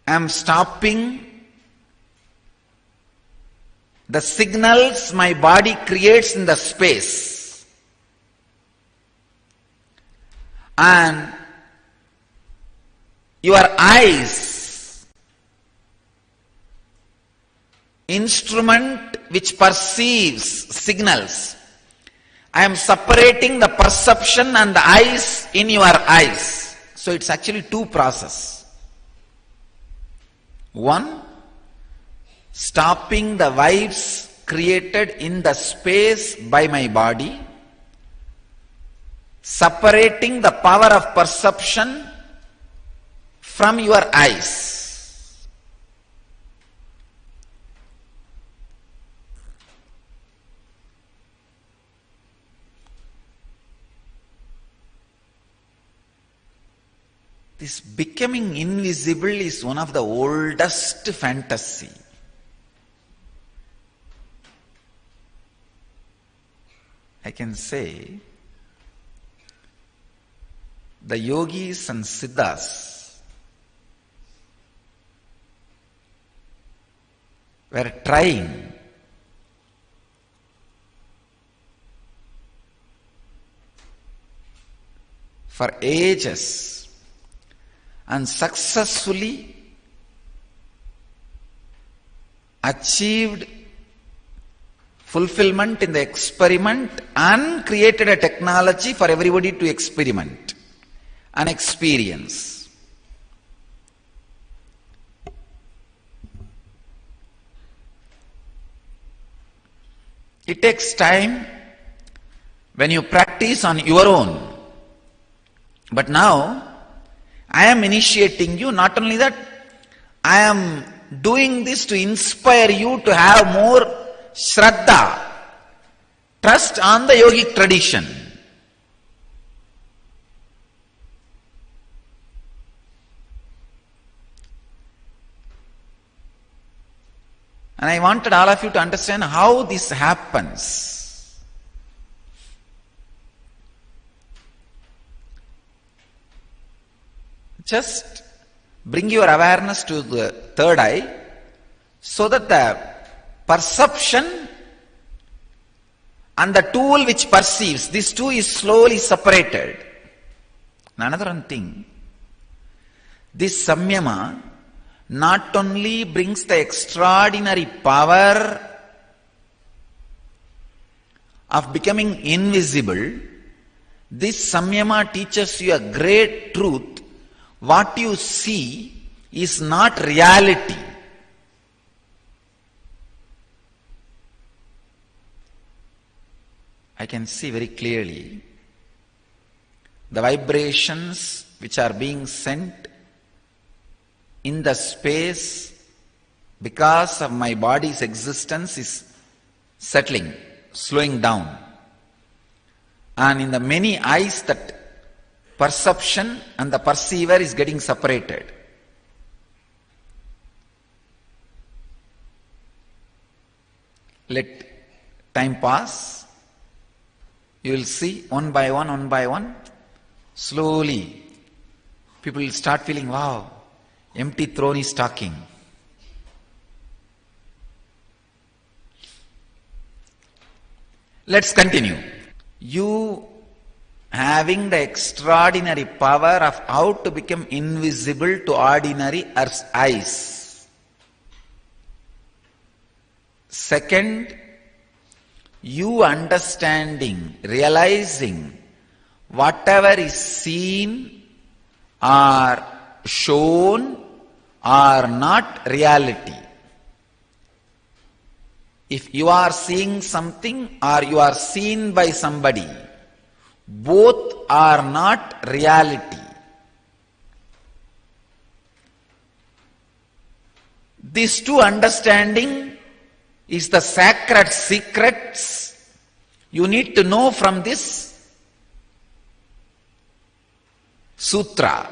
I am stopping the signals my body creates in the space. And your eyes, instrument which perceives signals. I am separating the perception and the eyes in your eyes. So it's actually two processes. One, stopping the vibes created in the space by my body, separating the power of perception from your eyes. This becoming invisible is one of the oldest fantasy. I can say the yogis and siddhas were trying for ages and successfully achieved fulfillment in the experiment and created a technology for everybody to experiment and experience. It takes time when you practice on your own. But now, I am initiating you. Not only that, I am doing this to inspire you to have more Shraddha, trust on the yogic tradition. And I wanted all of you to understand how this happens. Just bring your awareness to the third eye so that the perception and the tool which perceives, these two is slowly separated. And another one thing, this samyama not only brings the extraordinary power of becoming invisible, this samyama teaches you a great truth. What you see is not reality. I can see very clearly the vibrations which are being sent in the space because of my body's existence is settling, slowing down. And in the many eyes, that perception and the perceiver is getting separated. Let time pass. You will see one by one, slowly people will start feeling, wow, empty throne is talking. Let's continue. You having the extraordinary power of how to become invisible to ordinary earth's eyes. Second, you understanding, realizing whatever is seen or shown are not reality. If you are seeing something or you are seen by somebody, both are not reality. This two understanding is the sacred secrets you need to know from this sutra.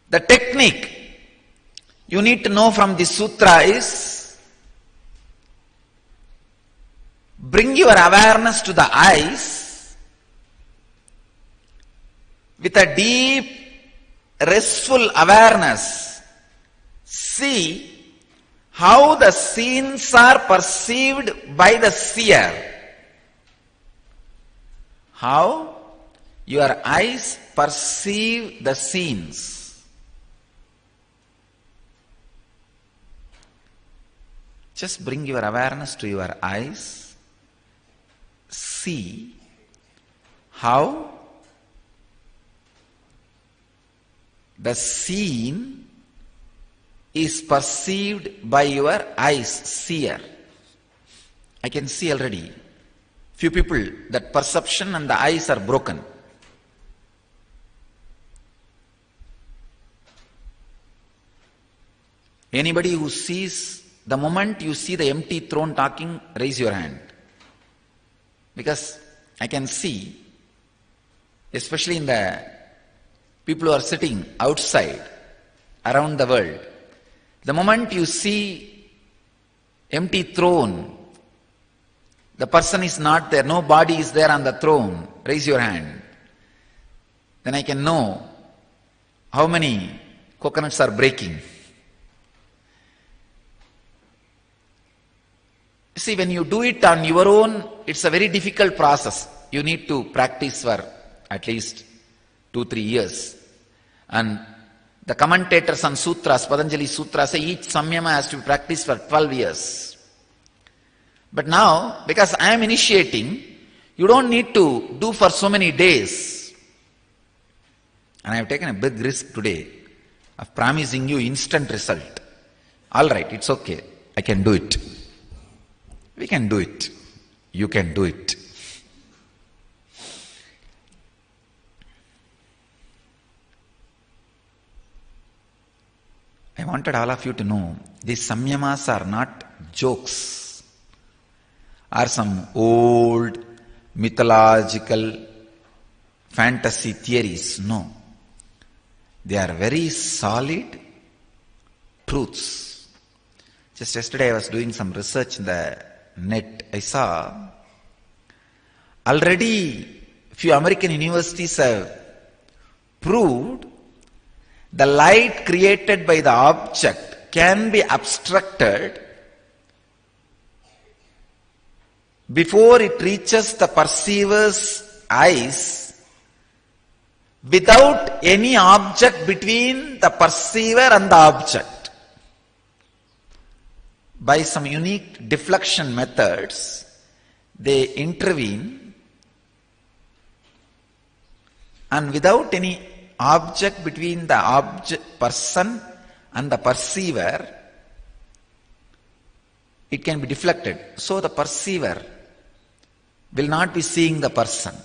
The technique you need to know from this sutra is bring your awareness to the eyes with a deep, restful awareness. See how the scenes are perceived by the seer. How your eyes perceive the scenes. Just bring your awareness to your eyes. See how the scene is perceived by your eyes, seer. I can see already few people that perception and the eyes are broken. Anybody who sees, the moment you see the empty throne talking, raise your hand. Because I can see, especially in the people who are sitting outside around the world, the moment you see empty throne, the person is not there, no body is there on the throne, raise your hand. Then I can know how many coconuts are breaking. See, when you do it on your own, it's a very difficult process. You need to practice for at least 2-3 years. And the commentators on sutras, Patanjali Sutras, say each samyama has to be practiced for 12 years. But now, because I am initiating, you don't need to do for so many days. And I have taken a big risk today of promising you instant result. All right, it's okay. I can do it. We can do it. You can do it. I wanted all of you to know these samyamas are not jokes or some old mythological fantasy theories. No. They are very solid truths. Just yesterday I was doing some research in the net. I saw already few American universities have proved the light created by the object can be abstracted before it reaches the perceiver's eyes without any object between the perceiver and the object. By some unique deflection methods, they intervene, and without any object between the person and the perceiver, it can be deflected. So the perceiver will not be seeing the person.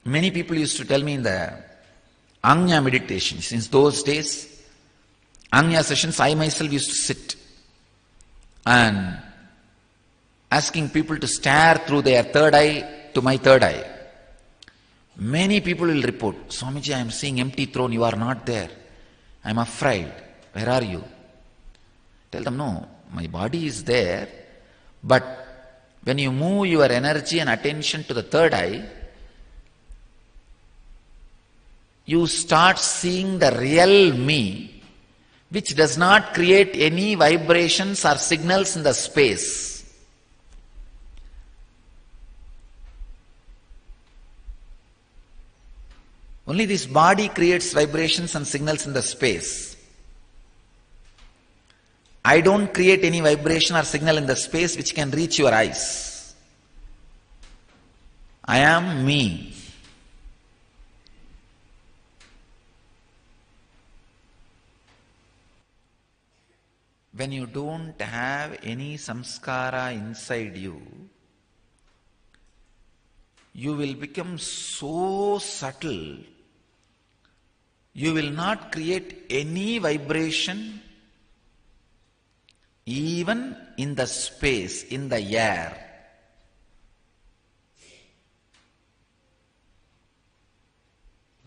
Many people used to tell me in the Anya meditation, since those days, Anya sessions, I myself used to sit and asking people to stare through their third eye to my third eye. Many people will report, Swamiji, I am seeing empty throne, you are not there. I am afraid. Where are you? Tell them, no, my body is there, but when you move your energy and attention to the third eye, you start seeing the real me, which does not create any vibrations or signals in the space. Only this body creates vibrations and signals in the space. I don't create any vibration or signal in the space which can reach your eyes. I am me. When you don't have any samskara inside you, you will become so subtle, you will not create any vibration even in the space, in the air.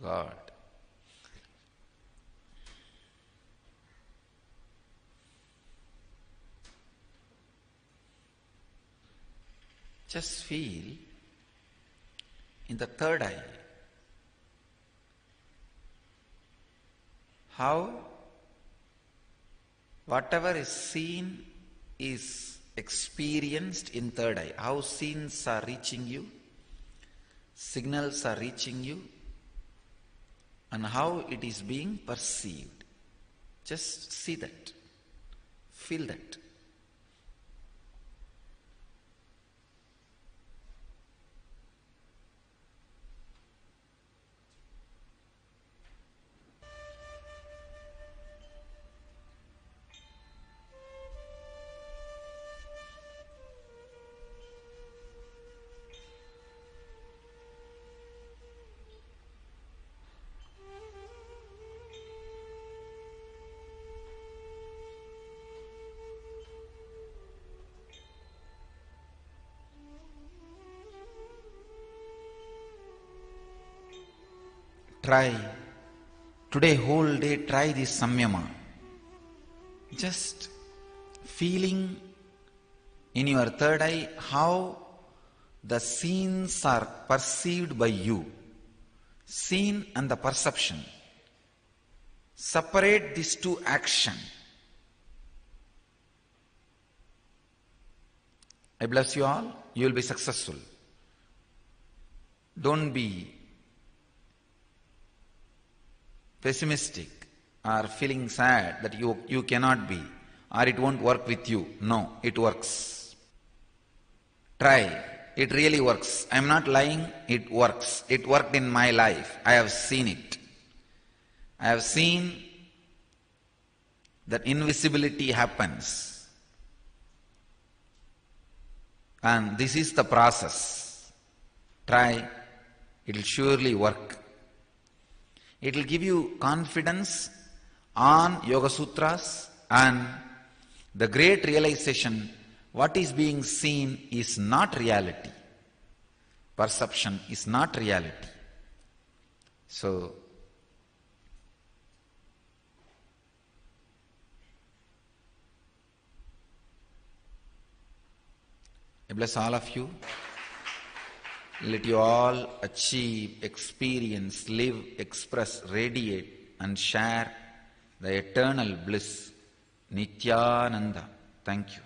God. Just feel in the third eye how whatever is seen is experienced in third eye. How scenes are reaching you, signals are reaching you, and how it is being perceived. Just see that, feel that. Try. Today whole day try this samyama. Just feeling in your third eye how the scenes are perceived by you. Scene and the perception. Separate these two actions. I bless you all. You will be successful. Don't be pessimistic or feeling sad that you cannot be or it won't work with you. No, it works. Try. It really works. I'm not lying, it works. It worked in my life. I have seen it. I have seen that invisibility happens. And this is the process. Try. It will surely work. It will give you confidence on Yoga Sutras and the great realization what is being seen is not reality. Perception is not reality. So, I bless all of you. Let you all achieve, experience, live, express, radiate and share the eternal bliss. Nithyananda. Thank you.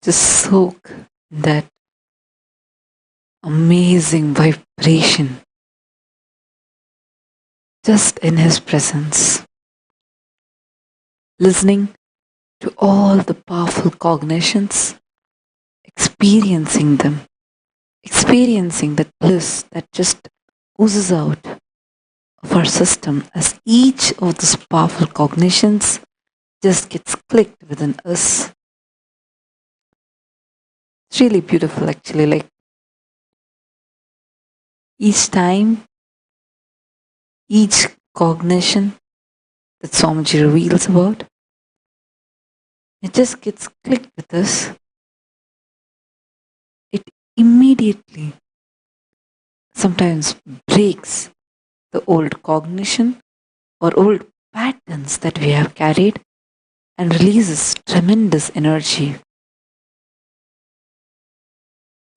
Just soak that amazing vibration just in His presence. Listening to all the powerful cognitions, experiencing them, experiencing that bliss that just oozes out of our system as each of those powerful cognitions just gets clicked within us. It's really beautiful actually, like each time, each cognition that Swamiji reveals about, it just gets clicked with us. It immediately sometimes breaks the old cognition or old patterns that we have carried and releases tremendous energy.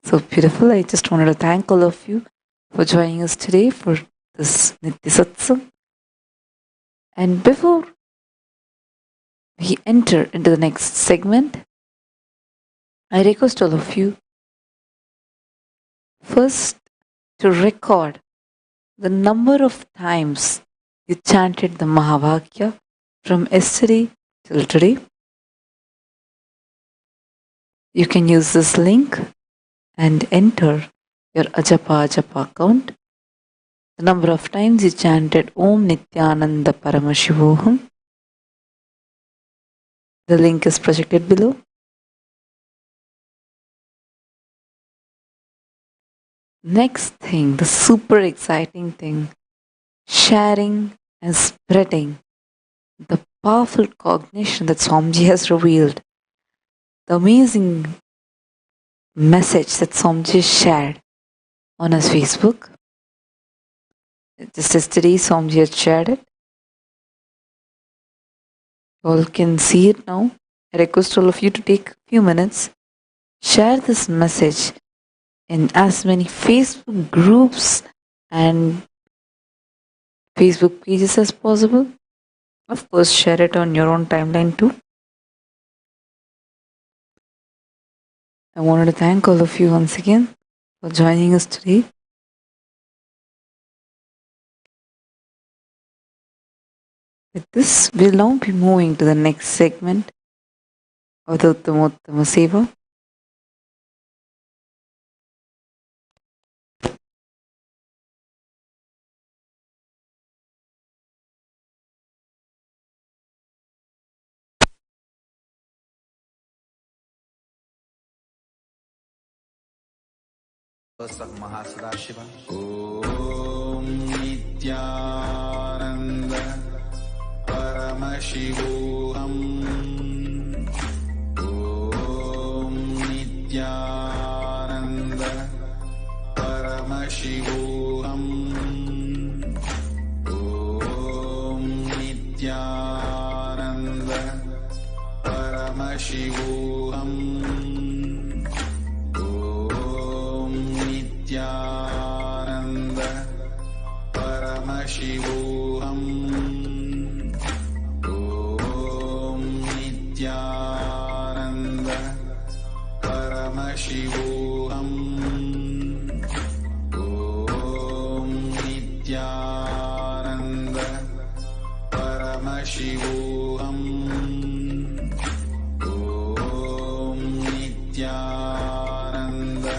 So beautiful. I just wanted to thank all of you for joining us today for this Nitya Satsang. And before we enter into the next segment, I request all of you first to record the number of times you chanted the Mahavakya from yesterday till today. You can use this link and enter your Ajapa count. The number of times you chanted Om Nithyananda Paramashivoham. The link is projected below. Next thing, the super exciting thing, sharing and spreading the powerful cognition that Swamiji has revealed. The amazing message that Swamiji shared on his Facebook. Just yesterday, Swamiji had shared it. You all can see it now. I request all of you to take a few minutes, share this message in as many Facebook groups and Facebook pages as possible. Of course, share it on your own timeline too. I wanted to thank all of you once again for joining us today. With this, we'll now be moving to the next segment of the Uttamottama Seva. Mahasadaशिवा. Om Nithyananda Paramashivoham. Om Nithyananda Paramashivoham. Om Nithyananda Paramashivoham. Paramashivoham. Om Nithyananda. Paramashivoham. Om Nithyananda.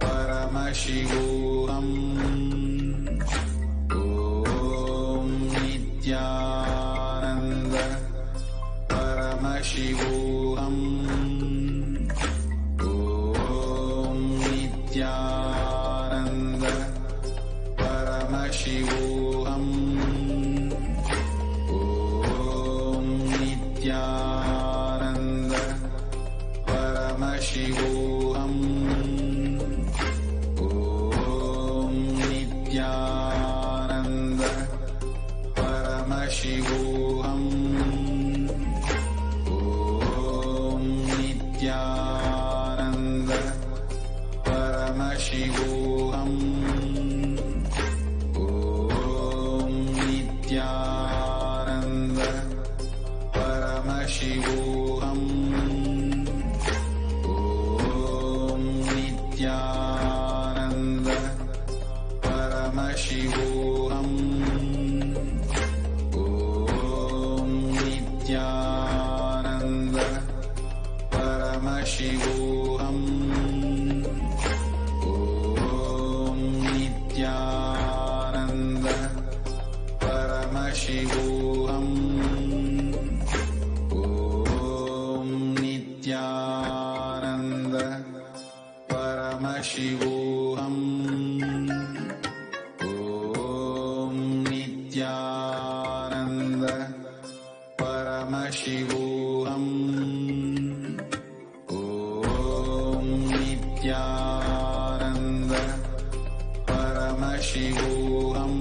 Paramashivoham. Om Nithyananda. Paramashivoham. Om Nithyananda. Paramashivoham. Om Nithyananda. Paramashivoham. Om Nithyananda. Paramashivoham. Om Nithyananda. Paramashivoham. Om Nithyananda. Paramashivoham. Om Nithyananda. Paramashivoham. Om Nithyananda. Paramashivoham. Om Nithyananda. Paramashivoham. Om Nithyananda. Paramashivoham. Om Nithyananda. Paramashivoham. Om Nithyananda. Paramashivoham.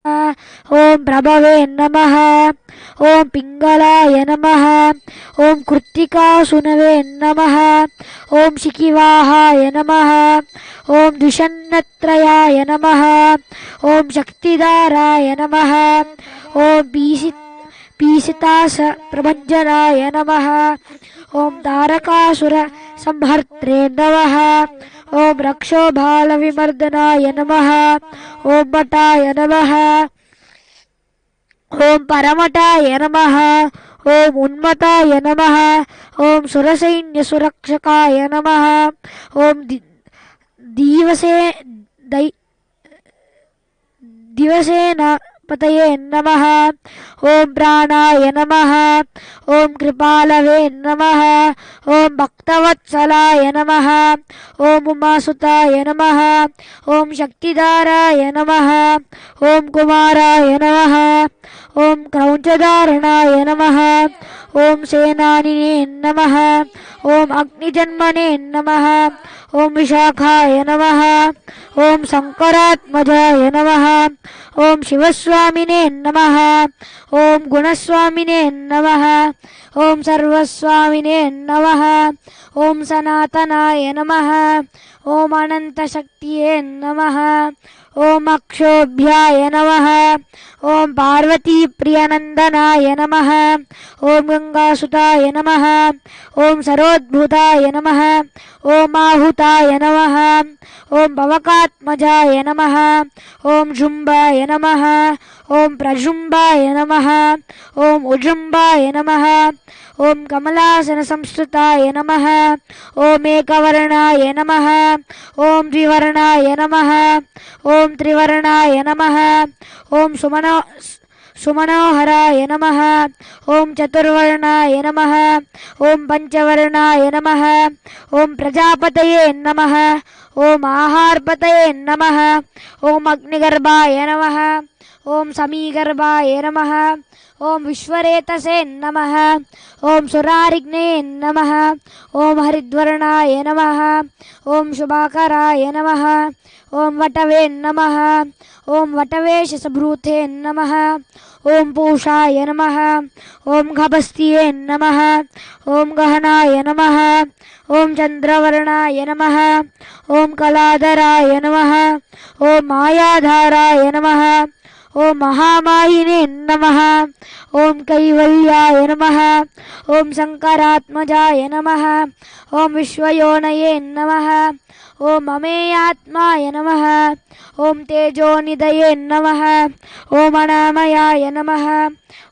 ओम प्रभवे नमः। ओम पिंगलाय नमः। ओम कृत्तिकासुनवे नमः। ओम शिखिवाहाय नमः। ओम द्विषन्नत्रयाय नमः। ओम शक्तिधाराय नमः। ओम पीसितास प्रभंजनाय नमः। ओम तारकासुर संहर्त्रे नमः। ओम रक्षोभाल विमर्दनाय नमः। ओम भटाय नमः। ओम परमटाय नमः। ओम उन्मताय नमः। ओम सुरसैन्य सुरक्षकाय नमः। ओम दीवसे दिवसेन पतये नमः। ओम प्राणाय नमः। ओम कृपालवे नमः। ओम भक्तवत्सलाय नमः। ओम उमासुताय नमः। ओम शक्तिधाराय नमः। ओम कुमाराय नमः। ओम क्रौंचधारणाय नमः। ओम सेनानिने नमः। ओम अग्निजन्मने नमः। ओम विशाखाय नमः। ओम शंकरात्मजाय नमः। ओम शिवस्वामिने नमः। ओम गुणस्वामिने नमः। ओम सर्वस्वामिने नमः। ओम सनातनाय नमः। ओम अनंतशक्तिये नमः। ओम अक्षोभ्याय नमः। ओम पार्वती प्रियनंदनाय नमः। ओम गंगासुताय नमः। ओम सरोद्भुताय नमः। ओम आहुताय नमः। ओम भवकात्मजाय नमः। ओम जुम्बाय नमः। ओम प्रजुम्बाय नमः। ओम उजुम्बाय नमः। ओम कमलासन संस्तुताय नमः। ओम एकवर्णाय नमः। ओम द्विवर्णाय नमः। ओम त्रिवर्णाय नमः। ओम सुमनोहराय नमः। ओम चतुर्वर्णाय नमः। ओम पंचवर्णाय नमः। ओम प्रजापतये नमः। ओम आहारपतये नमः। ओम अग्निगर्भाय नमः। ओम समीगर्भाय नमः। ओम विश्वरेतसे नमः। ओम सुरारिग्ने नमः। ओम हरिद्वर्णाय नमः। ओम शुभाकराय नमः। ओम वटवे नमः। ओम वटवेशसभृते नमः। ओम पूषाय नमः। ओम खबस्तिये नमः। ओम गहनाय नमः। ओम चंद्रवर्णाय नमः। ओम कलाधराय नमः। ओम मायाधाराय नमः। ओम महामायिने नमः। ओम कैवल्याय नमः। ओम शंकरात्मजाय नमः। ओम विश्वयोनये नमः। ओम अमेयात्माय नमः। ओम तेजोनिधये नमः। ओम अनामयाय नमः।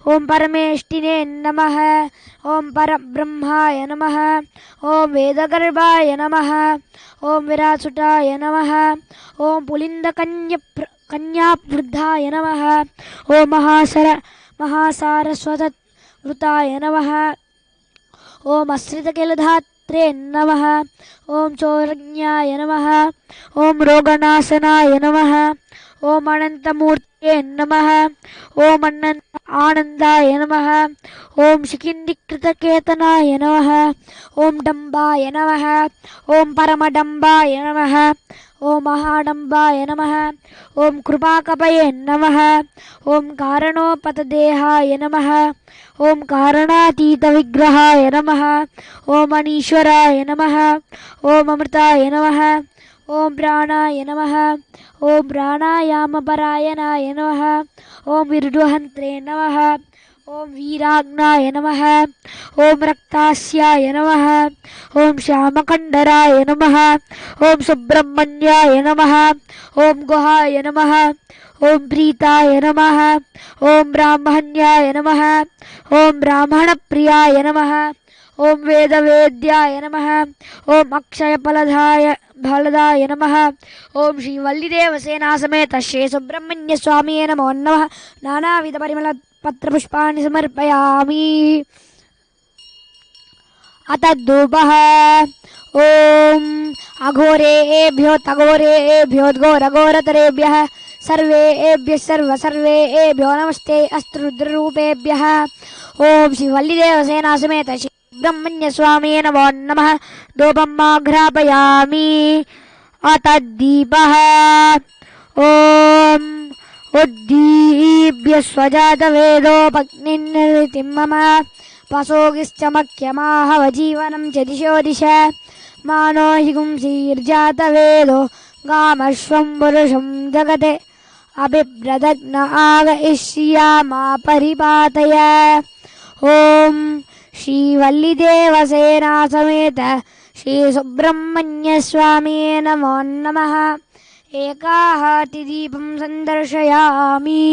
ओम परमेष्टिने नमः। ओम परब्रह्माय नमः। ओम वेदगर्भाय नमः। ओम विरासुटाय नमः। ओम कन्यावृद्धाय नमः। ओम महासारस्वतवृताय नमः। ओम आश्रितकेलधात्रे नमः। ओम चोरज्ञाय नमः। ओम रोगनाशनाय नमः। ओम अनंतमूर्तये नमः। ओम आनंदाय नमः। ओम शिखिंडिकृतकेतनाय नमः। ओम डम्बाय नमः। ओम परमडम्बाय नमः। ओम महाडम्बाय नमः। ओम कृपाकपये नमः। ओम कारणोपतदेहाय नमः। ओम कारणातीतविग्रहाय नमः। ओम अनीश्वराय नमः। ओम अमृताय नमः। ओम प्राणाय नमः। ओम प्राणायामपरायणाय नमः। ओम विरुडुहन्त्रे नमः। ओम वीराग्नाय नमः। ओम रक्तास्याय नमः। ओम श्यामकण्डराय नमः। ओम सुब्रह्मण्याय नमः। ओम गुहाय नमः। ओम प्रीताय नमः। ओम ब्राह्मण्याय नमः। ओम ब्राह्मणप्रियाय नमः। ओम वेदवेद्याय नमः। ओम अक्षयफलदाय नमः। ओम श्री वल्लीदेवसेना समेत श्री सुब्रह्मण्य स्वामिये नमो नमः। नानाविध परिमल पत्रपुष्पाणि समर्पयामि। अथ धूपः। ओम अघोरेभ्यो तघोरेभ्यो घोरघोरतरेभ्यः सर्वेभ्यो नमस्ते अस्तु रुद्ररूपेभ्यः। ओम श्री वल्लीदेवसेना समेत श्री सुब्रह्मण्य स्वामिये नमो नमः। धूपम् आघ्रापयामि। अथ दीपः। ओम उद्दी ऋतुभ्यस्वजातवेदोपग्निर्नितिं मम पशोगिश्च मह्यमाहवजीवनं च दिशो दिश मानो हि गुंसीर्जातवेदो गामश्वं पुरुषं जगते अभिव्रदग्न आगइष्यामा परिपातय। ॐ श्रीवल्लीदेवसेना समेत श्रीसुब्रह्मण्यस्वामिये नमो नमः। एकाहातिदीपं सन्दर्शयामि।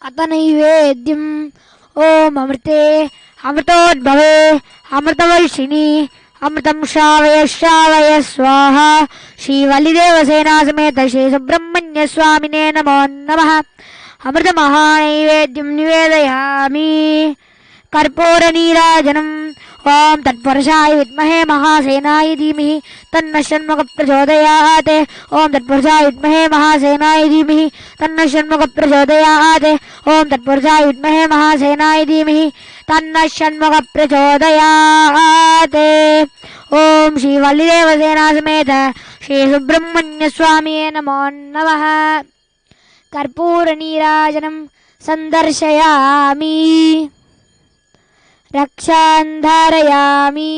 अत नैवेद्यम् ॐ अमृते अमृतोद्भवे अमृतवर्षिणि अमृतं श्रावय श्रावय स्वाहा। श्रीवल्लीदेवसेना समेत श्रीसुब्रह्मण्यस्वामिने नमो नमः। अमृतमहानैवेद्यं निवेदयामि। कर्पूरनीराजनम् ॐ तत्पुरुषाय विद्महे महासेनाय धीमहि तन्नः षण्मुखः प्रचोदयात्। ॐ तत्पुरुषाय विद्महे महासेनाय धीमहि तन्नः षण्मुखः प्रचोदयात्। ॐ तत्पुरुषाय विद्महे महासेनाय धीमहि तन्नः षण्मुखः प्रचोदयात्। ॐ श्रीवल्लीदेवसेना समेत श्रीसुब्रह्मण्यस्वामिये नमो नमः। कर्पूरनीराजनं सन्दर्शयामि। रक्षां धारयामि।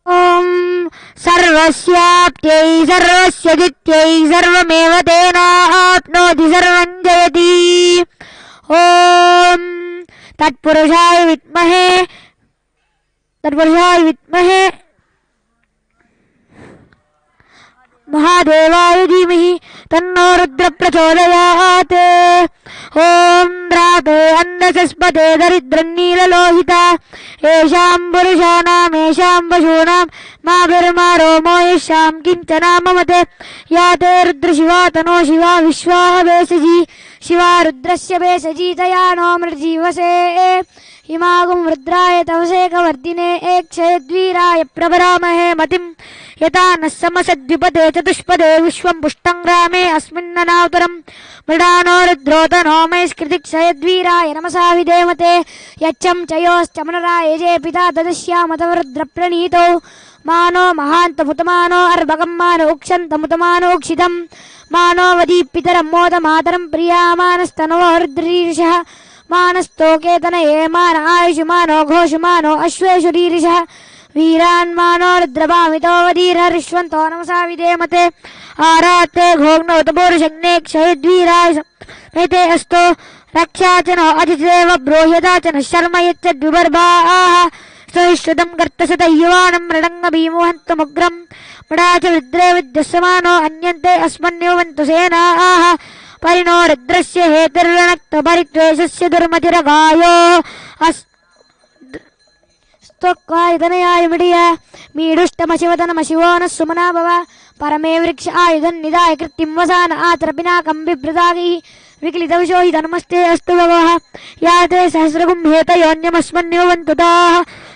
ॐ सर्वस्याप्त्यै सर्वस्य जित्यै सर्वमेव तेनाप्नोति सर्वं जयति। ॐ तत्पुरुषाय विद्महे महादेवाय धीमहि तन्नो रुद्र प्रचोदयात्। ॐ द्राते अन्नसस्पते दरिद्रन्नीललोहिता येषां पुरुषाणाम् येषां पशूनां मा रोमो येषां किञ्चनाममते या ते रुद्रशिवा तनो शिवा विश्वा भेषजी शिवा रुद्रस्य भेषजी तया नो मृजीवसे इमागुं रुद्राय तवसेकवर्दिने क्षयद्वीराय प्रभरामहे मतिं यथा नः समसद्विपदे चतुष्पदे विश्वं पुष्टं रामे अस्मिन्ननावतरम् मृडानो रुद्रोतनो मयस्कृतिक्षयद्वीराय नमसा विधेमते यच्छं चयोश्चमनराय जे पिता ददश्यामतवरुद्रप्रणीतौ मानो महान्तमुतमानो अर्भकं मानो उक्षन्तमुतमानोक्षितं मानो वदीपितरं मोदमातरं प्रियामानस्तनवो रुद्रीर्षः मानस्तोकेतनये मान आयुषमानो घोषमानो अश्वेषुरीर्षः वीरान्मानो रुद्रभामितो वदीर्हरिष्वन्तो नमसा विधेमते आराते घोग्नोतपोरुषग्ने क्षयद्वीराय मेते अस्तो रक्षा च नो अजिदेव ब्रोह्यता च न शर्म यच्चद्विबर्भाः स्तुतिश्रुतं कर्तसत युवानं मृडङ्गभीमुहन्तमुग्रं मृडा च रुद्रे विद्यस्यमानो अन्यन्ते अस्मन्युवन्तु सेनाः परिणो रुद्रस्य हेतिर्रणक्तपरित्वेषस्य दुर्मतिरगायो स्तोक्वायुधनयाय मिडिय मीडुष्टमशिवतनमशिवो नः सुमना भव परमे वृक्ष आयुधन् निधाय कृत्तिं वसान आतरपिनाकं बिभ्रदागिः विक्लितविशो हि नमस्ते अस्तु भवः या ते सहस्रगुं हेतयोऽन्यमस्मन्युवन्तु ताः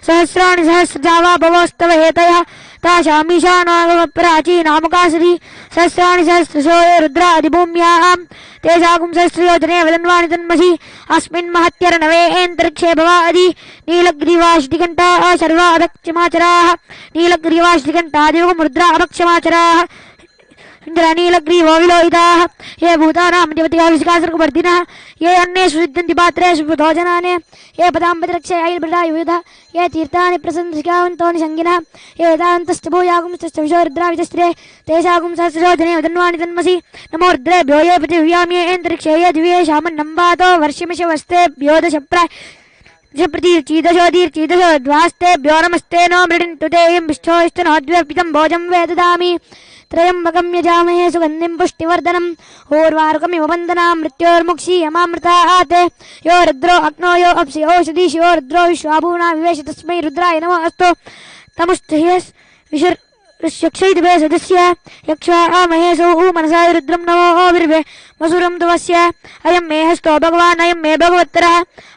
सहस्राणि सहस्रजावा भवोस्तव हेतयः ताशामीशानागमप्राचीनामुकाश्री सहस्राणि सहस्रशो ये रुद्रादिभूम्याम् तेषागुं सहस्रयोजने वदन्वानि तन्मसि अस्मिन् महत्यर्णवेऽन्तरिक्षे भवादि नीलग्रीवाशितिकण्ठाः शर्वा अभक्षमाचराः नीलग्रीवाशितिकण्ठादिवगुं रुद्रा अभक्षमाचराः नीलग्रीवो विलोहिताः ये भूतानां देवतिकाविष्कासर्गवर्धिनः ये अन्येषु सिद्धन्ति पात्रेषु भोजनानि ये पदाम्बतिरक्षे आयुर्भृतायुधः ये तीर्थानि प्रसन्नशिखावन्तो निषङ्गिनः ये वेदान्तश्च भूयागुंश्च विशो रुद्राविचस्त्रे तेषागुं सहस्रयोजने वदन्वानि तन्मसि नमो रुद्रेभ्यो ये पृथिव्याम्येऽन्तरिक्षे ये दिव्ये शामन्नम्बातो वर्षिमिषवस्तेभ्यो दशप्राय प्रतीर्चीदशोदीर्चीदशो द्वास्तेभ्यो नमस्ते नो मृडिन्तु ते यं विष्ठोऽस्तुनोद्व्यर्पितं भोजं वेददामि त्रयम्बकं यजामहे सुगन्धिं पुष्टिवर्धनम् ऊर्वारुकमिव वन्दनां मृत्योर्मुक्षीयमामृताते यो रुद्रो अग्नो यो अप्सि ओषधीषु यो रुद्रो विश्वाभूना विवेश तस्मै रुद्राय नमः अस्तु तमुष्टह्यस् विशर्यक्षयितभे सदस्य यक्ष्वामहे सौ मनसा रुद्रं नमो विर्वे मसुरं तवस्य अयं मे हस्तो भगवान् अयं मे भगवत्तरः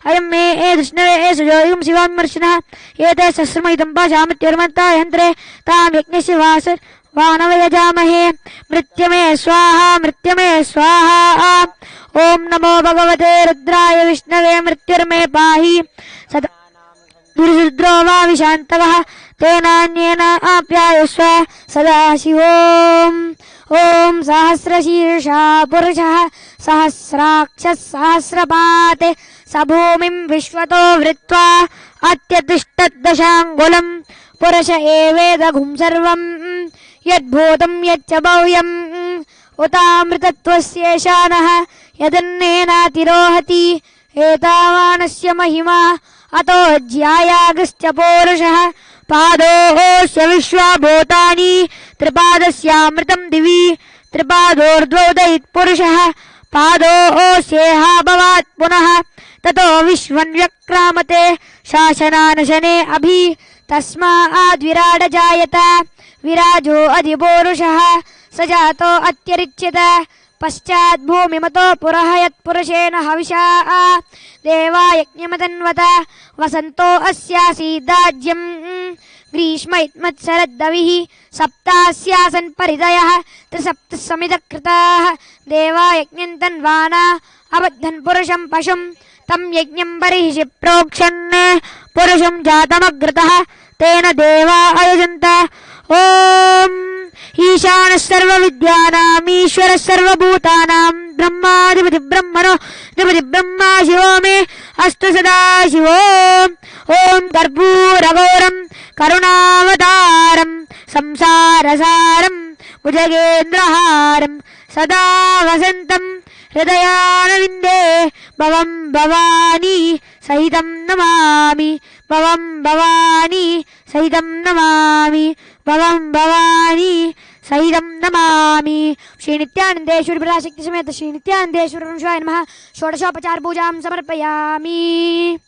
अयं मे धृष्णवे सुजोयुं शिवामर्शनः एते सहस्रमयुतं पाशामृत्युर्मत्ता यन्त्रे तां यज्ञस्य वानवयजामहे मृत्यमे स्वाहा ॐ नमो भगवते रुद्राय विष्णवे मृत्युर्मे पाहि सदा दुर्रुद्रो वा विशान्तवः तेनान्येन आप्यायस्व सदा शिवोम् ॐ सहस्रशीर्षा पुरुषः सहस्राक्षः सहस्रपाते स भूमिं विश्वतो वृत्वा अत्यतिष्ठद्दशाङ्गुलम् पुरुष एवेदघुं सर्वम् यद्भूतं यच्च भव्यम् उतामृतत्वस्येषानः यदन्नेनातिरोहति एतावानस्य महिमा अतो ज्यायागश्च पौरुषः पादोऽस्य विश्वभूतानि त्रिपादस्यामृतं दिवि त्रिपादोर्ध्वोदयित्पुरुषः पादोऽस्येहाभवात् पुनः ततो विश्वन्व्यक्रामते शासनानशने अभि तस्माद्विराड जायत विराजो अधिपौरुषः स जातो अत्यरिच्यत पश्चात् भूमिमतो पुरः यत्पुरुषेण हविषा देवा यज्ञमतन्वत वसन्तो अस्यासीदाज्यम् ग्रीष्म इत्मत्सरद्दविः सप्तास्यासन् परितयः त्रिसप्तसमितकृताः देवा यज्ञं तन्वाना अबद्धन् पुरुषं पशुं तं यज्ञं बर्हिषि प्रोक्षन् पुरुषं जातमग्रतः तेन देवा अयजन्त ॐ ईशानः सर्वविद्यानाम् ईश्वरः सर्वभूतानां ब्रह्माधिपति ब्रह्मणो अधिपति ब्रह्मा शिवो मे अस्तु सदा शिवो ॐ कर्पूरगौरं करुणावतारं संसारसारं भुजगेन्द्रहारं सदा वसन्तं हृदयारविन्दे भवं भवानी सहितं नमामि भवं भवानी सहितं नमामि भवं भवानी सहितं नमामि। श्री नित्यानंदेश्वरी पराशक्ति समेत श्री नित्यानंदेश्वरी वंशाय नमः। षोडशोपचार पूजां समर्पयामि।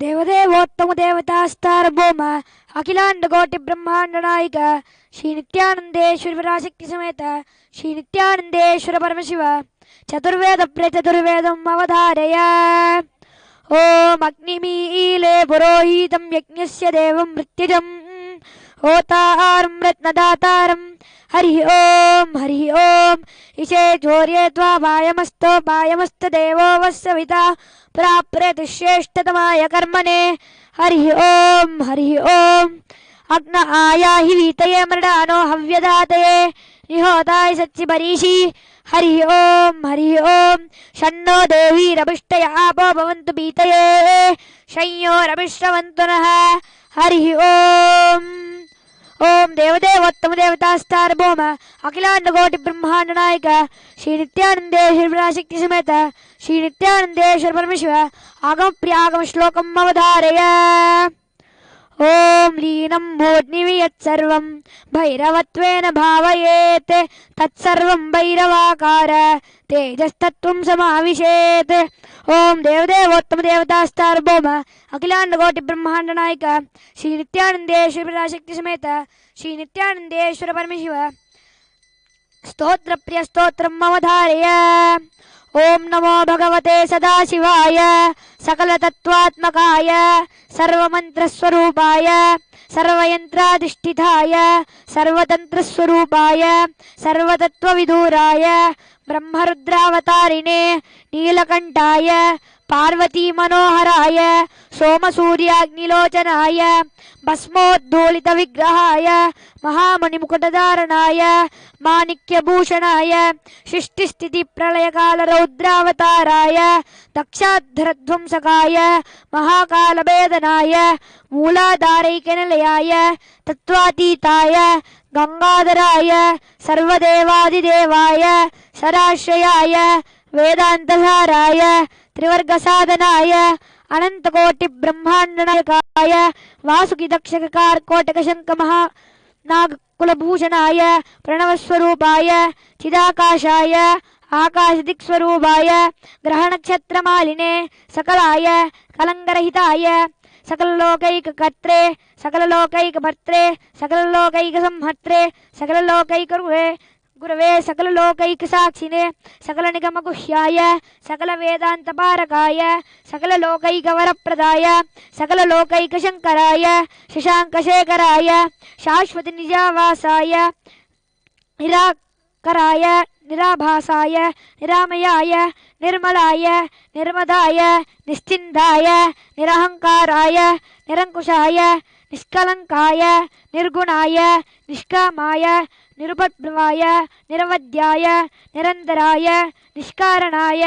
దేవదేవోత్తమ దేవతాస్తారభౌమ అఖిలాండ కోటి బ్రహ్మాండ నాయక శ్రీ నిత్యానందేశ్వర పరాశక్తి సమేత శ్రీ నిత్యానందేశ్వర పరమశివ చతుర్వేద ప్రచతుర్వేదం అవధారయ. ఓం అగ్నిమీలే పురోహితం యజ్ఞస్య దేవం మృత్యుజం హోతారం రత్నదాతారం. హరి ఓం హరి ఓం ఇషే చోర్యే త్వా వాయమస్తో దేవో వస్సవిత ప్రాప్రేతి శ్రేష్టతమాయ కర్మణే. హరి ఓం హరి ఓం అగ్న ఆయాహి వీతయే మృడానో హవ్యదాతయే నిహోతాయ సచ్చి బరీషి. హరి ఓం హరి ఓం షన్నో దేవీరభిష్టయ ఆపో భవంతు పీతయే శయ్యోరభిశ్రవంతు నః. హరి ఓం ఓం దేవదేవోత్తమ దేవతాస్తారభౌమ అఖిలాండ కోటి బ్రహ్మాండ నాయక శ్రీ నిత్యానందేశ్వర పరాశక్తి సమేత శ్రీ నిత్యానందేశ్వర పరమశివ ఆగమ ప్రియాగమ శ్లోకం అవధారయ. ఓం లీనం మూర్ధ్నివి యత్సర్వం భైరవత్వేన భావయేత్ తత్సర్వం భైరవాకార తేజస్తత్వం సమావిశేత్. ఓం దేవదేవోత్తమ దేవతాస్తారభౌమ అఖిలాండ కోటి బ్రహ్మాండ నాయక శ్రీ నిత్యానందేశ్వర పరాశక్తి సమేత శ్రీ నిత్యానందేశ్వర పరమశివ స్తోత్ర ప్రియ స్తోత్రం అవధారయ. ఓం నమో భగవతే సదాశివాయ సకలతత్వాత్మకాయ సర్వమంత్రస్వరూపాయ సర్వయంత్రాధిష్ఠితాయ సర్వతంత్రస్వరూపాయ సర్వతత్వవిదూరాయ బ్రహ్మరుద్రావతారిణే నీలకంఠాయ పార్వతీ మనోహరాయ సోమసూర్యాగ్నిలోచనాయ భస్మోద్ధూళిత విగ్రహాయ మహామణిముకుటధారణాయ మాణిక్యభూషణాయ సృష్టిస్థితి ప్రళయకాల రౌద్రావతారాయ దక్షాధరధ్వంసకాయ మహాకాలభేదనాయ మూలాధారైకనిలయాయ తత్వాతీతాయ గంగాధరాయ సర్వదేవాదిదేవాయ సదాశ్రయాయ వేదాంతసారాయ త్రివర్గసాధనాయ అనంతకోటి బ్రహ్మాండనాయకాయ వాసుకి దక్షకార కోటక శంఖ మహా నాగకులభూషణాయ ప్రణవస్వరూపాయ చిదాకాశాయ ఆకాశదిక్స్వరూపాయ గ్రహనక్షత్రమాలినే సకలాయ కలంగరహితాయ సకలలోకైకకర్త్రే సకలలోకైకభర్త్రే సకలలోకైకసంహర్త్రే సకలలోకైకరువే గురవే సకలలోకైక సాక్షినే సకల నిగమగుహ్యాయ సకల వేదాంత పారకాయ సకల లోకైక వరప్రదాయ సకల లోకైక శంకరాయ శశాంకశేఖరాయ శాశ్వతి నిజావాసాయ నిరాకరాయ నిరాభాసాయ నిరామయాయ నిర్మలాయ నిర్మదాయ నిశ్చిందాయ నిరహంకారాయ నిరంకుశాయ నిష్కలంకాయ నిర్గుణాయ నిష్కామాయ నిరుపద్భవాయ నిరవధ్యాయ నిరంతరాయ నిష్కారణాయ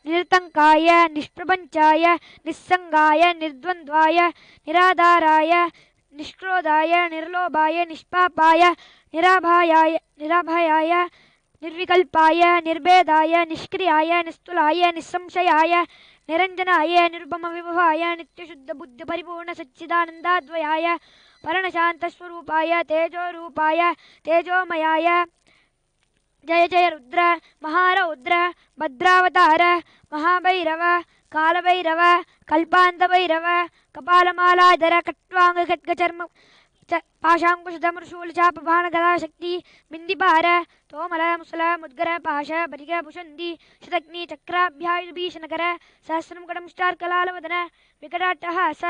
నిరతంకాయ నిష్ప్రపంచాయ నిస్సంగాయ నిర్ద్వంద్వాయ నిరాధారాయ నిష్క్రోధాయ నిర్లోభాయ నిష్పాపాయ నిరాభయాయ నిర్వికల్పాయ నిర్భేదాయ నిష్క్రియాయ నిస్తులాయ నిస్సంశయాయ నిరంజనాయ నిర్భమ విభవాయ నిత్యశుద్ధ బుద్ధి పరిపూర్ణ సచ్చిదానందాద్వయాయ పరణశాంతస్వరూపాయ తేజోరూపాయ తేజోమయాయ జయ జయ రుద్ర మహారౌద్ర భద్రావతార మహాభైరవ కాలభైరవ కల్పాంతభైరవ కపాలమాలాధర ఖట్వాంగ ఖడ్గచర్మ పాశాంకుశధమృశూల చాప బాణ గదాశక్తి బిందిపార తోమల ముసల ముద్గర పాశ బరిగ భుషంది శతగ్ని చక్రాభ్యాయుభీషణకర సహస్రముఖడంష్టార్కలాలవదన వికటాట్టహాస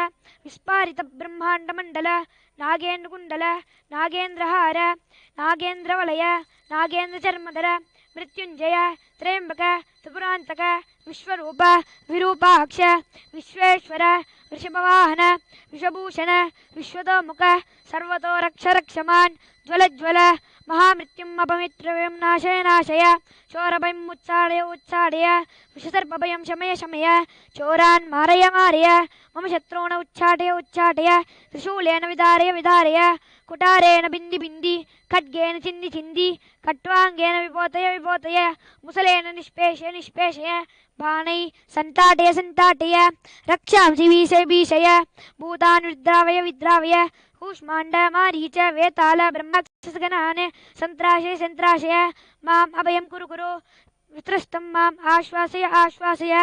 విస్పారిత బ్రహ్మాండమండల నాగేంద్రకుండల నాగేంద్రహార నాగేంద్రవలయ నాగేంద్రచర్మధర మృత్యుంజయ త్రయంబక త్రిపురాంతక విశ్వరూప విరూపాక్ష విశ్వేశ్వర వృషభవాహన విషభూషణ విశ్వతోముఖ సర్వతో రక్ష రక్షమాన్ జ్వల జ్వల మహామృత్యుం అపమిత్రవ్యం నాశయ నాశయ చోరభయం ఉచ్చాడయ ఉచ్చాడయ విషసర్పభయం శమయ శమయ చోరాన్ మారయ మారయ మమ శత్రువున ఉచ్చాటయ ఉచ్చాటయ త్రిశూలేన విదారయ విదారయ కుటారేణ బింది బింది ఖడ్గేన చింది చింది ఖట్వాంగేన విపోతయ విపోతయ ముసలేన నిష్పేషయ నిష్పేషయ బాణై సంతాటయ సంతాటయ రక్షాంసి భీషయ భీషయ భూతాన్ విద్రావయ విద్రావయ కూష్మాండ మారీచ వేతాళ బ్రహ్మగణాన్ సంత్రాశయ సంత్రాశయ మాం అభయం కురు కురు విత్రస్తం మాం ఆశ్వాసయ ఆశ్వాసయ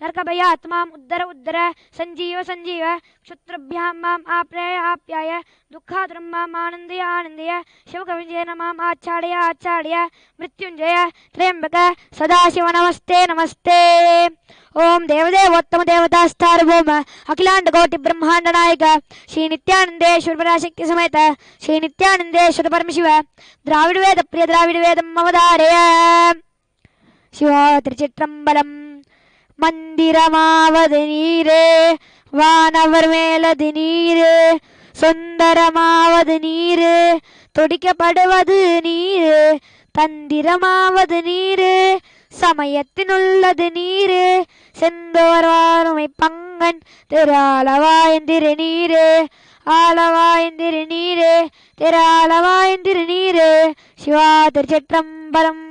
नरकभयात् माम् उद्धर उद्धर सञ्जीव सञ्जीव क्षुत्रभ्यां माम् आप्याय आप्याय दुःखातुरं माम् आनन्दय आनन्दय शिवकविजयेन माम् आच्छादय आच्छादय मृत्युञ्जय त्र्यम्बक सदाशिव नमस्ते नमस्ते। ओम देवदेवोत्तम देवतास्तार्वभौम अखिलांड कोटि ब्रह्मांड नायक श्री नित्यानंदेश्वर पराशक्ति समेत श्री नित्यानंदेश्वर परमशिव द्राविड वेद प्रिय द्राविड वेदम अवधारय। शिवा திருச்சிற்றம்பலம். மந்திரமாவது நீரே வானவர் மேலது நீரு சுந்தரமாவது நீரு துடிக்கப்படுவது நீரு தந்திரமாவது நீரு சமயத்தினுள்ளது நீரு செந்தோர் வாருமை பங்கன் திரு ஆலவாயந்திரு நீரு ஆலவாயந்திரு நீரு திரு ஆலவாயந்திரு நீரு. சிவா திருச்சிற்றம்பலம்.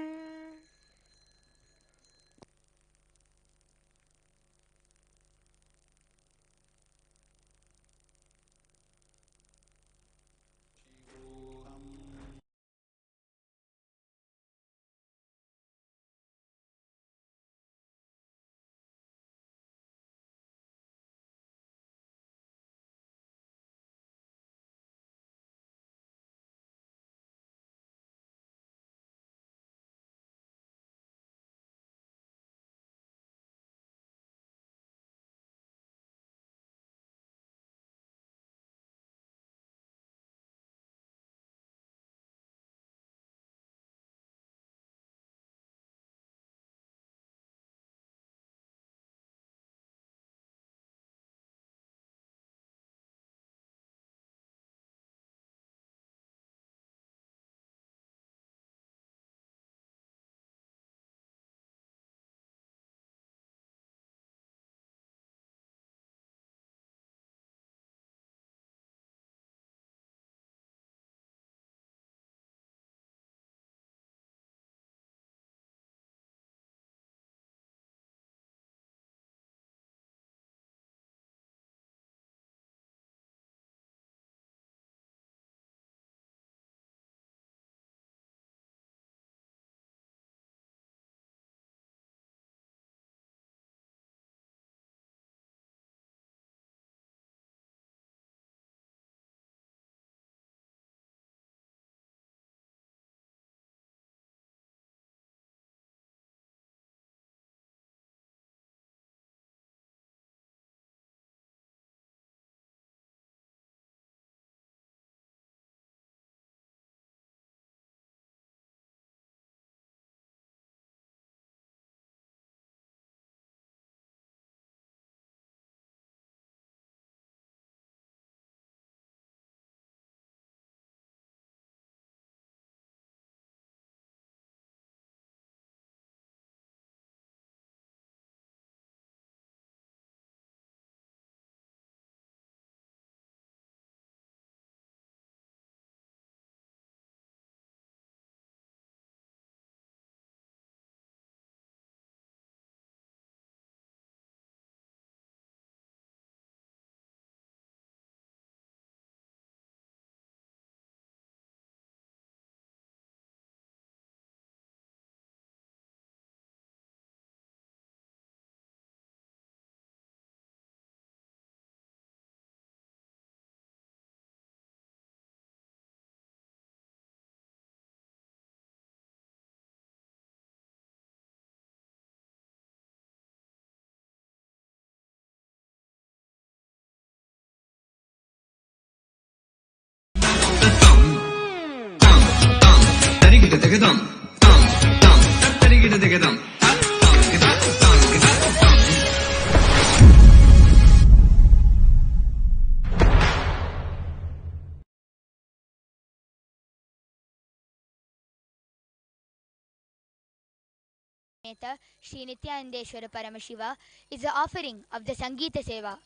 Shri Nithyanandeshwara Paramashiva is the offering of the Sangeeta Seva.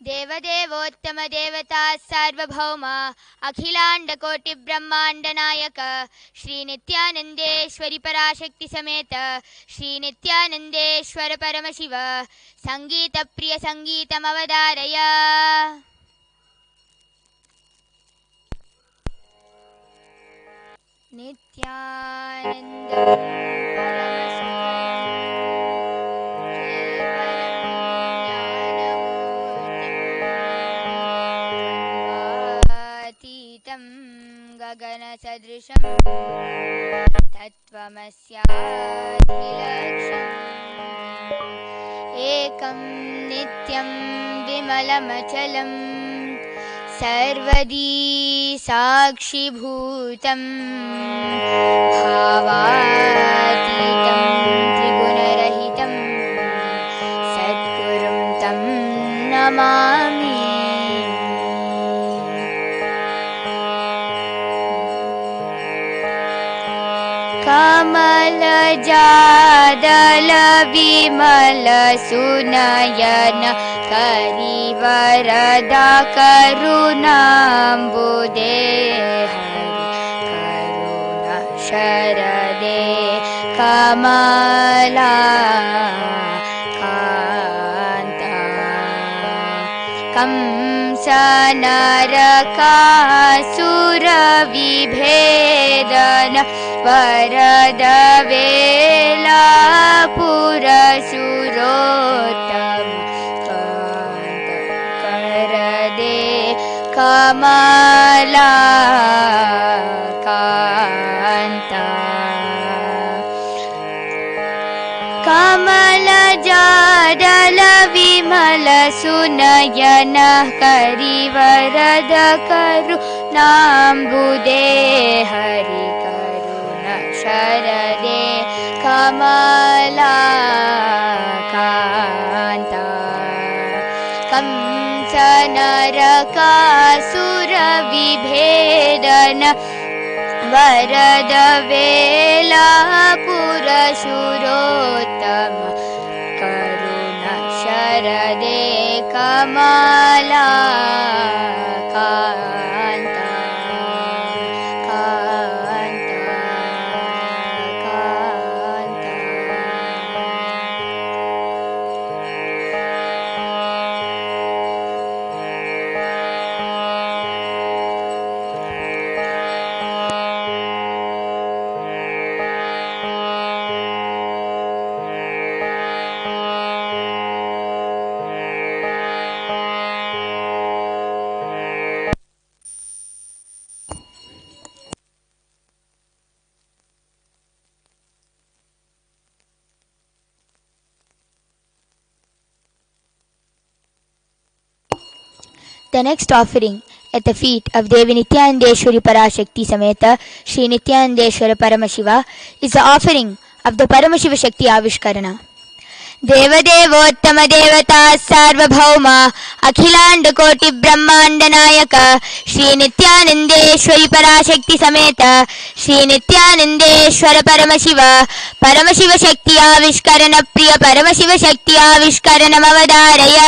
Devadevottama Devata Sarvabhauma Akhilanda Koti Brahmanda Nayaka Shri Nithyanandeshwari Parashakti Sameta Shri Nithyanandeshwara Paramashiva Sangeeta Priya Sangeetam Avadaraya. Nithyananda Paramashivam सदृशम् तत्त्वमस्याधिलक्ष्यम् एकं नित्यं विमलमचलं सर्वदी साक्षिभूतं भावातीतं त्रिगुणरहितं सद्गुरुं तं नमामि। कमलजादल विमल सुनयन करिवरदा करुणाम्बुदे हरि करुण शरदे कमला कान्ता कंसनरकासुरविभेदन वरद वेलापुरसुरोत्तम कान्त करदे कमला कान्ता कमलजाडल विमल सुनयन करिवरद करुणाम्बुदे हरि करुण शरदे कमला कान्ता कंसनरकासुरविभेदन वरद वेलापुरसुरोत्तम करुण शरदे कमला Kanta Kanta Kanta. The next offering at the feet of Devi Nithyanandeshwari Parashakti Sameta Shri Nithyanandeshwara Paramashiva is the offering of the Paramashiva Shakti Avishkarana. देवदेवोत्तम देवता सार्वभौम अखिलांड कोटि ब्रह्मांड नायक श्री नित्यानंदेश्वरी पराशक्ति समेत श्री नित्यानंदेश्वर परमशिव परमशिव शक्ति आविष्करण प्रिय परमशिव शक्ति आविष्करणमवधारय।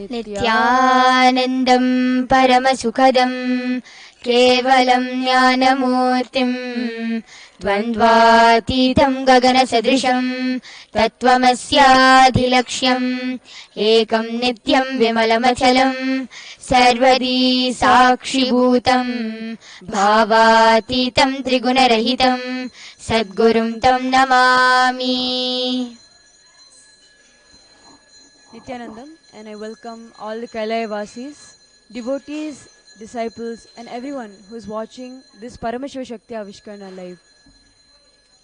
नित्यानन्दं परमसुखदं केवलं ज्ञानमूर्तिं द्वन्द्वातीतं गगनसदृशं तत्त्वमस्याधिलक्ष्यम् एकं नित्यं विमलमचलं सर्वदी साक्षिभूतं भावातीतं त्रिगुणरहितं सद्गुरुं तं Namami. Nithyanandam, and I welcome all the Kailaya Vasis, devotees, disciples, and everyone who is watching this Paramashiva Shakti Avishkarana live.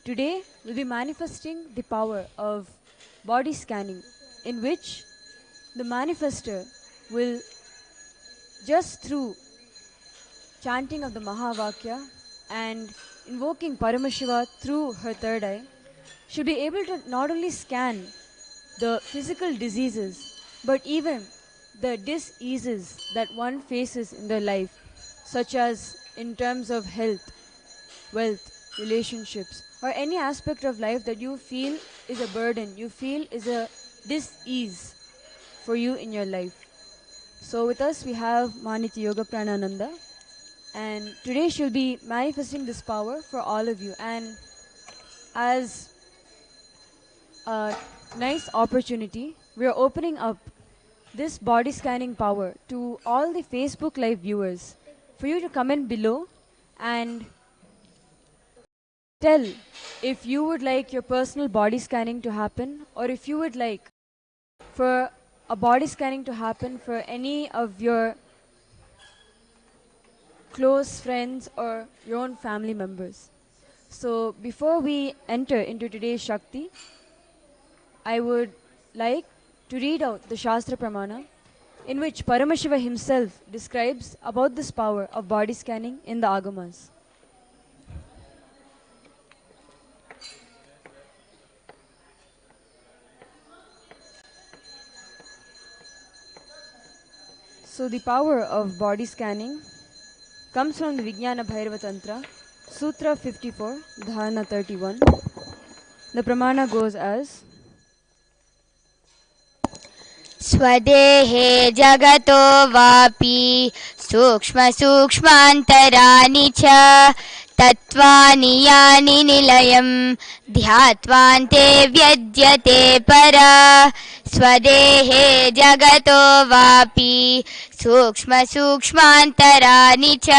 Today, we'll be manifesting the power of body scanning, in which the manifester will, just through chanting of the Mahavakya and invoking Paramashiva through her third eye, she'll be able to not only scan the physical diseases, but even the diseases that one faces in their life, such as in terms of health, wealth, relationships, or any aspect of life that you feel is a burden, you feel is a dis-ease for you in your life. So with us we have Maniti Yoga Pranananda, and today she'll be manifesting this power for all of you. And as a nice opportunity, we are opening up this body scanning power to all the Facebook live viewers for you to comment below and tell if you would like your personal body scanning to happen, or if you would like for a body scanning to happen for any of your close friends or your own family members. So before we enter into today's Shakti, I would like to read out the Shastra Pramana, in which Paramashiva himself describes about this power of body scanning in the Agamas. So the power of body scanning comes from the Vijnana Bhairava Tantra, Sutra 54, Dharana 31. The Pramana goes as स्वदेहे जगतो वापि सूक्ष्म सूक्ष्मान्तराणि च तत्त्वानि यानि निलयं ध्यात्वान्ते व्यज्यते परा स्वदेहे जगतो वापि सूक्ष्म सूक्ष्मान्तराणि च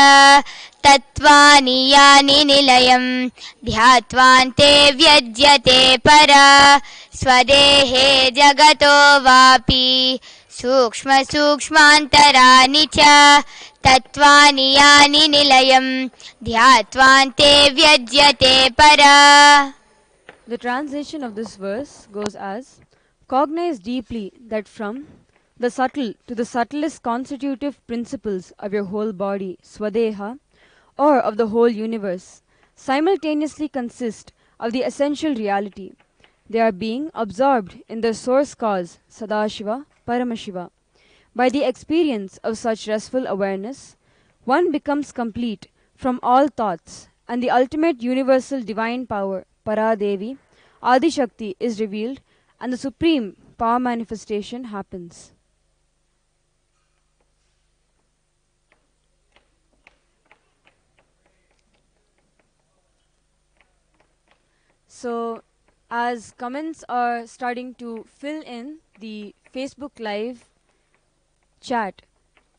तत्त्वानि यानि निलयं ध्यात्वान्ते व्यज्यते परा स्वदेहे जगतो वापि सूक्ष्म सूक्ष्मान्तराणि च तत्त्वानि यानि निलयं ध्यात्वान्ते व्यज्यते परा. The translation of this verse goes as: cognize deeply that from the subtle to the subtlest constitutive principles of your whole body, Swadeha, or of the whole universe, simultaneously consist of the essential reality. They are being absorbed in the source cause, Sadashiva, Paramashiva. By the experience of such restful awareness, one becomes complete from all thoughts, and the ultimate universal divine power, Paradevi, Adi Shakti, is revealed, and the supreme power manifestation happens. So, as comments are starting to fill in the Facebook Live chat,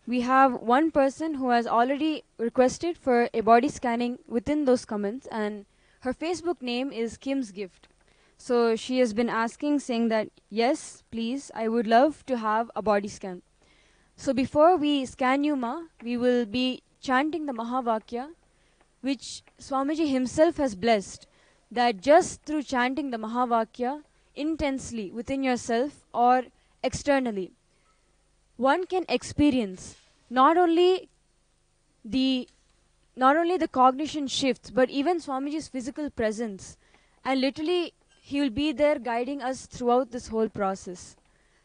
we have one person who has already requested for a body scanning within those comments, and her Facebook name is Kim's Gift. So she has been asking, saying that, yes, please, I would love to have a body scan. So before we scan you, Ma, we will be chanting the Mahavakya, which Swamiji himself has blessed, that just through chanting the Mahavakya intensely within yourself or externally, one can experience not only the cognition shifts, but even Swamiji's physical presence, and literally he will be there guiding us throughout this whole process.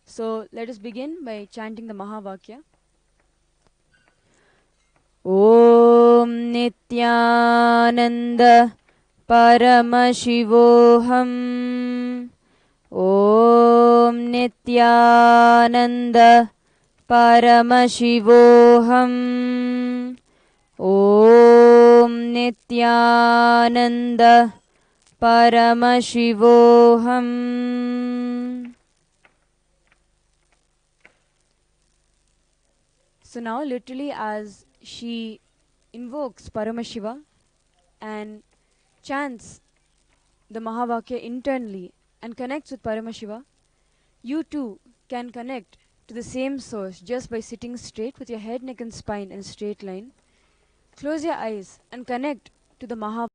So let us begin by chanting the Mahavakya. Om Nithyananda Paramashivoham. Om Nithyananda Paramashivoham. Om Nithyananda Paramashivoham. So now literally as she invokes Paramashiva and chants the Mahavakya internally and connects with Paramashiva, you too can connect to the same source just by sitting straight with your head, neck and spine in a straight line. Close your eyes and connect to the Mahavakya.